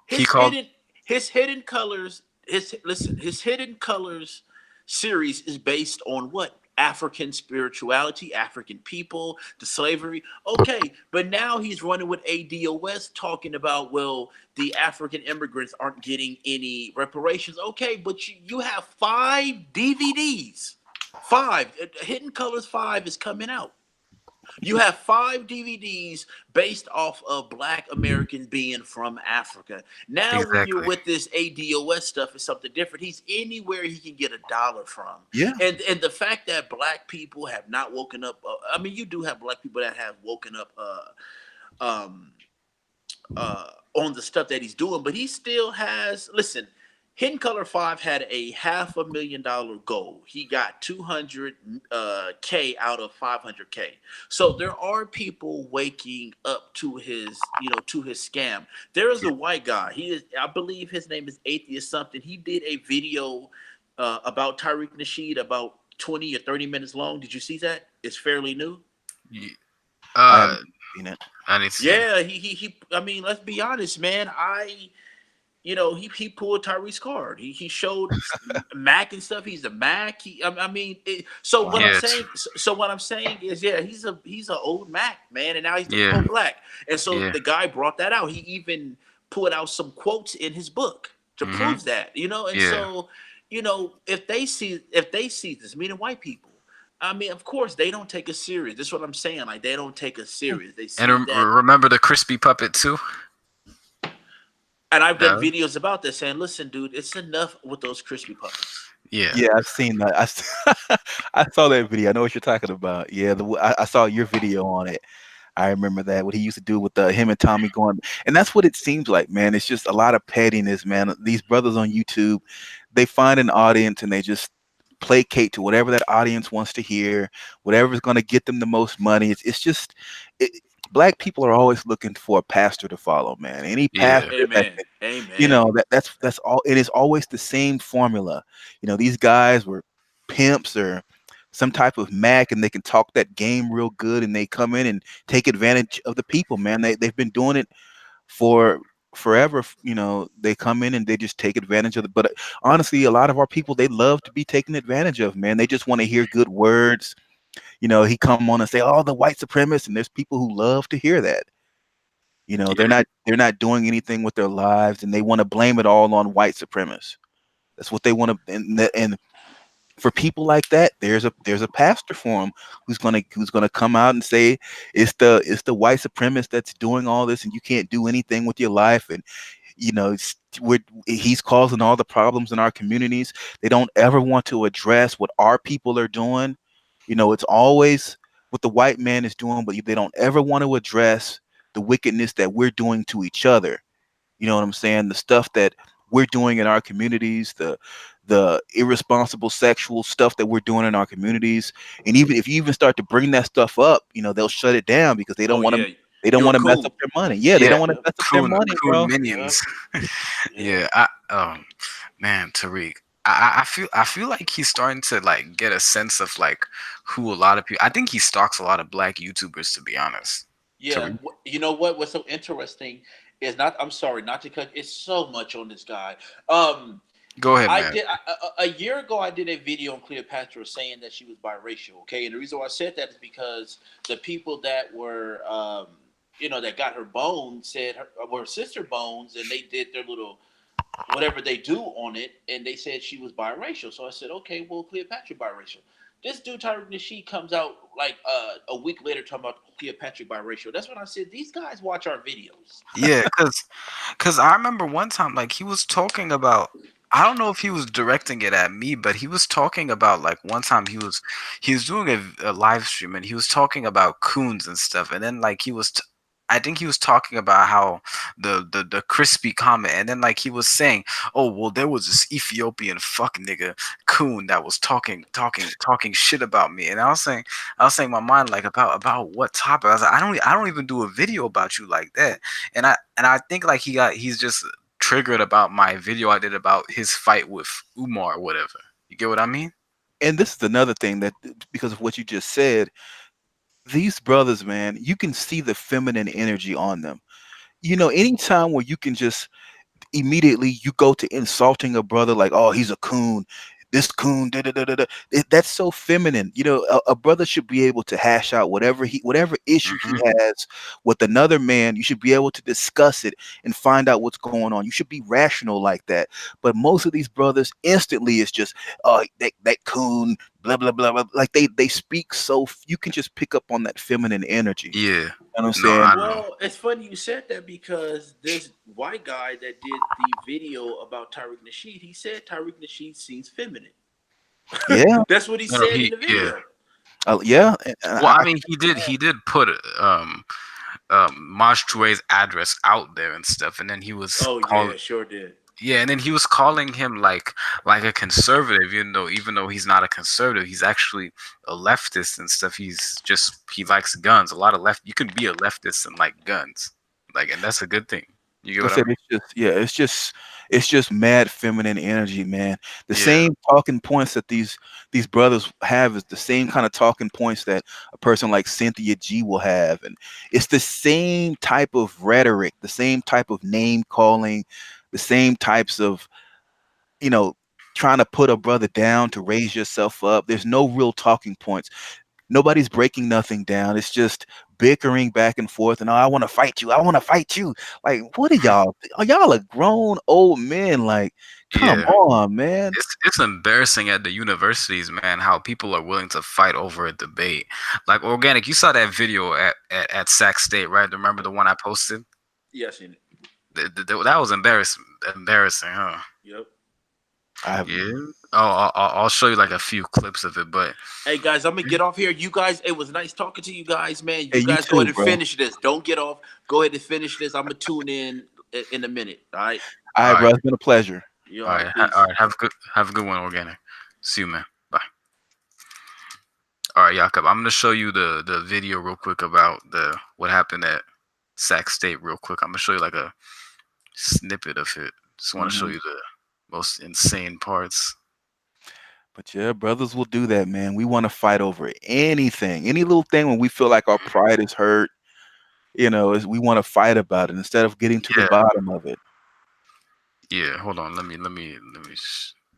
he his called. hidden his hidden colors his hidden colors series is based on what African spirituality, African people, the slavery. Okay, but now he's running with ADOS talking about, well, the African immigrants aren't getting any reparations. Okay, but you have 5 DVDs. Five. Hidden Colors 5 is coming out. You have 5 DVDs based off of Black Americans being from Africa. Now, when you're Exactly. with this ADOS stuff, it's something different. He's anywhere he can get a dollar from, Yeah. and the fact that Black people have not woken up. I mean, you do have Black people that have woken up. Um, on the stuff that he's doing, but he still has. Listen, Hidden Color Five had a $500,000 goal. He got 200 K out of 500K. So there are people waking up to his, to his scam. There is a white guy. He is, I believe, his name is Atheist something. He did a video about Tariq Nasheed, about 20 or 30 minutes long. Did you see that? It's fairly new. Ye- I Uh, haven't seen it. I need to see it. Yeah, he. I mean, let's be honest, man. He pulled Tyreek's card. He showed Mac and stuff. He's the Mac. I mean, so what I'm Wow. Yeah, saying, so what I'm saying is, yeah, he's an old Mac man, and now he's the yeah, pro-black. And so yeah. the guy brought that out. He even put out some quotes in his book to Mhm. prove that. And Yeah. so, if they see this, meaning white people. I mean, of course, they don't take us serious. That's what I'm saying. Like, they don't take us serious. They And see that. remember the crispy puppet too? And I've done No. videos about this saying, listen, dude, it's enough with those crispy puppets. Yeah. Yeah, I've seen that. I saw that video. I know what you're talking about. Yeah, I saw your video on it. I remember that what he used to do with him and Tommy going, and that's what it seems like, man. It's just a lot of pettiness, man. These brothers on YouTube, they find an audience and they just placate to whatever that audience wants to hear, whatever's going to get them the most money. It's just, it, black people are always looking for a pastor to follow, man. Any Yeah. pastor that Amen. you Amen. know that's all. It is always the same formula. These guys were pimps or some type of Mac, and they can talk that game real good, and they come in and take advantage of the people, man. They've been doing it for forever. They come in and they just take advantage of it. But honestly, a lot of our people, they love to be taken advantage of, man. They just want to hear good words. He come on and say, "Oh, the white supremacists," and there's people who love to hear that. They're Yeah. not doing anything with their lives, and they want to blame it all on white supremacists. That's what they want to, and for people like that, there's a pastor for them who's gonna come out and say it's the white supremacist that's doing all this, and you can't do anything with your life, and he's causing all the problems in our communities. They don't ever want to address what our people are doing. It's always what the white man is doing, but they don't ever want to address the wickedness that we're doing to each other. You know what I'm saying? The stuff that we're doing in our communities, the irresponsible sexual stuff that we're doing in our communities, and even if you even start to bring that stuff up, they'll shut it down because they don't Oh want to. yeah, They don't you're want to mess cool. up their money. Yeah, they Yeah. don't want to Yep. mess up their Coon money, coon bro. Yep. minions. Yep. Yeah. Man, Tariq. I feel like he's starting to like get a sense of like who a lot of people. I think he stalks a lot of black YouTubers, to be honest. Yeah. Tariq. You know what? What's so interesting is not. I'm sorry, not to cut. It's so much on this guy. Um, Go ahead, I man. did a year ago. I did a video on Cleopatra saying that she was biracial. Okay, and the reason why I said that is because the people that were, that got her bones said were sister bones, and they did their little whatever they do on it, and they said she was biracial. So I said, okay, well, Cleopatra biracial. This dude Tyreek Nasheed comes out like a week later talking about Cleopatra biracial. That's when I said these guys watch our videos. Yeah, cause I remember one time like he was talking about. I don't know if he was directing it at me, but he was talking about like one time he was doing a live stream and he was talking about coons and stuff, and then like I think he was talking about how the crispy comment, and then like he was saying, oh well, there was this Ethiopian fuck nigga coon that was talking shit about me, and I was saying in my mind like about what topic. I was like, I don't even do a video about you like that, and I think like he's just triggered about my video I did about his fight with Umar or whatever. You get what I mean? And this is another thing that because of what you just said, these brothers, man, you can see the feminine energy on them. Anytime where you can just immediately you go to insulting a brother like, oh, he's a coon, this coon, da da da da. Da. That's so feminine. A brother should be able to hash out whatever issue he Hmm. has with another man. You should be able to discuss it and find out what's going on. You should be rational like that. But most of these brothers instantly is just, oh, that coon. blah blah blah, blah. Like they speak so you can just pick up on that feminine energy. Yeah. You know what I'm No, I saying? know. Well, it's funny you said that because this white guy that did the video about Tariq Nasheed, he said Tariq Nasheed seems feminine. Yeah, That's what he No, no, said in the yeah. video. yeah. Well, I mean, he did put Maj Touré's address out there and stuff, and then he was Oh calling. yeah, sure did. Yeah, and then he was calling him like a conservative, even though he's not a conservative, he's actually a leftist and stuff. He likes guns. A lot of left you can be a leftist and like guns. Like, and that's a good thing. You get I what I said mean? it's just yeah, it's just mad feminine energy, man. The Yeah. same talking points that these brothers have is the same kind of talking points that a person like Cynthia G will have, and it's the same type of rhetoric, the same type of name calling, the same types of you know trying to put a brother down to raise yourself up. There's no real talking points. Nobody's breaking nothing down. It's just bickering back and forth. And oh, I want to fight you. I want to fight you. Like, what are y'all? Are y'all a grown old men? Like, come Yeah. on, man. It's embarrassing at the universities, man, how people are willing to fight over a debate. Like Organic, you saw that video at Sac State, right? Remember the one I posted? Yeah, I seen it. That was embarrassing, huh? Yep. I have. Yeah. Oh, I'll show you like a few clips of it, but Hey guys, I'm gonna get off here. You guys, it was nice talking to you guys, man. Hey, You you guys go too, ahead and bro. finish this. Don't get off. Go ahead and finish this. I'm gonna tune in a minute. All right. All all right, right, bro. It's been a pleasure. You all all right, right? all Peace. right. Have a good one, Organic. See you, man. Bye. All right, Jakob. I'm gonna show you the video real quick about the what happened at Sac State real quick. I'm gonna show you like a snippet of it. Just want to show Hmm. you the most insane parts. But yeah, brothers will do that, man. We want to fight over anything, any little thing when we feel like our pride is hurt. Is we want to fight about it instead of getting to the Yeah, bottom of it. yeah. Hold on. Let me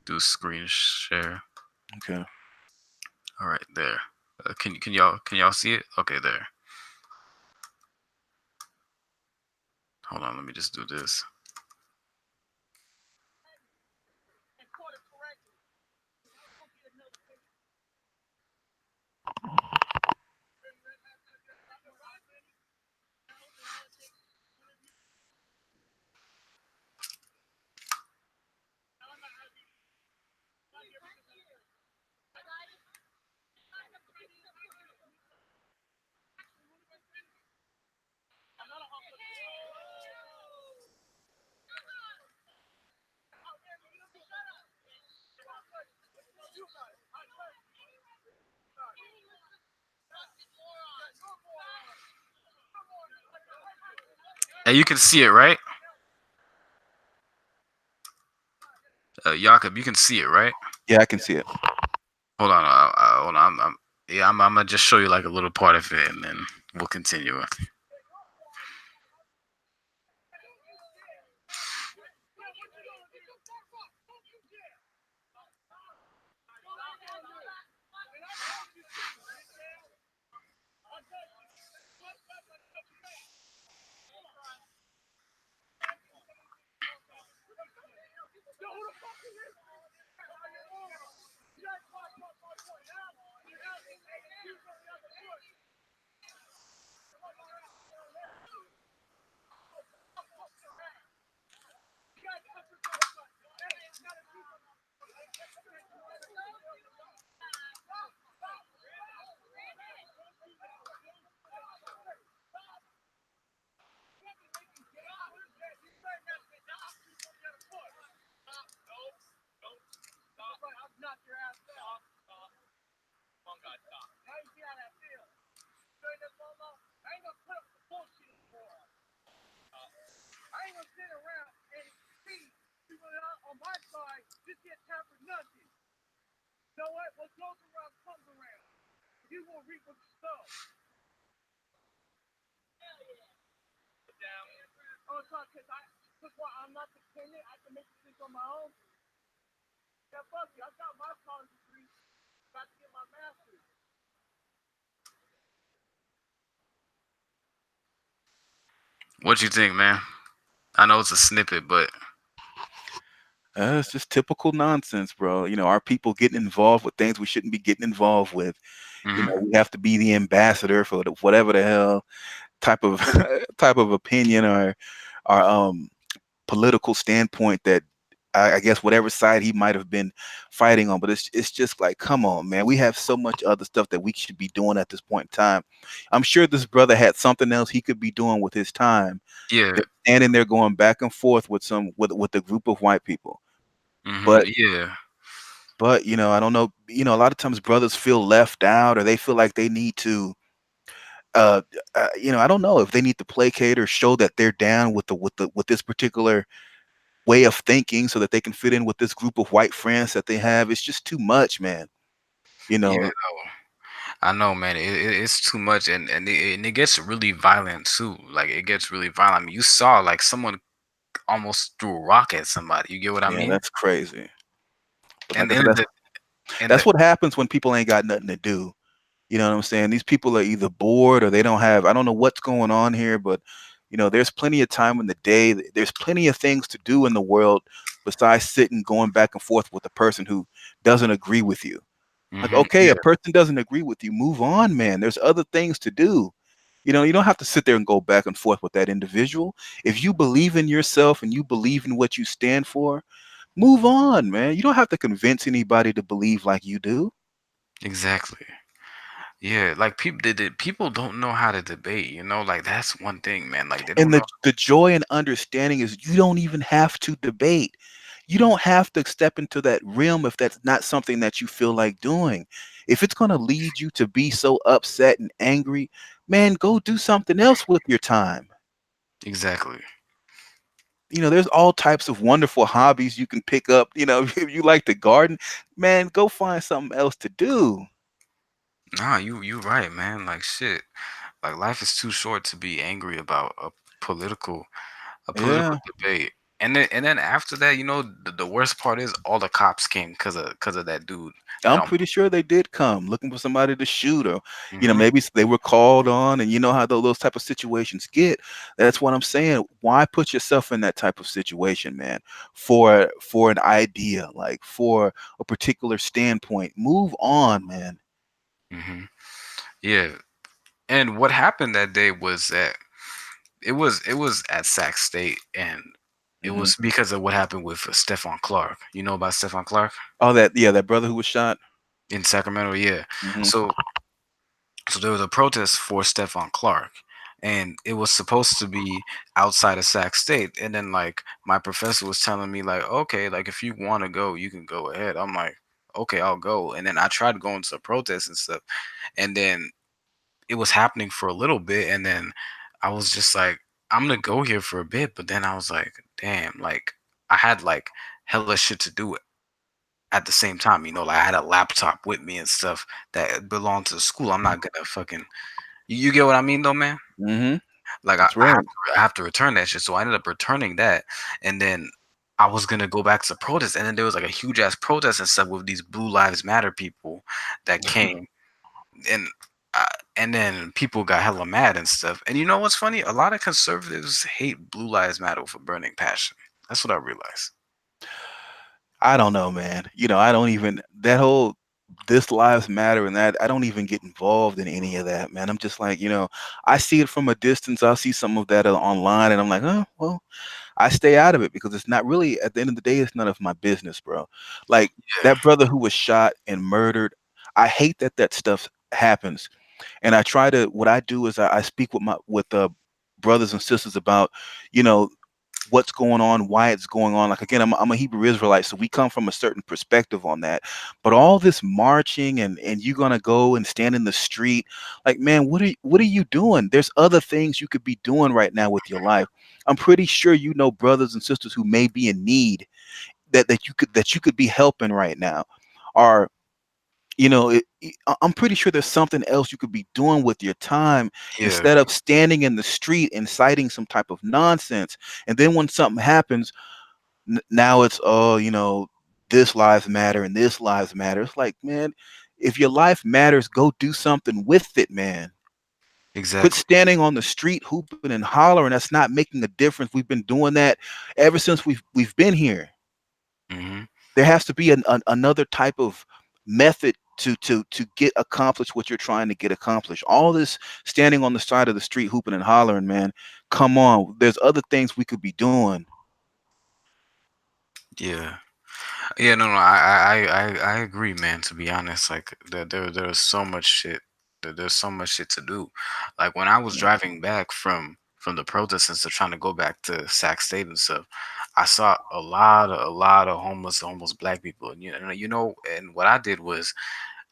do screen share. Okay. All right, there. Can y'all see it? Okay, there. Hold on. Let me just do this. And you can see it, right? Jakob, you can see it, right? Yeah, I can see it. Hold on. Hold on. Yeah, I'm gonna just show you like a little part of it, and then we'll continue. What you think, man? I know it's a snippet, but It's just typical nonsense, bro. Our people getting involved with things we shouldn't be getting involved with. Hmm. We have to be the ambassador for whatever the hell type of type of opinion or political standpoint that I guess whatever side he might have been fighting on. But it's just like, come on, man. We have so much other stuff that we should be doing at this point in time. I'm sure this brother had something else he could be doing with his time. Yeah. Than standing there going back and forth with a group of white people. Hmm. But Yeah. I don't know. A lot of times brothers feel left out, or they feel like they need to uh, I don't know if they need to placate or show that they're down with this particular way of thinking so that they can fit in with this group of white friends that they have. It's just too much, man. You Yeah. know, I know, man. It's too much, and it gets really violent too. Like it gets really violent. I mean, you saw like someone almost threw a rock at somebody. You get what I yeah, mean? that's crazy. But like And I said, and that's the and that's the what happens when people ain't got nothing to do. You know what I'm saying? These people are either bored or they don't have. I don't know what's going on here, but there's plenty of time in the day. There's plenty of things to do in the world besides sitting going back and forth with a person who doesn't agree with you. Like, okay, a yeah, person doesn't agree with you. Move on, man. There's other things to do. You don't have to sit there and go back and forth with that individual. If you believe in yourself and you believe in what you stand for, move on, man. You don't have to convince anybody to believe like you do. exactly. Yeah, like people don't know how to debate. Like that's one thing, man. Like they And don't the know. the joy and understanding is you don't even have to debate. You don't have to step into that realm if that's not something that you feel like doing. If it's going to lead you to be so upset and angry, man, go do something else with your time. Exactly. There's all types of wonderful hobbies you can pick up. If you like to garden, man, go find something else to do. Nah, you right, man. Like shit. Like life is too short to be angry about political a political Yeah. debate. And then after that, the worst part is all the cops came because of that dude that I'm almost. pretty sure they did come looking for somebody to shoot, or Hmm. maybe they were called on, and you know how those type of situations get. That's what I'm saying. Why put yourself in that type of situation, man? For an idea, like for a particular standpoint, move on, man. Hmm. Yeah. And what happened that day was that it was at Sac State, and it Hmm. was because of what happened with Stephon Clark. You know about Stephon Clark Oh, that brother who was shot. in Sacramento? Yeah. Hmm. So there was a protest for Stephon Clark, and it was supposed to be outside of Sac State. And then like my professor was telling me like, okay, like if you want to go, you can go ahead. I'm like, okay, I'll go. And then I tried going to the protest and stuff, and then it was happening for a little bit, and then I was just like, I'm gonna go here for a bit, but then I was like, damn, like I had like hella shit to do at the same time, like I had a laptop with me and stuff that belonged to the school. I'm not gonna fucking you get what I mean though, man? Hmm. Like I, That's I have right. to I have to return that shit. So I ended up returning that, and then I was gonna go back to protest, and then there was like a huge ass protest and stuff with these Blue Lives Matter people that came, and uh, and then people got hella mad and stuff. And you know what's funny? A lot of conservatives hate Blue Lives Matter for burning passion. That's what I realized. I don't know, man. I don't even that whole this lives matter and that I don't even get involved in any of that, man. I'm just like, I see it from a distance. I'll see some of that online and I'm like, oh, well, I stay out of it because it's not really at the end of the day, it's none of my business, bro. Like Yeah, that brother who was shot and murdered. I hate that stuff happens. And I try to what I do is I speak with brothers and sisters about, you know, what's going on, why it's going on. Like again, I'm a Hebrew Israelite, so we come from a certain perspective on that. But all this marching and you're gonna go and stand in the street, like man, what are you doing? There's other things you could be doing right now with your life. I'm pretty sure brothers and sisters who may be in need that you could be helping right now. Or I'm pretty sure there's something else you could be doing with your time yeah, instead of standing in the street inciting some type of nonsense. And then when something happens, now it's this lives matter and this lives matter. It's like, man, if your life matters, go do something with it, man. Quit exactly. standing on the street hooping and hollering. That's not making a difference. We've been doing that ever since we've been here. Mhm. There has to be another type of method to get accomplished what you're trying to get accomplished. All this standing on the side of the street hooping and hollering, man. Come on, there's other things we could be doing. Yeah. Yeah, no, no, I agree, man. To be honest, like there's so much shit. There's so much shit to do. Like when I was Yeah. driving back from the protests and stuff, trying to go back to Sac State and stuff, I saw a lot of homeless black people. And and what I did was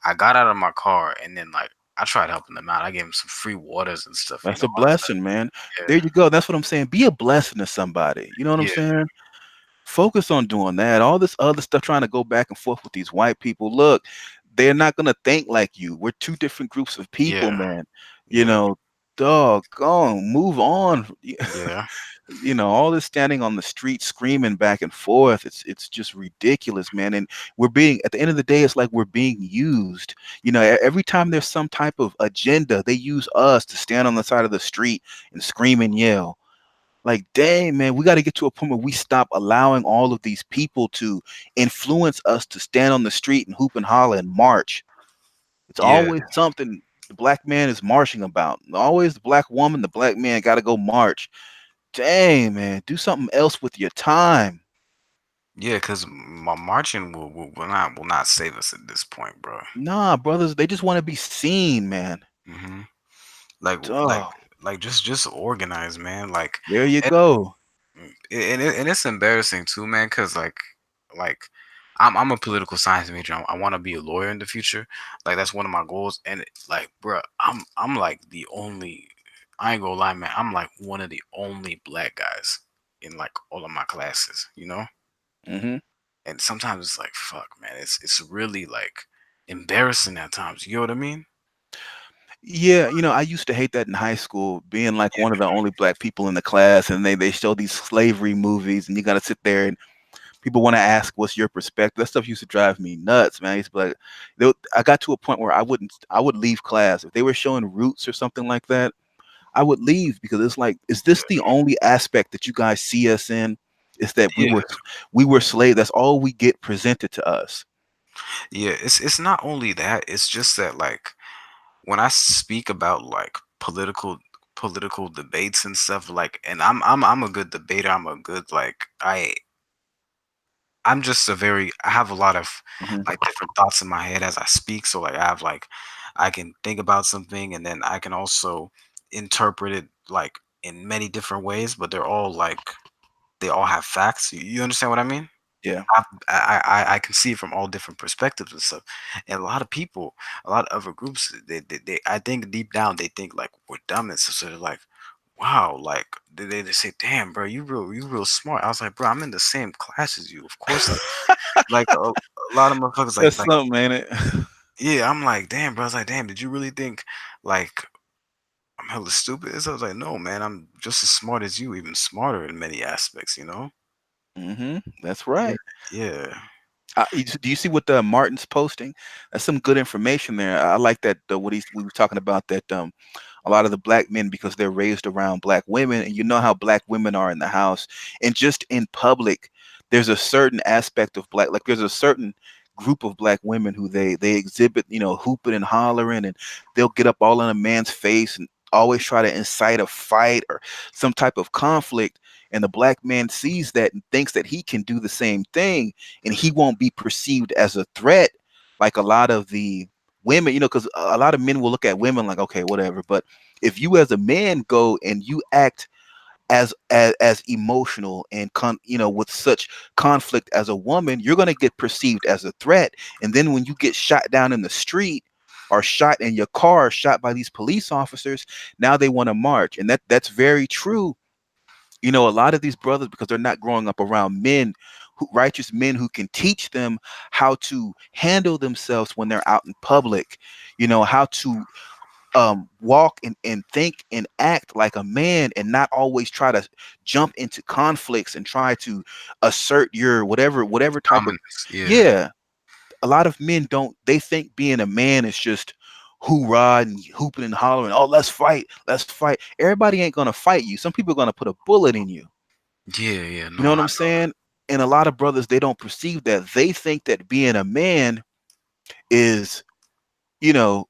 I got out of my car and then like I tried helping them out. I gave them some free waters and stuff. That's a I was blessing, man. like, There you go. That's what I'm saying. Be a blessing to somebody. You know what I'm yeah, saying? Focus on doing that. All this other stuff, trying to go back and forth with these white people. Look, they're not gonna think like you. We're two different groups of people, yeah, man. You yeah, know, doggone, move on. yeah, All this standing on the street screaming back and forth. It's just ridiculous, man. And we're being at the end of the day, it's like we're being used. Every time there's some type of agenda, they use us to stand on the side of the street and scream and yell. Like, dang, man, we got to get to a point where we stop allowing all of these people to influence us to stand on the street and hoop and holler and march. It's yeah. always something the black man is marching about. Always the black woman, the black man got to go march. Dang, man, do something else with your time. Yeah, because marching will not save us at this point, bro. Nah, brothers, they just want to be seen, man. hmm Like like Duh. just organize, man. Like, There you and go. and it's embarrassing too, man. Because like I'm a political science major. I want to be a lawyer in the future. Like that's one of my goals. And like, bro, I'm like the only. I ain't gonna lie, man. I'm like one of the only black guys in like all of my classes. Hmm. And sometimes it's like fuck, man, it's really like embarrassing at times, you know what I mean? Yeah, I used to hate that in high school, being like one of the only black people in the class, and they show these slavery movies, and you got to sit there and people want to ask, "What's your perspective?" That stuff used to drive me nuts, man. I used to be like, I got to a point where I would leave class if they were showing Roots or something like that. I would leave because it's like, is this the only aspect that you guys see us in? Is that we Yeah, were we were slaves? That's all we get presented to us. yeah, it's not only that, it's just that like when I speak about like political debates and stuff, like, and I'm a good debater. I'm a good like I'm just a very I have a lot of Hmm. like different thoughts in my head as I speak. So like I have like I can think about something and then I can also interpret it like in many different ways, but they all have facts. You understand what I mean? Yeah. I can see it from all different perspectives and stuff. And a lot of people, a lot of other groups, they I think deep down they think like we're dumb and stuff. So they're like, wow, like they say, damn, bro, you real smart. I was like, bro, I'm in the same class as you. Of course, like a lot of motherfuckers That's like something, ain't it? yeah. I'm like, damn, bro. I was like, damn, did you really think like I'm hella stupid? So I was like, no, man, I'm just as smart as you, even smarter in many aspects. That's Yeah, right. yeah, Do you see what Martin's posting? That's some good information there. I like that what we were talking about that a lot of the black men because they're raised around black women, and you know how black women are in the house and just in public. There's a certain aspect of black, like there's a certain group of black women who they exhibit, hooping and hollering, and they'll get up all in a man's face and always try to incite a fight or some type of conflict. And the black man sees that and thinks that he can do the same thing, and he won't be perceived as a threat like a lot of the women, because a lot of men will look at women like, okay, whatever. But if you as a man go and you act as emotional and with such conflict as a woman, you're going to get perceived as a threat. And then when you get shot down in the street or shot in your car, shot by these police officers, now they want to march. And that's very true. A lot of these brothers, because they're not growing up around righteous men who can teach them how to handle themselves when they're out in public, how to walk and think and act like a man and not always try to jump into conflicts and try to assert your whatever type of. dominance. Yeah. Yeah, a lot of men don't, they think being a man is just hoorah and hooping and hollering, oh, let's fight. Everybody ain't gonna fight you. Some people are gonna put a bullet in you. Yeah, yeah, You no, know what I I'm saying? And a lot of brothers, they don't perceive that. They think that being a man is, you know,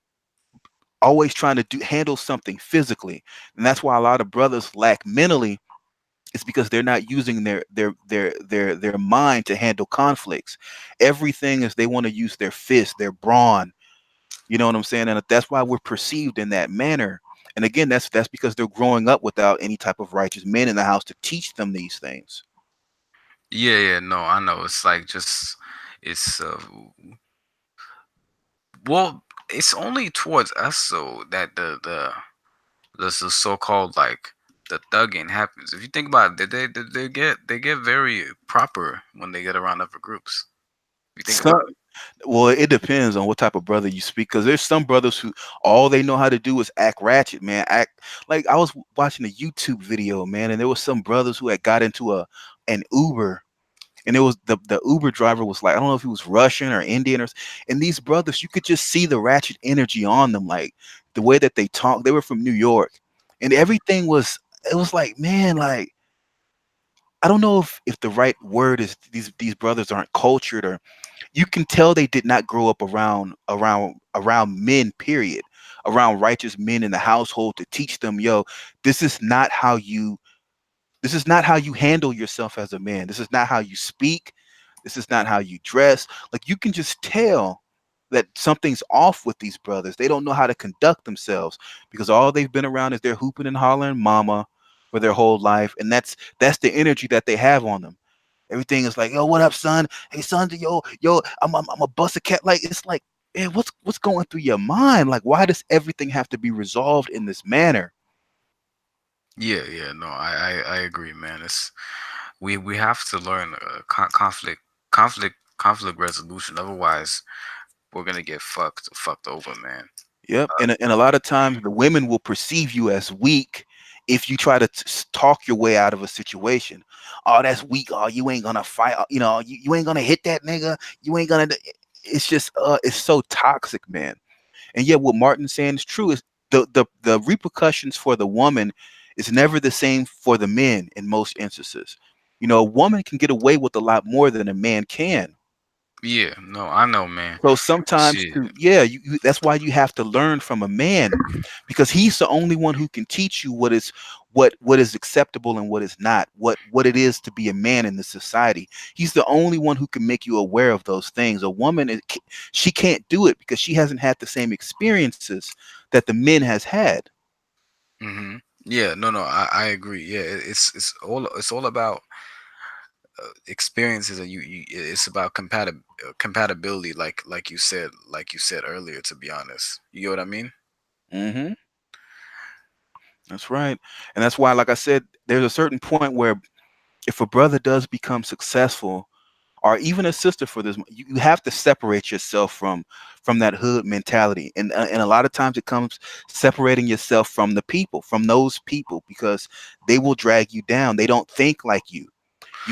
always trying to handle something physically. And that's why a lot of brothers lack mentally. It's because they're not using their mind to handle conflicts. Everything is they want to use their fist, their brawn. You know what I'm saying? And that's why we're perceived in that manner. And again, that's because they're growing up without any type of righteous men in the house to teach them these things. Yeah, yeah, no, I know. It's like just it's well, it's only towards us though that the so-called like the thugging happens. If you think about it, they get very proper when they get around other groups. If you think Some, about it. well, it depends on what type of brother you speak. Because there's some brothers who all they know how to do is act ratchet, man. Act like I was watching a YouTube video, man, and there was some brothers who had got into an Uber, and it was the Uber driver was like, I don't know if he was Russian or Indian and these brothers, you could just see the ratchet energy on them, like the way that they talk. They were from New York, and everything was. It was like, man, like I don't know if the right word is these brothers aren't cultured, or you can tell they did not grow up around men, period, around righteous men in the household to teach them, yo, this is not how you this is not how you handle yourself as a man. This is not how you speak. This is not how you dress. Like you can just tell that something's off with these brothers. They don't know how to conduct themselves because all they've been around is they're hooping and hollering mama for their whole life, and that's the energy that they have on them. Everything is like, yo, what up, son? Hey, son, yo, I'm a bust a cat. Like it's like, man, what's going through your mind? Like, why does everything have to be resolved in this manner? Yeah, yeah, no, I agree, man. It's we have to learn conflict resolution. Otherwise, we're gonna get fucked over, man. Yep. And a lot of times the women will perceive you as weak if you try to talk your way out of a situation. Oh, that's weak. Oh, you ain't gonna fight. You ain't gonna hit that nigga. You ain't gonna. It's just, it's so toxic, man. And yet, what Martin's saying is true. Is the repercussions for the woman is never the same for the men in most instances. A woman can get away with a lot more than a man can. Yeah, no, I know, man. So sometimes, Shit. yeah, that's why you have to learn from a man, because he's the only one who can teach you what is acceptable and what is not, what it is to be a man in the society. He's the only one who can make you aware of those things. A woman, she can't do it because she hasn't had the same experiences that the men has had. Mm-hmm. Yeah, no, no, I agree. Yeah, it's all about experiences, and it's about compatibility, like you said earlier. To be honest, you get what I mean? Hmm. That's right, and that's why, like I said, there's a certain point where if a brother does become successful, or even a sister for this, you have to separate yourself from that hood mentality, and a lot of times it comes separating yourself from the people, from those people, because they will drag you down. They don't think like you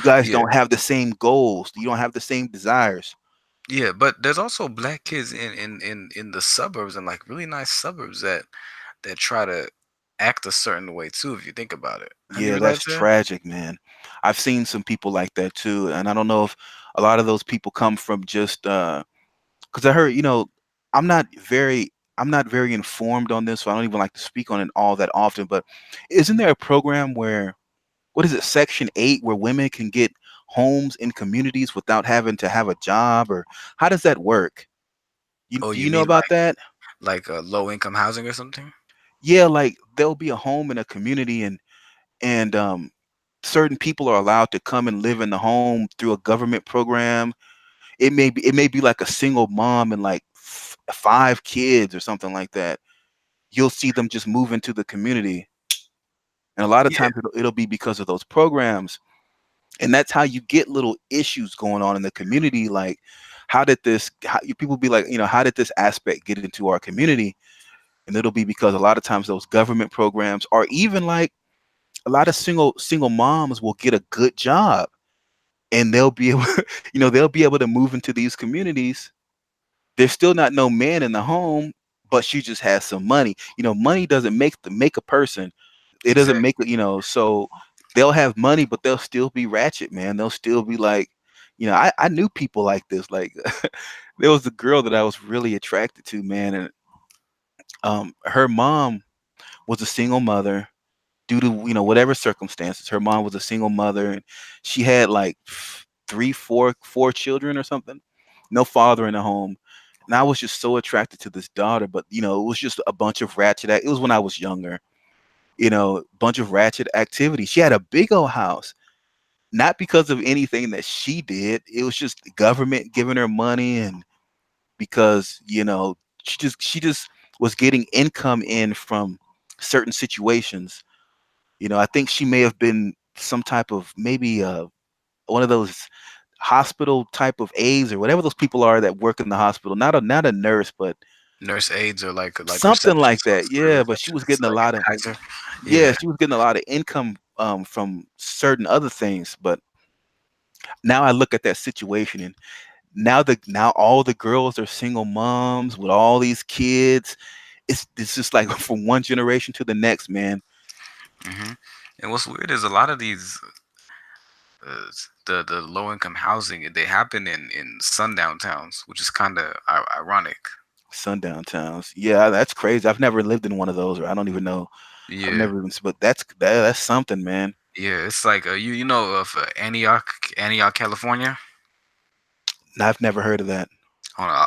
guys Yeah, don't have the same goals, you don't have the same desires. yeah. But there's also black kids in the suburbs, and like really nice suburbs that try to act a certain way too. If you think about it, have you Yeah, that's realized that? tragic, man. I've seen some people like that too, and I don't know if a lot of those people come from just because I heard, I'm not very informed on this, so I don't even like to speak on it all that often. But isn't there a program where, what is it, Section 8, where women can get homes in communities without having to have a job, or how does that work? Oh, Do you you know mean about that? like low income housing or something? Yeah, like there'll be a home in a community, and certain people are allowed to come and live in the home through a government program. It may be like a single mom and like five kids or something like that. You'll see them just move into the community, and a lot of Yeah, times it'll be because of those programs. And that's how you get little issues going on in the community, like people be like, how did this aspect get into our community? And it'll be because a lot of times those government programs, or even like a lot of single moms will get a good job, and they'll be able they'll be able to move into these communities. There's still not no man in the home, but she just has some money. Money doesn't make a person. It doesn't make exactly. so. they'll have money, but they'll still be ratchet, man. They'll still be like, I knew people like this. Like there was a girl that I was really attracted to, man, and her mom was a single mother due to whatever circumstances. Her mom was a single mother, and she had like three, four children or something. No father in the home, and I was just so attracted to this daughter. But it was just a bunch of ratchet. It was when I was younger. Bunch of ratchet activity. She had a big old house, not because of anything that she did. It was just the government giving her money, and because she just was getting income in from certain situations. I think she may have been some type of maybe one of those hospital type of aides or whatever those people are that work in the hospital. Not a nurse, but Nurse aides or like something like receptionists, that. Yeah, but she was receptionists getting a like lot of in Kaiser. yeah, Yeah. she was getting a lot of income from certain other things. But now I look at that situation, and now all the girls are single moms with all these kids. It's just like from one generation to the next, man. hmm And what's weird is a lot of these the low income housing they happen in sundown towns, which is kind of ironic. Sundown towns. Yeah, that's crazy. I've never lived in one of those, or I don't even know. I've Yeah. never even, but that's something, man. Yeah, it's like you know of Antioch, California. I've never heard of that. Hold on,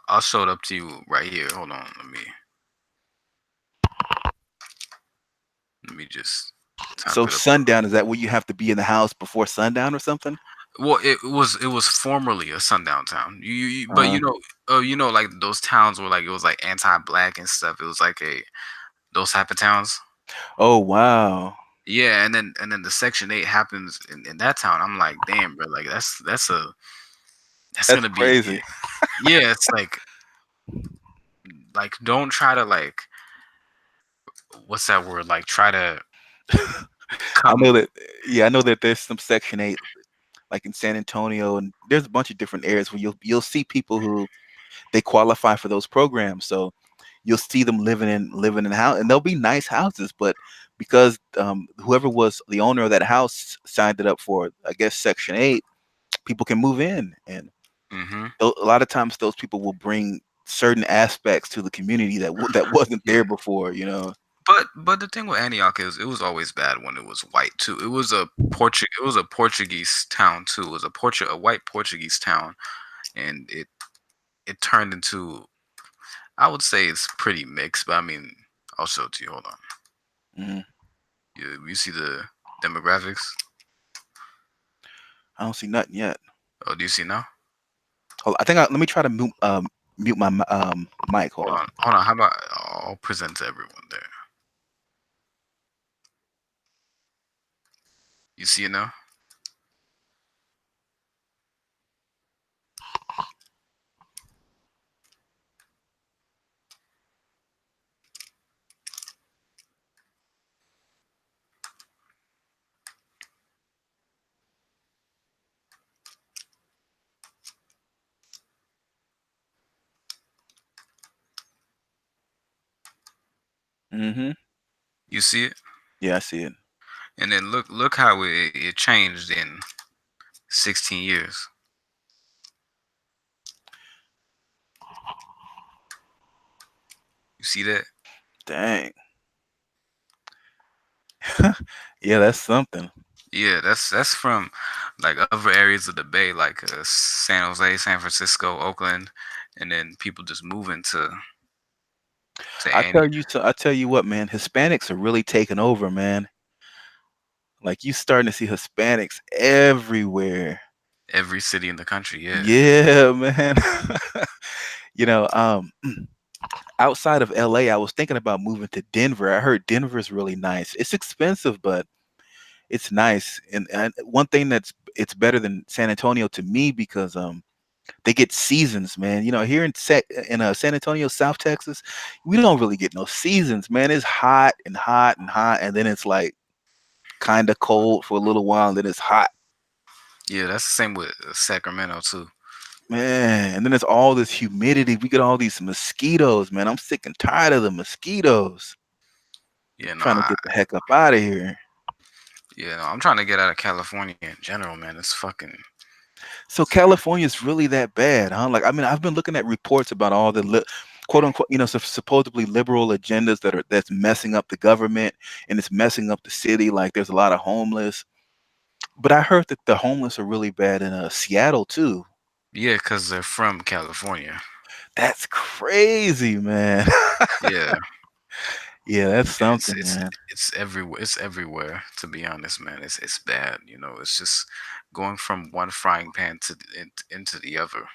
I'll show it up to you right here. Hold on, let me just type So it up. sundown, is that where you have to be in the house before sundown or something? Well, it was formerly a sundown town. But Uh, like those towns where like it was like anti-black and stuff. It was like a those type of towns. oh wow, Yeah, and then the Section 8 happens in that town. I'm like, damn, bro, like that's that's gonna be crazy. yeah. It's like don't try to like what's that word? Like try to I know come. that. Yeah, I know that there's some Section 8, like in San Antonio, and there's a bunch of different areas where you'll see people who they qualify for those programs. So you'll see them living in house, and they'll be nice houses, but because whoever was the owner of that house signed it up for, I guess, Section 8, people can move in, and hmm a lot of times those people will bring certain aspects to the community that wasn't Yeah. there before. But the thing with Antioch is it was always bad when it was white too. It was a Portuguese town too. It was a white Portuguese town, and it turned into, I would say it's pretty mixed, but I mean I'll show it to you. Hold on. Mhm. You see the demographics? I don't see nothing yet. Oh, do you see now? I think let me try to mute my mic. Hold on. Hold on. How about I'll present to everyone there. You see it now? Hmm. You see it? Yeah, I see it. And then look how it changed in 16 years. You see that? Dang. Yeah, that's something. Yeah, that's from like other areas of the Bay, like San Jose, San Francisco, Oakland, and then people just moving to Annie. I tell you what, man, Hispanics are really taking over, man. Like you starting to see Hispanics everywhere. Every city in the country. Yeah. Yeah, man. you know, um, outside of LA, I was thinking about moving to Denver. I heard Denver is really nice. It's expensive, but it's nice. And one thing it's better than San Antonio to me because they get seasons, man. Here in San Antonio, South Texas, we don't really get no seasons, man. It's hot and hot and hot, and then it's like kind of cold for a little while, and then it's hot. Yeah, that's the same with Sacramento too. Man, and then it's all this humidity. We get all these mosquitoes, man. I'm sick and tired of the mosquitoes. Yeah, no, Trying to get the heck up out of here. Yeah, no, I'm trying to get out of California in general, man. It's fucking. So California is really that bad, huh? Like, I mean, I've been looking at reports about all the quote unquote, supposedly liberal agendas that's messing up the government and it's messing up the city. Like, there's a lot of homeless. But I heard that the homeless are really bad in Seattle too. Yeah, because they're from California. That's crazy, man. Yeah, Yeah, that's yeah, it's something, it's man. it's everywhere. It's everywhere. To be honest, man, it's bad. You know, it's just going from one frying pan into the other.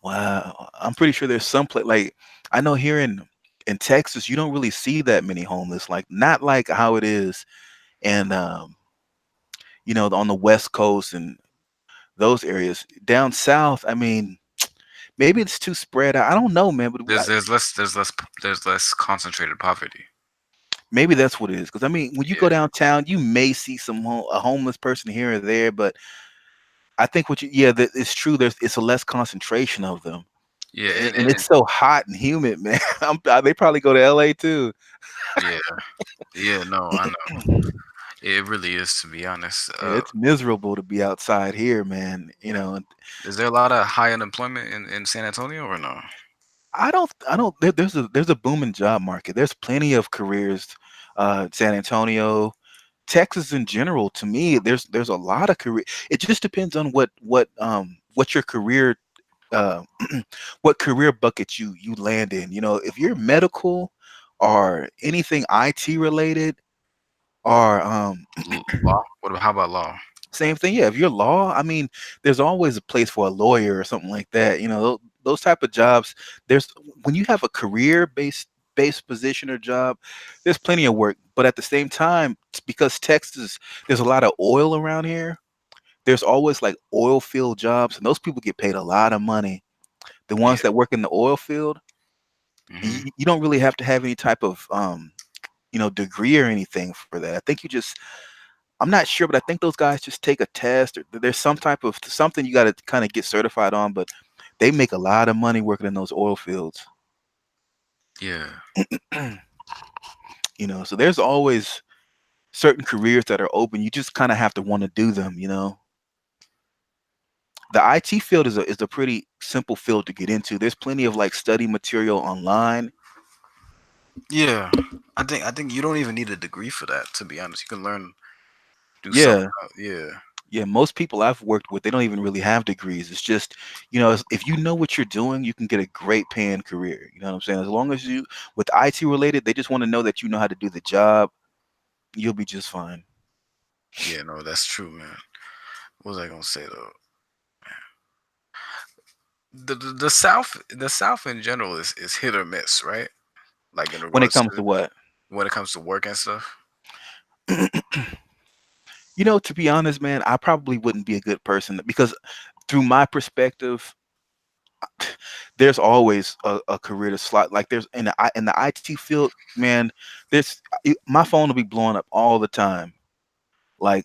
Wow. I'm pretty sure there's some place like I know here in Texas, you don't really see that many homeless. Like not like how it is and on the West Coast and those areas. Down south, I mean, maybe it's too spread out. I don't know, man, but There's less concentrated poverty. maybe that's what it is. Because I mean, when you go Yeah, downtown, you may see a homeless person here or there, but I think yeah, that it's true. It's a less concentration of them, yeah, and it's so hot and humid, man. They probably go to LA too. yeah, yeah. No, I know. It really is, to be honest. Yeah, it's miserable to be outside here, man. Is there a lot of high unemployment in San Antonio or no? I don't. There's a booming job market. There's plenty of careers. San Antonio, Texas in general. To me, there's a lot of career. It just depends on what your career uh, what career bucket you land in. If you're medical or anything IT related, or Law? How about law? same thing. Yeah, if you're law, I mean, there's always a place for a lawyer or something like that. Those type of jobs. There's when you have a career based position or job, there's plenty of work. But at the same time, because Texas, there's a lot of oil around here. There's always like oil field jobs, and those people get paid a lot of money. The Yeah. ones that work in the oil field, Hmm. you don't really have to have any type of degree or anything for that. I think I'm not sure, but I think those guys just take a test or there's some type of something you got to kind of get certified on, but they make a lot of money working in those oil fields. Yeah. So there's always certain careers that are open. You just kind of have to want to do them. The IT field is a pretty simple field to get into. There's plenty of like study material online. Yeah. I think you don't even need a degree for that. To be honest, you can learn do something. Yeah, Yeah. yeah. Most people I've worked with, they don't even really have degrees. It's just, if you know what you're doing, you can get a great paying career. You know what I'm saying? As long as with IT related, they just want to know that you know how to do the job. You'll be just fine. Yeah. No, that's true, man. What was I gonna say though? The South in general is hit or miss, right? Like in When it regards comes to to what? when it comes to work and stuff. To be honest, man, I probably wouldn't be a good person because through my perspective, there's always a career to slot. Like there's in the IT field, man. My phone will be blowing up all the time, like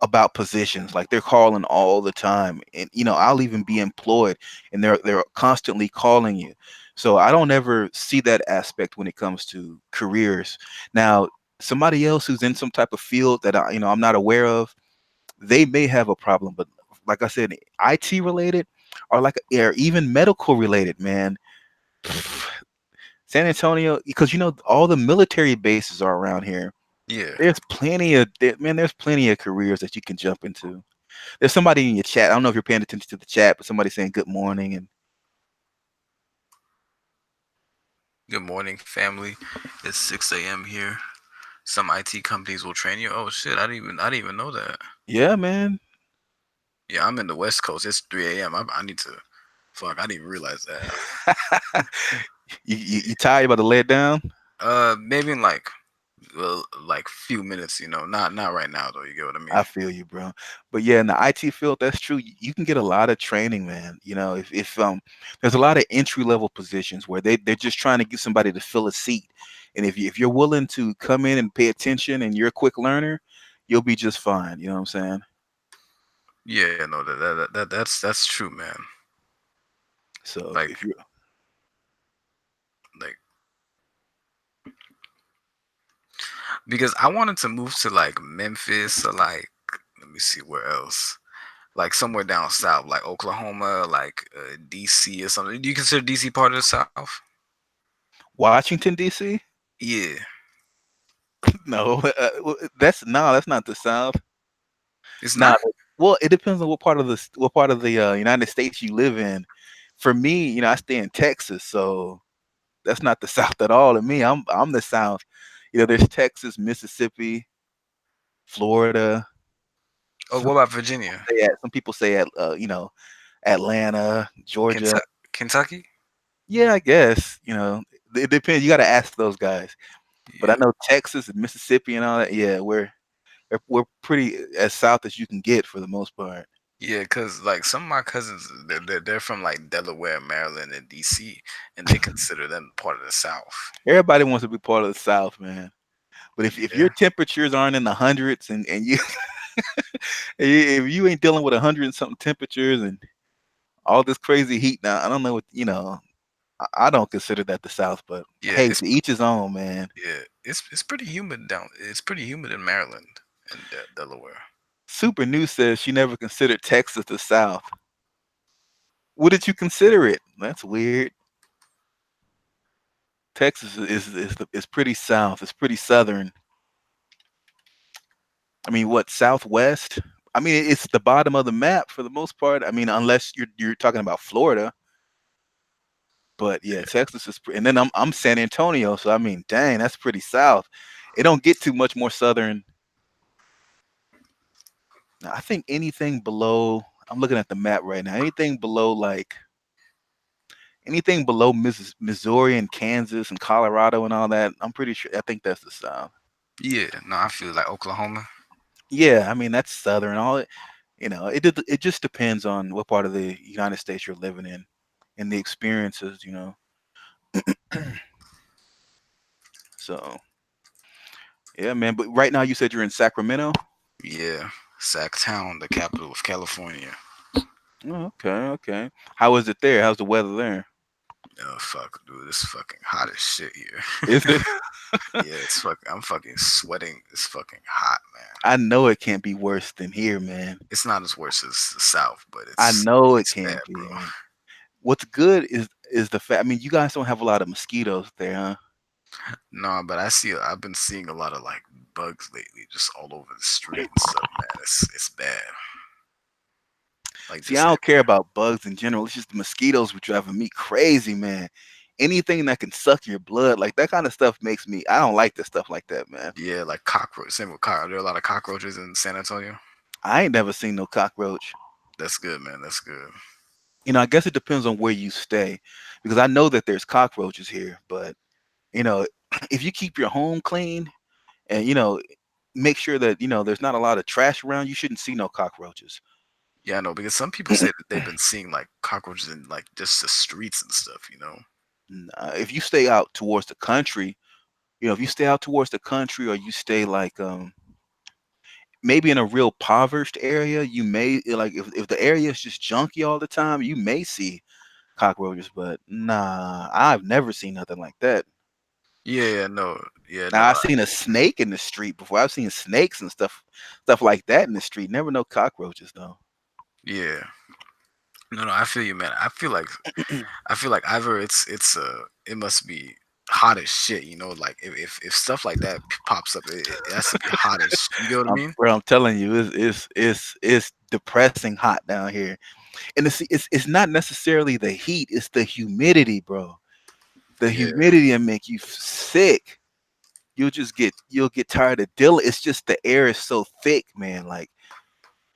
about positions. Like they're calling all the time, and I'll even be employed, and they're constantly calling you. So I don't ever see that aspect when it comes to careers. Now, somebody else who's in some type of field that I'm not aware of, they may have a problem. But like I said, IT related or even medical related, man. San Antonio, because all the military bases are around here. Yeah. There's plenty of careers that you can jump into. There's somebody in your chat. I don't know if you're paying attention to the chat, but somebody saying good morning and Good morning, family. It's 6 a.m. here. Some IT companies will train you. Oh shit! I didn't even know that. yeah, man. Yeah, I'm in the West Coast. It's 3 a.m. I need to. Fuck, I didn't even realize that. You tired about to lay it down? Maybe in like few minutes. Not right now though. You get what I I mean? feel you, bro. But yeah, in the IT field, that's true. You can get a lot of training, man. If there's a lot of entry level positions where they're just trying to get somebody to fill a seat, and if you're willing to come in and pay attention and you're a quick learner, you'll be just fine. You know what I'm saying? Yeah, no, that's true, man. So Like if you're like because I wanted to move to like Memphis or like let me see where else. Like somewhere down south, like Oklahoma, like DC or something. Do you consider DC part of the South? Washington D.C. Yeah, No, that's no, that's not the South. it's Nah, not. well, it depends on what part of the United States you live in. For me, I stay in Texas, so that's not the South at all to me. I'm the South. There's Texas, Mississippi, Florida. Oh, Some what about Virginia, people say at Atlanta, Georgia. Kentucky? Yeah, I guess. It depends. You got to ask those guys. But I Yeah, know Texas and Mississippi and all that. Yeah, we're pretty as south as you can get for the most part. yeah, cause like some of my cousins, they're from like Delaware, Maryland, and DC, and they consider them part of the South. Everybody wants to be part of the South, man. But if your Yeah, temperatures aren't in the hundreds and you if you ain't dealing with 100 and something temperatures and all this crazy heat now, I don't know what I don't consider that the South, but yeah, hey, to each his own, man. it's pretty humid down. It's pretty humid in Maryland and Delaware. Super News says she never considered Texas the South. What did you consider it? That's weird. Texas is pretty south. It's pretty southern. I mean, what southwest? I mean, it's the bottom of the map for the most part. I mean, unless you're talking about Florida, but yeah, Texas is. And then I'm San Antonio, so I mean, dang, that's pretty south. It don't get too much more southern. I think anything below. I'm looking at the map right now. Anything below Missouri and Kansas and Colorado and all that. I'm pretty sure. I think that's the south. Yeah, no, I feel like Oklahoma. Yeah, I mean that's southern. It just depends on what part of the United States you're living in and the experiences. So yeah, man. But right now you said you're in Sacramento. Yeah, Sacktown, the capital of California. Oh, okay, okay. How is it there? How's the weather there? Oh fuck, dude, it's fucking hot as shit here. Is it? Yeah, it's fucking. I'm fucking sweating. It's fucking hot, man. I know it can't be worse than here, man. It's not as worse as the South, but I it's know it it's bad, can't be, bro. man. What's good is the fact. I mean, you guys don't have a lot of mosquitoes there, huh? No, but I've been seeing a lot of like bugs lately, just all over the street and stuff, man. It's bad, like See, I just don't care everywhere. about bugs in general. It's just the mosquitoes were driving me crazy, man. Anything that can suck your blood, like that kind of stuff makes me. I don't like the stuff like that, man. Yeah, like cockroach. Same with cockroach. There are a lot of cockroaches in San Antonio. I ain't never seen no cockroach. That's good, man. That's good. I guess it depends on where you stay, because I know that there's cockroaches here, but you know, if you keep your home clean and make sure that there's not a lot of trash around, you shouldn't see no cockroaches. Yeah, I know because some people say that they've been seeing like cockroaches in like just the streets and stuff. You know. If you stay out towards the country, if you stay out towards the country, or you stay like maybe in a real impoverished area, you may like if the area is just junky all the time, you may see cockroaches. But nah, I've never seen nothing like that. Yeah, yeah, no, yeah, Now no. I've seen a snake in the street before. I've seen snakes and stuff like that in the street. Never no cockroaches though. Yeah, no, no. I feel you, man. I feel like either it must be hot as shit. You know, like if stuff like that pops up, it has to be hot as you get what I mean? Bro, I'm telling you, it's depressing hot down here, and it's not necessarily the heat; it's the humidity, bro. The Yeah. humidity will make you sick. You'll get tired of dealing. It's just the air is so thick, man. Like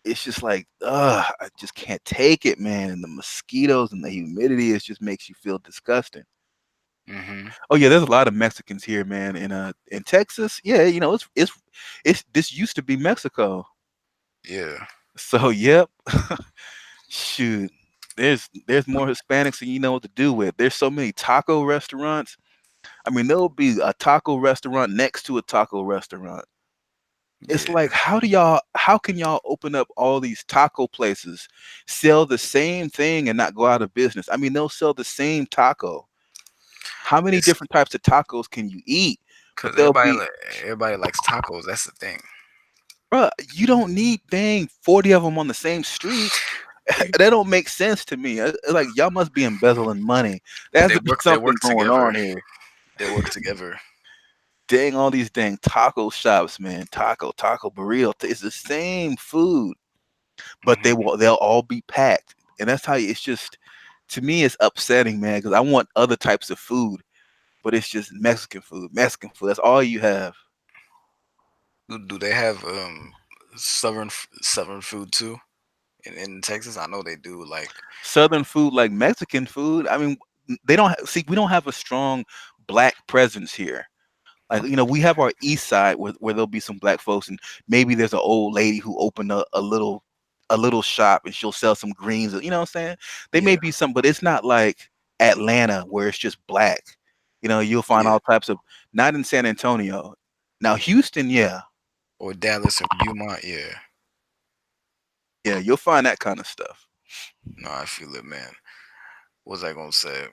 it's just like, I just can't take it, man. And the mosquitoes and the humidity, it just makes you feel disgusting. Mhm. Oh yeah, there's a lot of Mexicans here, man. In Texas, yeah, it's this used to be Mexico. Yeah. So yep, shoot. There's more Hispanics than you know what to do with. There's so many taco restaurants. I mean, there'll be a taco restaurant next to a taco restaurant. It's Yeah. like, how can y'all open up all these taco places, sell the same thing and not go out of business? I mean, they'll sell the same taco. How many It's different types of tacos can you eat? Cause but they'll be, everybody likes tacos. That's the thing. bruh, you don't need dang 40 of them on the same street. That don't make sense to me. It's like y'all must be embezzling money. There has They to be work. They something work going together. on here. They work together. Dang, all these dang taco shops, man. Taco, burrito. It's the same food, but Hmm. they'll all be packed, and that's how it's just. To me, it's upsetting, man, because I want other types of food, but it's just Mexican food. Mexican food. That's all you have. Do they have southern food too in Texas? I know they do. Like Southern food like Mexican food. I mean, they don't see. We don't have a strong black presence here. Like, we have our east side where there'll be some black folks, and maybe there's an old lady who opened a little shop, and she'll sell some greens. You know what I'm saying? They may yeah, be some, but it's not like Atlanta where it's just black. You'll find yeah, all types of, not in San Antonio. Now Houston, yeah, or Dallas or Beaumont. Yeah, yeah, you'll find that kind of stuff. no, I feel it, man. What was I gonna say?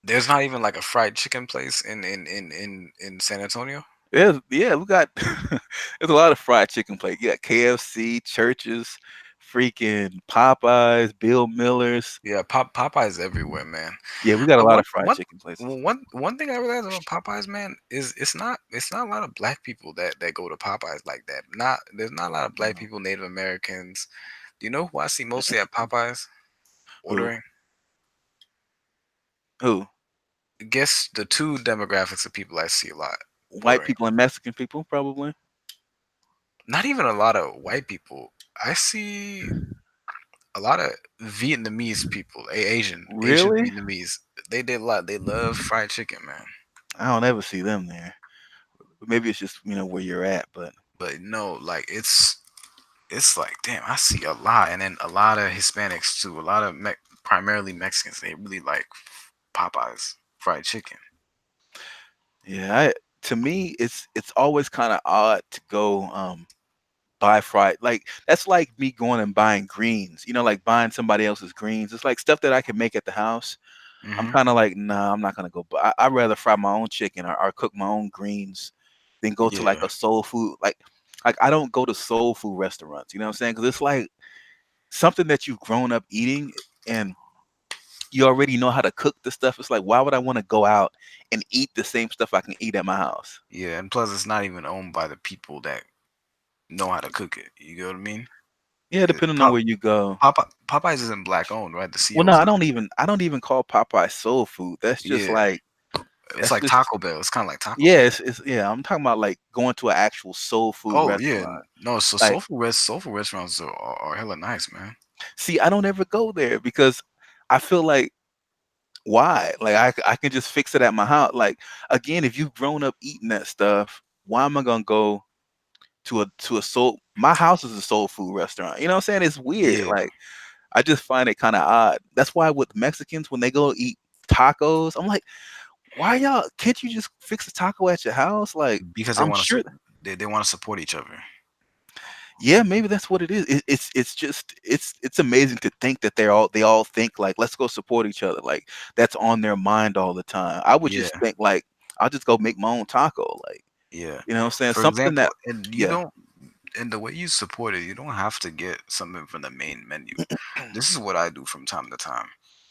There's not even like a fried chicken place in San Antonio. Yeah, we got there's a lot of fried chicken places. You got KFC, Churches, freaking Popeyes, Bill Miller's. Yeah, Popeyes everywhere, man. Yeah, we got a But lot of fried chicken places. one thing I realized about Popeyes, man, is it's not a lot of black people that go to Popeyes like that. Not There's not a lot of black No. people, Native Americans. Do you know who I see mostly at Popeyes Who? ordering? Who? Guess the two demographics of people I see a lot White ordering. people and Mexican people, probably. Not even a lot of white people. I see a lot of Vietnamese people, Asian Really? Vietnamese. They did a lot. They love fried chicken, man. I don't ever see them there. Maybe it's just where you're at, but But no, like it's like damn, I see a lot, and then a lot of Hispanics too. A lot of primarily Mexicans. They really like Popeyes fried chicken. yeah, to me, it's always kind of odd to go buy fried. Like that's like me going and buying greens. Like buying somebody else's greens. It's like stuff that I can make at the house. I'm Hmm. kind of like, nah, I'm not gonna go. But I'd rather fry my own chicken or cook my own greens than go to like Yeah, a soul food. Like I don't go to soul food restaurants. You know what I'm saying? Because it's like something that you've grown up eating, and you already know how to cook the stuff. It's like, why would I want to go out and eat the same stuff I can eat at my house? yeah, and plus it's not even owned by the people that know how to cook it. You get what I mean? Yeah, depending on where you go. Popeyes isn't black owned, right? The Well, no, CEO's not. I don't even call Popeye soul food. Yeah, it's That's like just Taco Bell. It's kind of like Taco yeah, Bell. it's yeah. I'm talking about like going to an actual soul food Oh yeah, restaurant. no. So Like, soulful restaurants are hella nice, man. see, I don't ever go there because I feel like why? Like I can just fix it at my house. Like again, if you've grown up eating that stuff, why am I gonna go to a soul? My house is a soul food restaurant. You know what I'm saying? It's weird. Yeah, Like I just find it kind of odd. That's why with Mexicans when they go eat tacos, I'm like, why y'all can't you just fix a taco at your house? Like because I'm sure. they want to support each other. Yeah, maybe that's what it is. It's just it's amazing to think that they all think like let's go support each other. Like that's on their mind all the time. I would Yeah, just think like I'll just go make my own taco. Like yeah. what I'm saying? For Something example, that and you yeah. don't, and the way you support it, you don't have to get something from the main menu. This is what I do from time to time.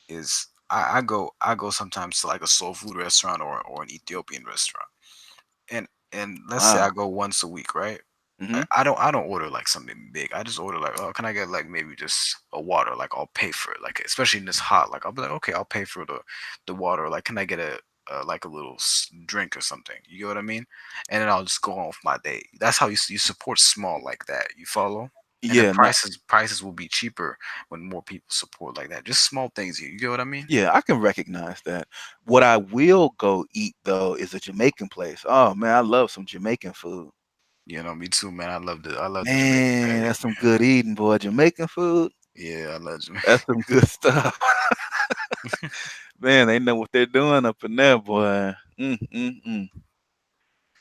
Is I go sometimes to like a soul food restaurant or an Ethiopian restaurant, and let's say I Wow. go once a week, right? I, Hmm. I don't I don't order like something big. I just order like, oh, can I get like maybe just a water? Like I'll pay for it. Like especially in this hot, like I'll be like, okay, I'll pay for the water. Like can I get like a little drink or something? You get what I mean? And then I'll just go on with my day. That's how you support small like that. You follow? And then Yeah, not prices will be cheaper when more people support like that. Just small things. You get what I mean? yeah, I can recognize that. What I will go eat though is a Jamaican place. Oh man, I love some Jamaican food. You know, me too, man. I love the Jamaican Man, patty, that's some man. good eating, boy. Jamaican food, Yeah, I love Jamaican. that's some good stuff. Man, they know what they're doing up in there, boy. Let's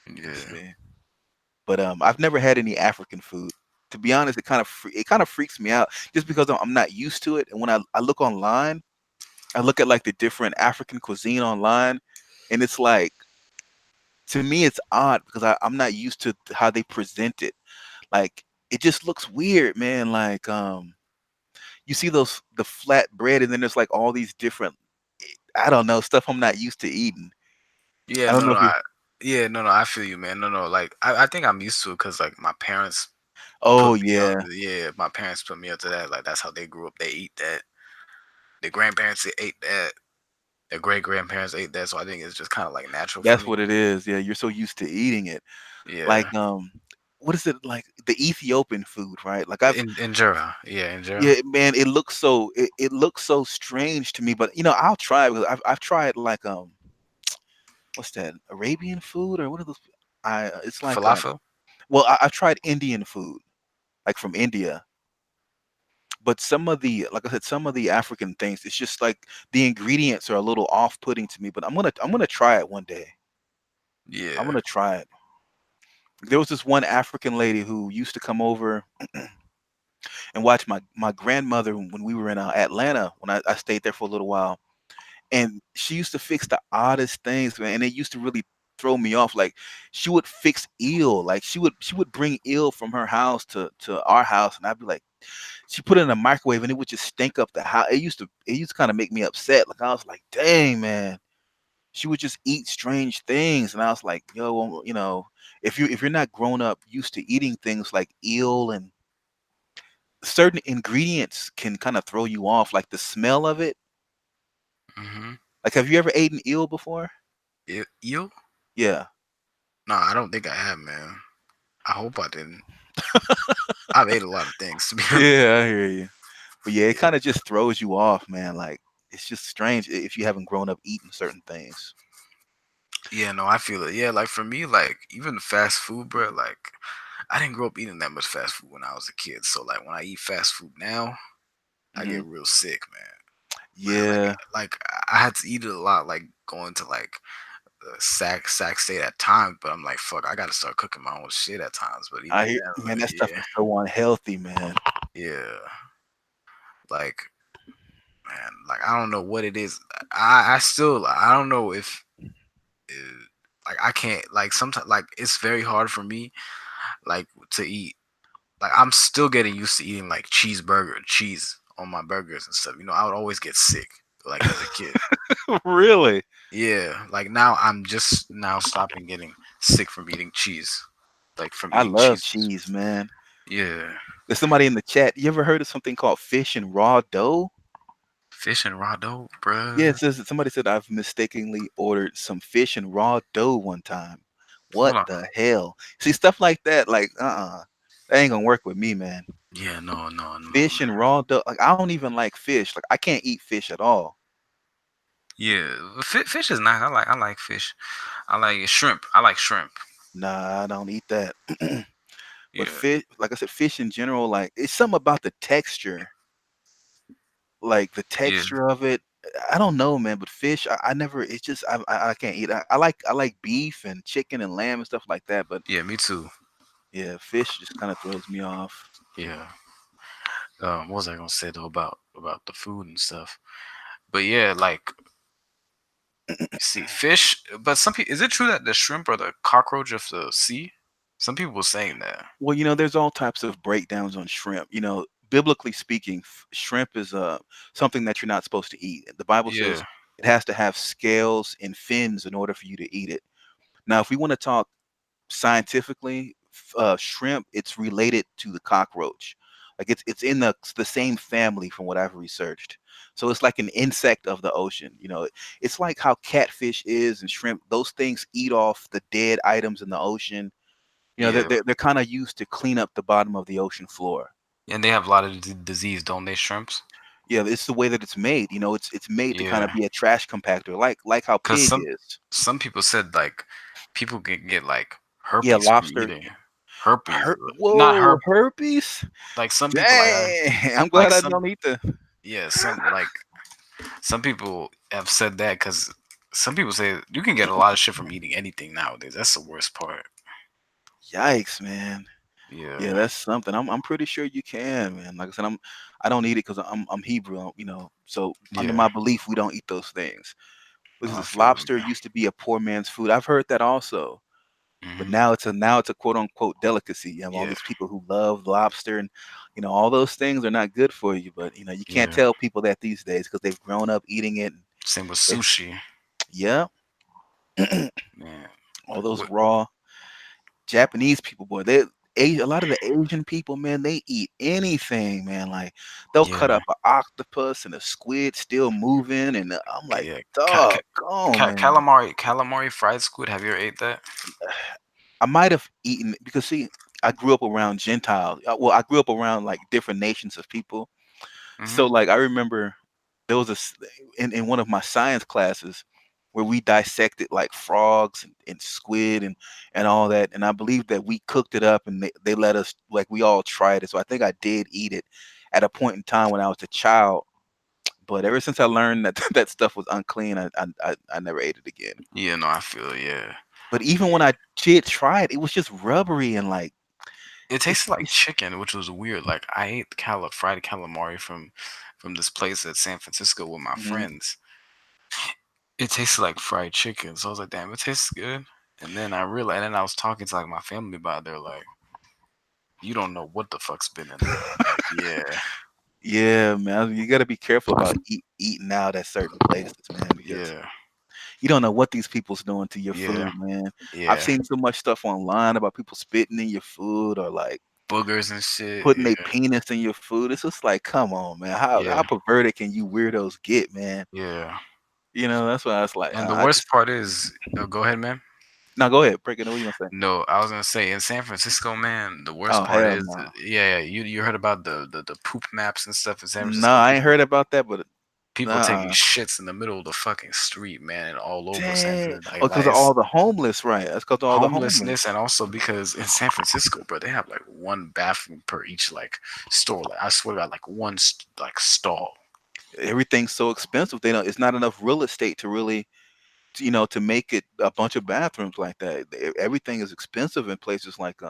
Yeah. see. But I've never had any African food. To be honest, it kind of freaks me out just because I'm not used to it. And when I look online, I look at like the different African cuisine online, and it's like To me, it's odd because I'm not used to how they present it. Like it just looks weird, man. Like you see those the flat bread, and then there's like all these different, I don't know, stuff I'm not used to eating. Yeah, I don't no, know no, if you. yeah, no, no, I feel you, man. No, no, like I think I'm used to it because like my parents Oh put me yeah, on. Yeah, my parents put me onto that. Like that's how they grew up. They eat that. Their grandparents ate that. Their great grandparents ate that. So I think it's just kind of like natural for that's me. what it is. Yeah, you're so used to eating it. Yeah, Like what is it like the Ethiopian food, right? Like I've injera. Yeah, injera. yeah, man, it looks so strange to me, but I'll try it because I've tried like what's that? Arabian food or what are those? It's like Falafel. well, I've tried Indian food, like from India, but some of the, like I said, some of the African things, it's just like the ingredients are a little off-putting to me. But I'm gonna try it one day. I'm Yeah. gonna try it. There was this one African lady who used to come over and watch my grandmother when we were in Atlanta when I stayed there for a little while, and she used to fix the oddest things, man, and it used to really throw me off. Like she would fix eel, like she would bring eel from her house to our house, and I'd be like, she put it in a microwave and it would just stink up the house. It used to kind of make me upset. Like I was like, dang man, she would just eat strange things, and I was like, yo, well, if you're not grown up used to eating things like eel and certain ingredients can kind of throw you off, like the smell of it. Mhm. Like, have you ever eaten eel before? Eel? Yeah. No, I don't think I have, man. I hope I didn't. I've ate a lot of things to be honest. Yeah, I hear you. But yeah, it Yeah. kind of just throws you off, man. Like it's just strange if you haven't grown up eating certain things. Yeah, no, I feel it. Yeah, like for me, like even fast food, bro. Like I didn't grow up eating that much fast food when I was a kid. So like when I eat fast food now, I Hmm. get real sick, man. Yeah, Like I had to eat it a lot, like going to like sack state at times. But I'm like, fuck, I gotta start cooking my own shit at times. But I even hear, then, man, like that stuff yeah, is so unhealthy, man. yeah, like man, like I don't know what it is. I still I don't know if like I can't like sometimes like it's very hard for me like to eat. Like I'm still getting used to eating like cheese on my burgers and stuff. You know, I would always get sick like as a kid. Really? Yeah, like now I'm just now stopping getting sick from eating cheese, like from I eating love cheese. cheese, man. Yeah, There's somebody in the chat. You ever heard of something called fish and raw dough? fish and raw dough, Yeah, it bruh. says somebody said I've mistakenly ordered some fish and raw dough one time. What Hold on. the hell? See, stuff like that, like that ain't gonna work with me, man. Yeah, no, no, no, Fish man. and raw dough. Like I don't even like fish. Like I can't eat fish at all. Yeah, fish is nice. I like fish. I like shrimp. I like shrimp. Nah, I don't eat that. But Yeah, fish, like I said, fish in general, like it's something about the texture, like the yeah, texture of it. I don't know, man. But fish, I never. It's just I can't eat. I like beef and chicken and lamb and stuff like that. But yeah. Me too. yeah, fish just kind of throws me off. Yeah. What was I gonna say though about the food and stuff? But yeah, like you see fish. But some people, is it true that the shrimp are the cockroach of the sea? Some people were saying that. Well, there's all types of breakdowns on shrimp. Biblically speaking, shrimp is something that you're not supposed to eat. The Bible says Yeah, it has to have scales and fins in order for you to eat it. Now, if we want to talk scientifically, shrimp, it's related to the cockroach. Like it's in the same family from what I've researched. So it's like an insect of the ocean. It's like how catfish is and shrimp. Those things eat off the dead items in the ocean. They're yeah, they're kind of used to clean up the bottom of the ocean floor. and they have a lot of disease, don't they? Shrimps. Yeah, it's the way that it's made. It's made to kind of Yeah, be a trash compactor, like how cause pig is. some people said like people can get like Yeah, herpes from lobster. eating herpes, not Whoa, herpes. like some people Dang, I'm like glad I some don't eat the. yeah some people have said that because some people say you can get a lot of shit from eating anything nowadays. That's the worst part. Yikes, man. Yeah, Yeah, that's something. I'm pretty sure you can, man. Like I said, I don't eat it because I'm Hebrew, so under yeah, my belief we don't eat those things. Was I this feel you, lobster used to be a poor man's food? I've heard that also. But man. now it's a quote unquote delicacy. You have all Yeah, these people who love lobster, and all those things are not good for you. But you can't yeah. tell people that these days because they've grown up eating it. Same with They, sushi, yeah, man. all those What? raw Japanese people, boy, a lot of the Asian people, man, they eat anything, man. Like they'll cut Yeah, up an octopus and a squid still moving, and I'm like, yeah. dog, on, man. Calamari fried squid. Have you ever ate that? I might have eaten because see, I grew up around Gentiles. Well, I grew up around like different nations of people. So Hmm. like I remember there was in one of my science classes where we dissected like frogs and squid and all that, and I believe that we cooked it up and they let us like we all tried it. So I think I did eat it at a point in time when I was a child. But ever since I learned that that stuff was unclean, I never ate it again. Yeah, no, I feel yeah. But even when I did try it, it was just rubbery and like It it's tasted like it's chicken, which was weird. Like I ate fried calamari from this place at San Francisco with my mhm. friends. It tasted like fried chicken, so I was like, damn, it tastes good. And then I realized, and then I was talking to like my family about it. They're like, you don't know what the fuck's been in there. I'm like, yeah, Yeah, man, you got to be careful about eating out at certain places, man, because yeah, you don't know what these people's doing to your yeah, food, man. I've yeah. seen so much stuff online about people spitting in your food or like Boogers and shit. putting a Yeah, penis in your food. It's just like, come on, man. How yeah, perverted can you weirdos get, man? yeah. That's why I was like, And the I worst just part is, oh, go ahead, man. no. Go ahead, break it. What are you gonna say? No, I was gonna say in San Francisco, man, the worst Oh part hell is, no, yeah, yeah, you heard about the poop maps and stuff in San no, Francisco? I ain't heard about that, but People taking uh, shits in the middle of the fucking street, man, and all over San dang. Francisco. Oh, Like because of all it's the homeless, right? That's because of all the homeless. homelessness, and also because in San Francisco, bro, they have like one bathroom per each like store. Like I swear to God, like one like stall. Everything's so expensive. They don't. It's not enough real estate to really to make it a bunch of bathrooms like that. Everything is expensive in places like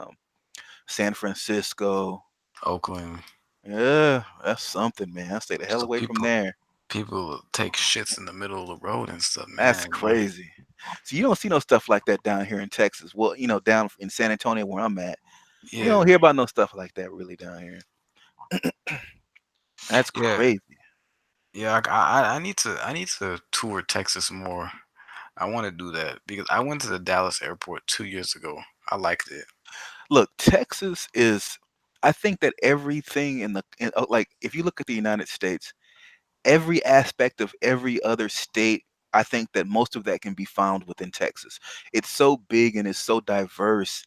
San Francisco. Oakland. Yeah, that's something, man. I stay the hell So away from there. people take shits in the middle of the road and stuff, That's man. Like crazy. So you don't see no stuff like that down here in Texas. Well, down in San Antonio where I'm at, you yeah, don't hear about no stuff like that really down here. That's yeah, crazy. yeah. I need to tour Texas more. I want to do that because I went to the Dallas airport 2 years ago. I liked it. Look, Texas is. I think that everything like if you look at the United States, every aspect of every other state, I think that most of that can be found within Texas. It's so big and it's so diverse,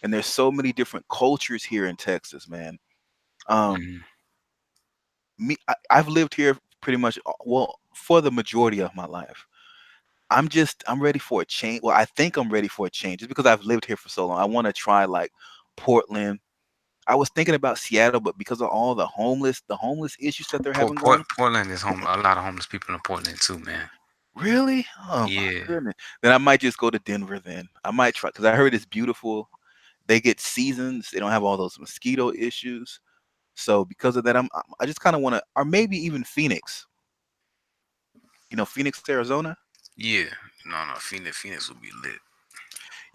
and there's so many different cultures here in Texas, man. Um, Hmm. I've lived here pretty much well for the majority of my life. I'm ready for a change. Well, I think I'm ready for a change just because I've lived here for so long. I want to try like Portland. I was thinking about Seattle, but because of all the homeless issues that they're having going. Portland is home. A lot of homeless people in Portland too, man. Really? Oh my Yeah, goodness. Then I might just go to Denver then. I might try because I heard it's beautiful. They get seasons. They don't have all those mosquito issues. So because of that, I just kind of want to, or maybe even Phoenix. Phoenix, Arizona. yeah. No, no. Phoenix would be lit.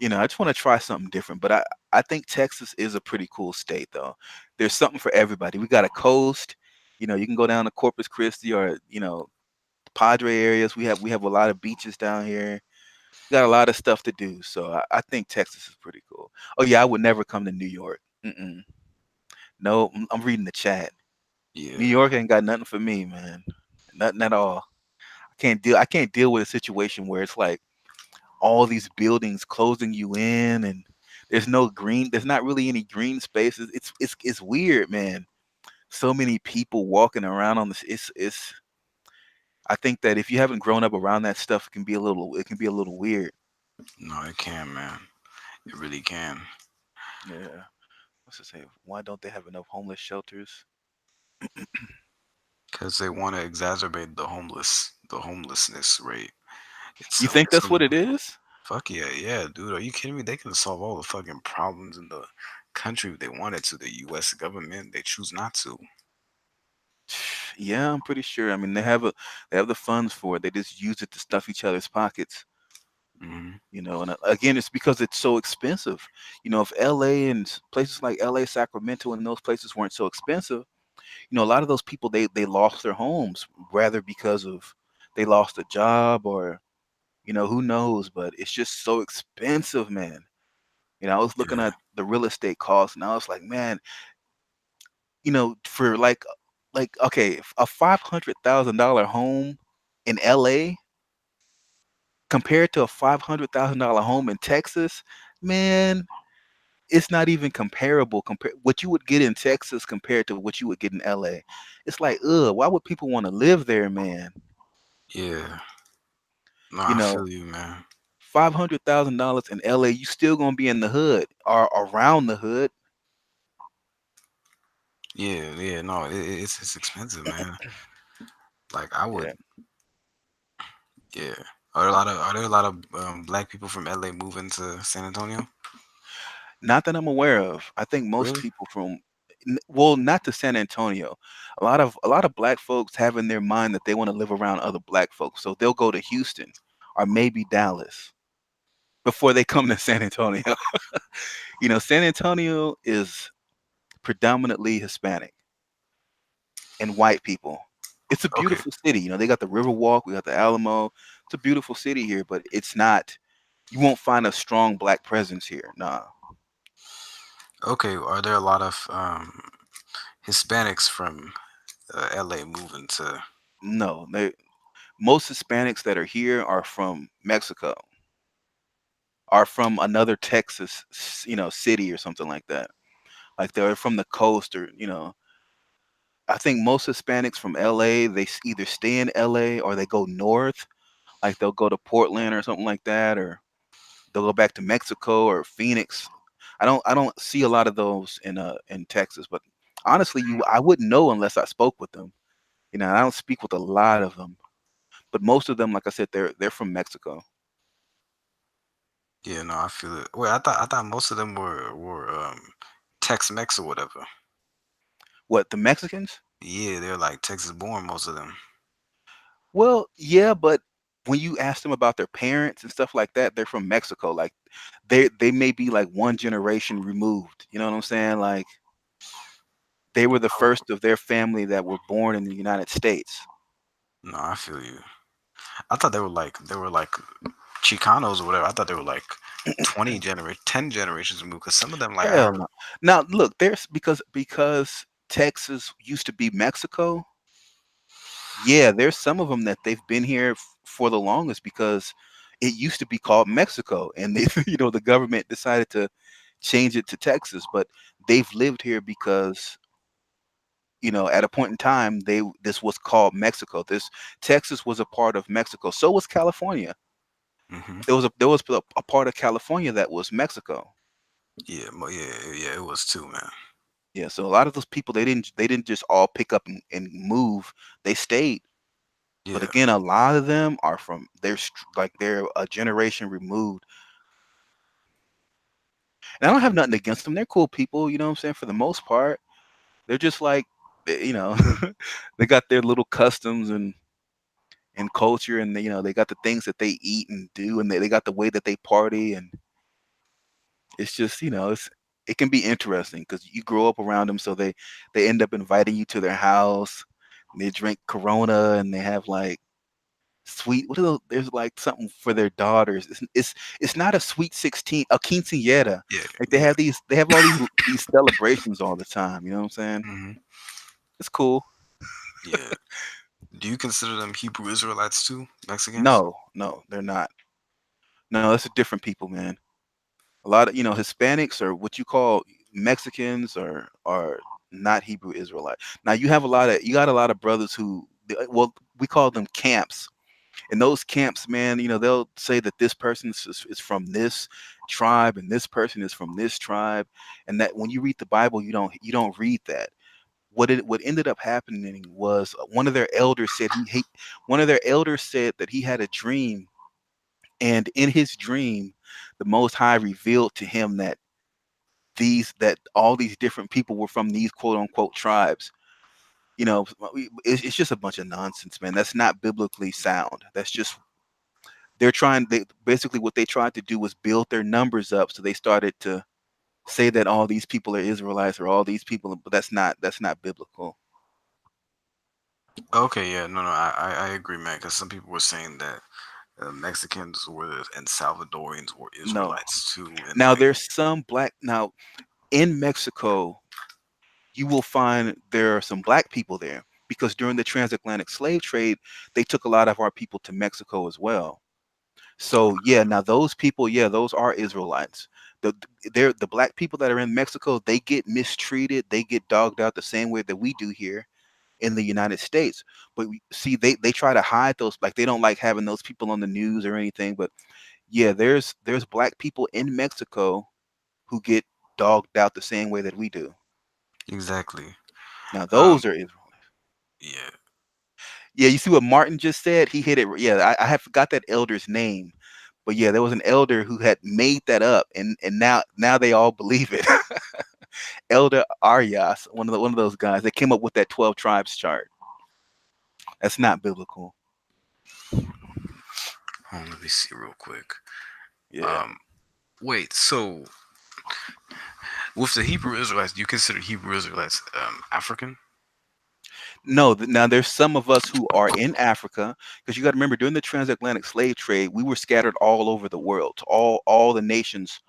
I just want to try something different. But I think Texas is a pretty cool state though. There's something for everybody. We got a coast. You can go down to Corpus Christi or Padre areas. We have a lot of beaches down here. Got a lot of stuff to do. So I think Texas is pretty cool. Oh yeah, I would never come to New York. Mm-mm. No, I'm reading the chat. New Yeah. York ain't got nothing for me, man. Nothing at all. I can't deal with a situation where it's like all these buildings closing you in and there's not really any green spaces. It's weird, man. So many people walking around on this. It's I think that if you haven't grown up around that stuff, it can be a little weird. No, it can, man. It really can. Yeah. What's to say? Why don't they have enough homeless shelters? Because they want to exacerbate the homelessness rate. You think It's that's what it is? fuck yeah, yeah, dude. Are you kidding me? They can solve all the fucking problems in the country if they wanted to. The U.S. government, they choose not to. Yeah, I'm pretty sure. I mean, they have the funds for it. They just use it to stuff each other's pockets. Hmm. And again, it's because it's so expensive. If LA and places like LA, Sacramento, and those places weren't so expensive, a lot of those people they lost their homes rather because of they lost a job or who knows, but it's just so expensive, man. I was looking Yeah. at the real estate costs and I was like, man, for like okay, a $500,000 home in LA compared to a $500,000 home in Texas, man, it's not even comparable. Compare what you would get in Texas compared to what you would get in LA. It's like, why would people want to live there, man? Yeah. No, You I know, feel you, man. $500,000 in LA, you still gonna be in the hood or around the hood. Yeah, yeah. No, it's expensive, man. Like I would, Yeah. yeah. Are there a lot of black people from LA moving to San Antonio? Not that I'm aware of. I think most Really? people well, not to San Antonio. A lot of black folks have in their mind that they want to live around other black folks, so they'll go to Houston or maybe Dallas before they come to San Antonio. San Antonio is predominantly Hispanic and white people. It's a Okay. beautiful city. They got the Riverwalk, we got the Alamo. It's a beautiful city here, but it's not. You won't find a strong black presence here. Nah, Okay. Are there a lot of Hispanics from LA moving to? no. Most Hispanics that are here are from Mexico, are from another Texas, city or something like that. Like they're from the coast or. I think most Hispanics from LA, either stay in LA or they go north. Like they'll go to Portland or something like that, or they'll go back to Mexico or Phoenix. I don't see a lot of those in Texas, but honestly, I wouldn't know unless I spoke with them. I don't speak with a lot of them, but most of them, like I said, they're from Mexico. Yeah, no, I feel it. Wait, I thought most of them were Tex-Mex or whatever. What, the Mexicans? Yeah, they're like Texas born, most of them. Well, yeah, but when you ask them about their parents and stuff like that, they're from Mexico. Like they may be like one generation removed. You know what I'm saying? Like they were the first of their family that were born in the United States. No, I feel you. I thought they were like Chicanos or whatever. I thought they were like 10 generations removed. Cause some of them, like I Hell heard, no. Now look, there's because Texas used to be Mexico. Yeah, there's some of them that they've been here for the longest because it used to be called Mexico, and they, the government decided to change it to Texas. But they've lived here because at a point in time this was called Mexico. This Texas was a part of Mexico. So was California. hmm, There was a part of California that was Mexico. yeah, yeah, yeah, it was too, man. Yeah, so a lot of those people they didn't just all pick up and move. They stayed. But Yeah, again, a lot of them are like they're a generation removed. And I don't have nothing against them. They're cool people, you know what I'm saying, for the most part. They're just like they got their little customs and culture, and they got the things that they eat and do, and they got the way that they party, and it's just it can be interesting because you grow up around them, so they end up inviting you to their house. And they drink Corona, and they have like sweet. What are those? There's like something for their daughters. It's not a sweet 16, a quinceañera. yeah, Like yeah, they have all these celebrations all the time. You know what I'm saying? hmm, It's cool. yeah. Do you consider them Hebrew Israelites too, Mexicans? No, no, they're not. No, that's a different people, man. A lot of Hispanics or what you call Mexicans are not Hebrew Israelite. Now you got a lot of brothers who well we call them camps. In those camps, man, they'll say that this person is from this tribe and this person is from this tribe, and that when you read the Bible, you don't read that. What ended up happening was one of their elders said that he had a dream, and in his dream, the Most High revealed to him that all these different people were from these quote unquote tribes. You know, it's just a bunch of nonsense, man. That's not biblically sound. That's just they're trying. They basically what they tried to do was build their numbers up, so they started to say that all these people are Israelites or all these people, but that's not biblical. Okay, yeah, no, no, I agree, man. Because some people were saying that Mexicans were and Salvadorians were No. Israelites too, and Now like, there's some black now in Mexico. You will find there are some black people there because during the transatlantic slave trade, they took a lot of our people to Mexico as well. So yeah, now those people, yeah, those are Israelites. The they're the black people that are in Mexico, they get mistreated, they get dogged out the same way that we do here in the United States. But see, they try to hide those, like they don't like having those people on the news or anything. But yeah, there's black people in Mexico who get dogged out the same way that we do. exactly. Now Um, those are Israel. yeah, Yeah, you see what Martin just said? He hit it. Yeah, I have forgot that elder's name, but yeah, there was an elder who had made that up, and now they all believe it. Elder Arias, one of those guys, they came up with that 12 tribes chart. That's not biblical. let me see real quick. Yeah. Um, wait, so with the Hebrew Israelites, do you consider Hebrew Israelites African? No, now there's some of us who are in Africa because you got to remember during the transatlantic slave trade, we were scattered all over the world, to all the nations,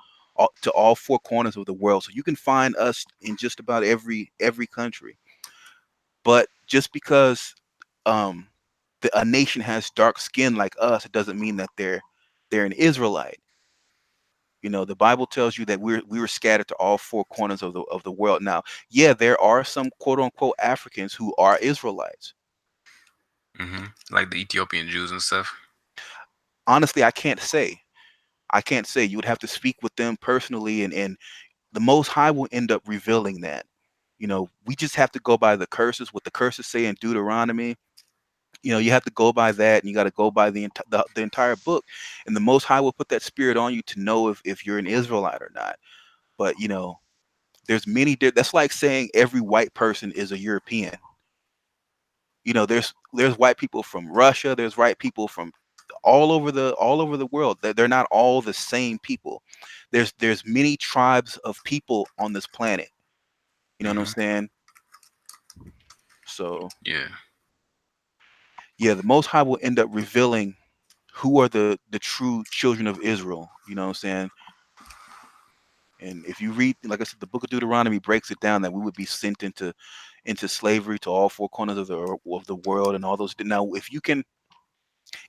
to all four corners of the world. So you can find us in just about every country. But just because um, a nation has dark skin like us, it doesn't mean that they're an Israelite. You know, the Bible tells you that we were scattered to all four corners of the world. Now, yeah, there are some quote unquote Africans who are Israelites. Like the Ethiopian Jews and stuff. Honestly, I can't say. I can't say. You would have to speak with them personally, and the Most High will end up revealing that. You know, we just have to go by the curses, what the curses say in Deuteronomy. You know, you have to go by that, and you got to go by the entire book, and the Most High will put that spirit on you to know if you're an Israelite or not. But you know, there's that's like saying every white person is a European. You know, there's white people from Russia, there's white people from all over the world. They're not all the same people. There's many tribes of people on this planet. You know what I'm hmm saying? So Yeah. yeah, the Most High will end up revealing who are the true children of Israel. You know what I'm saying? And if you read, like I said, the book of Deuteronomy breaks it down that we would be sent into slavery to all four corners of the world and all those. Now, if you can,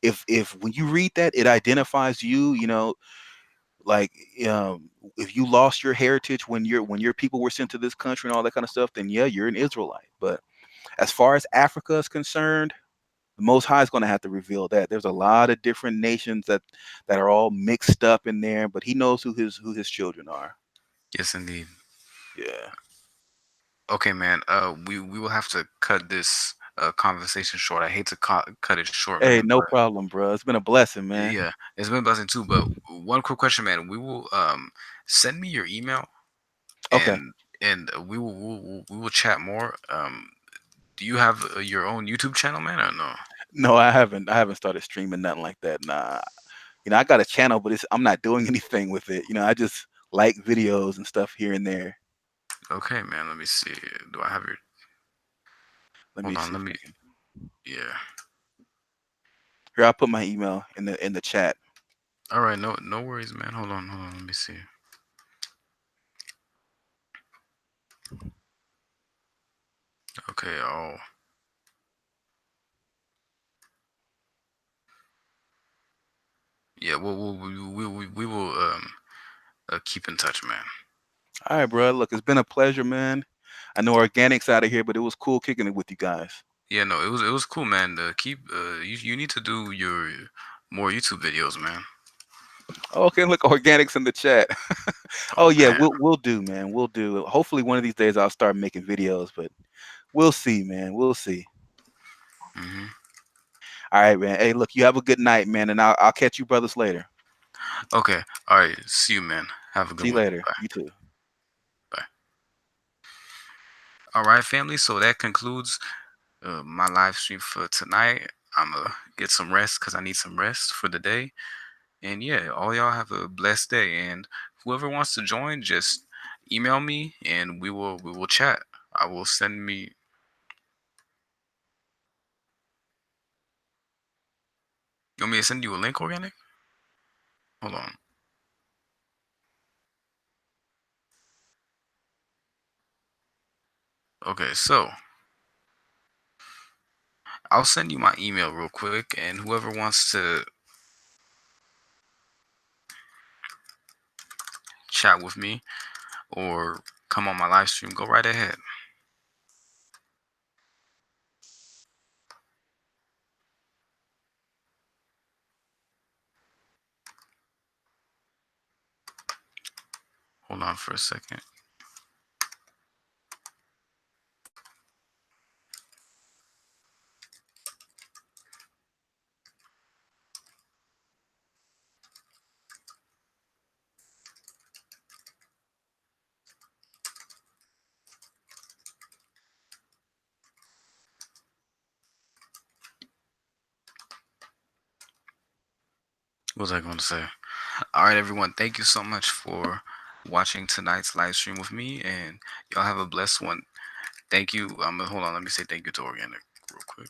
if when you read that, it identifies you. You know, like if you lost your heritage when your people were sent to this country and all that kind of stuff, then yeah, you're an Israelite. But as far as Africa is concerned, the Most High is going to have to reveal that. There's a lot of different nations that are all mixed up in there, but He knows who His children are. Yes, indeed. Yeah. Okay, man. We will have to cut this conversation short. I hate to cut it short, Hey, man. no But problem, bro. It's been a blessing, man. yeah, it's been a blessing too. But one quick question, man. We will send me your email, Okay. and we will chat more. Do you have your own YouTube channel, man, or no? No, I haven't started streaming nothing like that. Nah. You know, I got a channel, but I'm not doing anything with it. You know, I just like videos and stuff here and there. Okay, man. Let me see. Do I have your? Let Hold me on. see Let if me. I can. Yeah. Here, I'll put my email in the chat. All right. No, no worries, man. Hold on. Hold on. Let me see. Okay. Oh, yeah. We will keep in touch, man. All right, bro. Look, it's been a pleasure, man. I know organics out of here, but it was cool kicking it with you guys. Yeah. No, it was cool, man. Keep you need to do your more YouTube videos, man. Okay, look, organics in the chat. Oh Oh yeah, man. we'll do, man. We'll do. Hopefully, one of these days I'll start making videos, but we'll see, man. We'll see. hmm All right, man. Hey, look, you have a good night, man, and I'll catch you brothers later. Okay. All right. See you, man. Have a good See you one. later. Bye. You too. Bye. All right, family. So that concludes my live stream for tonight. I'm gonna get some rest because I need some rest for the day. And yeah, all y'all have a blessed day. And whoever wants to join, just email me and we will chat. I will send me. You want me to send you a link, organic? Hold on. Okay, so I'll send you my email real quick, and whoever wants to chat with me or come on my live stream, go right ahead. Hold on for a second. What was I going to say? All right, everyone. Thank you so much for watching tonight's live stream with me, and y'all have a blessed one. Thank you. Hold on. Let me say thank you to Organic real quick.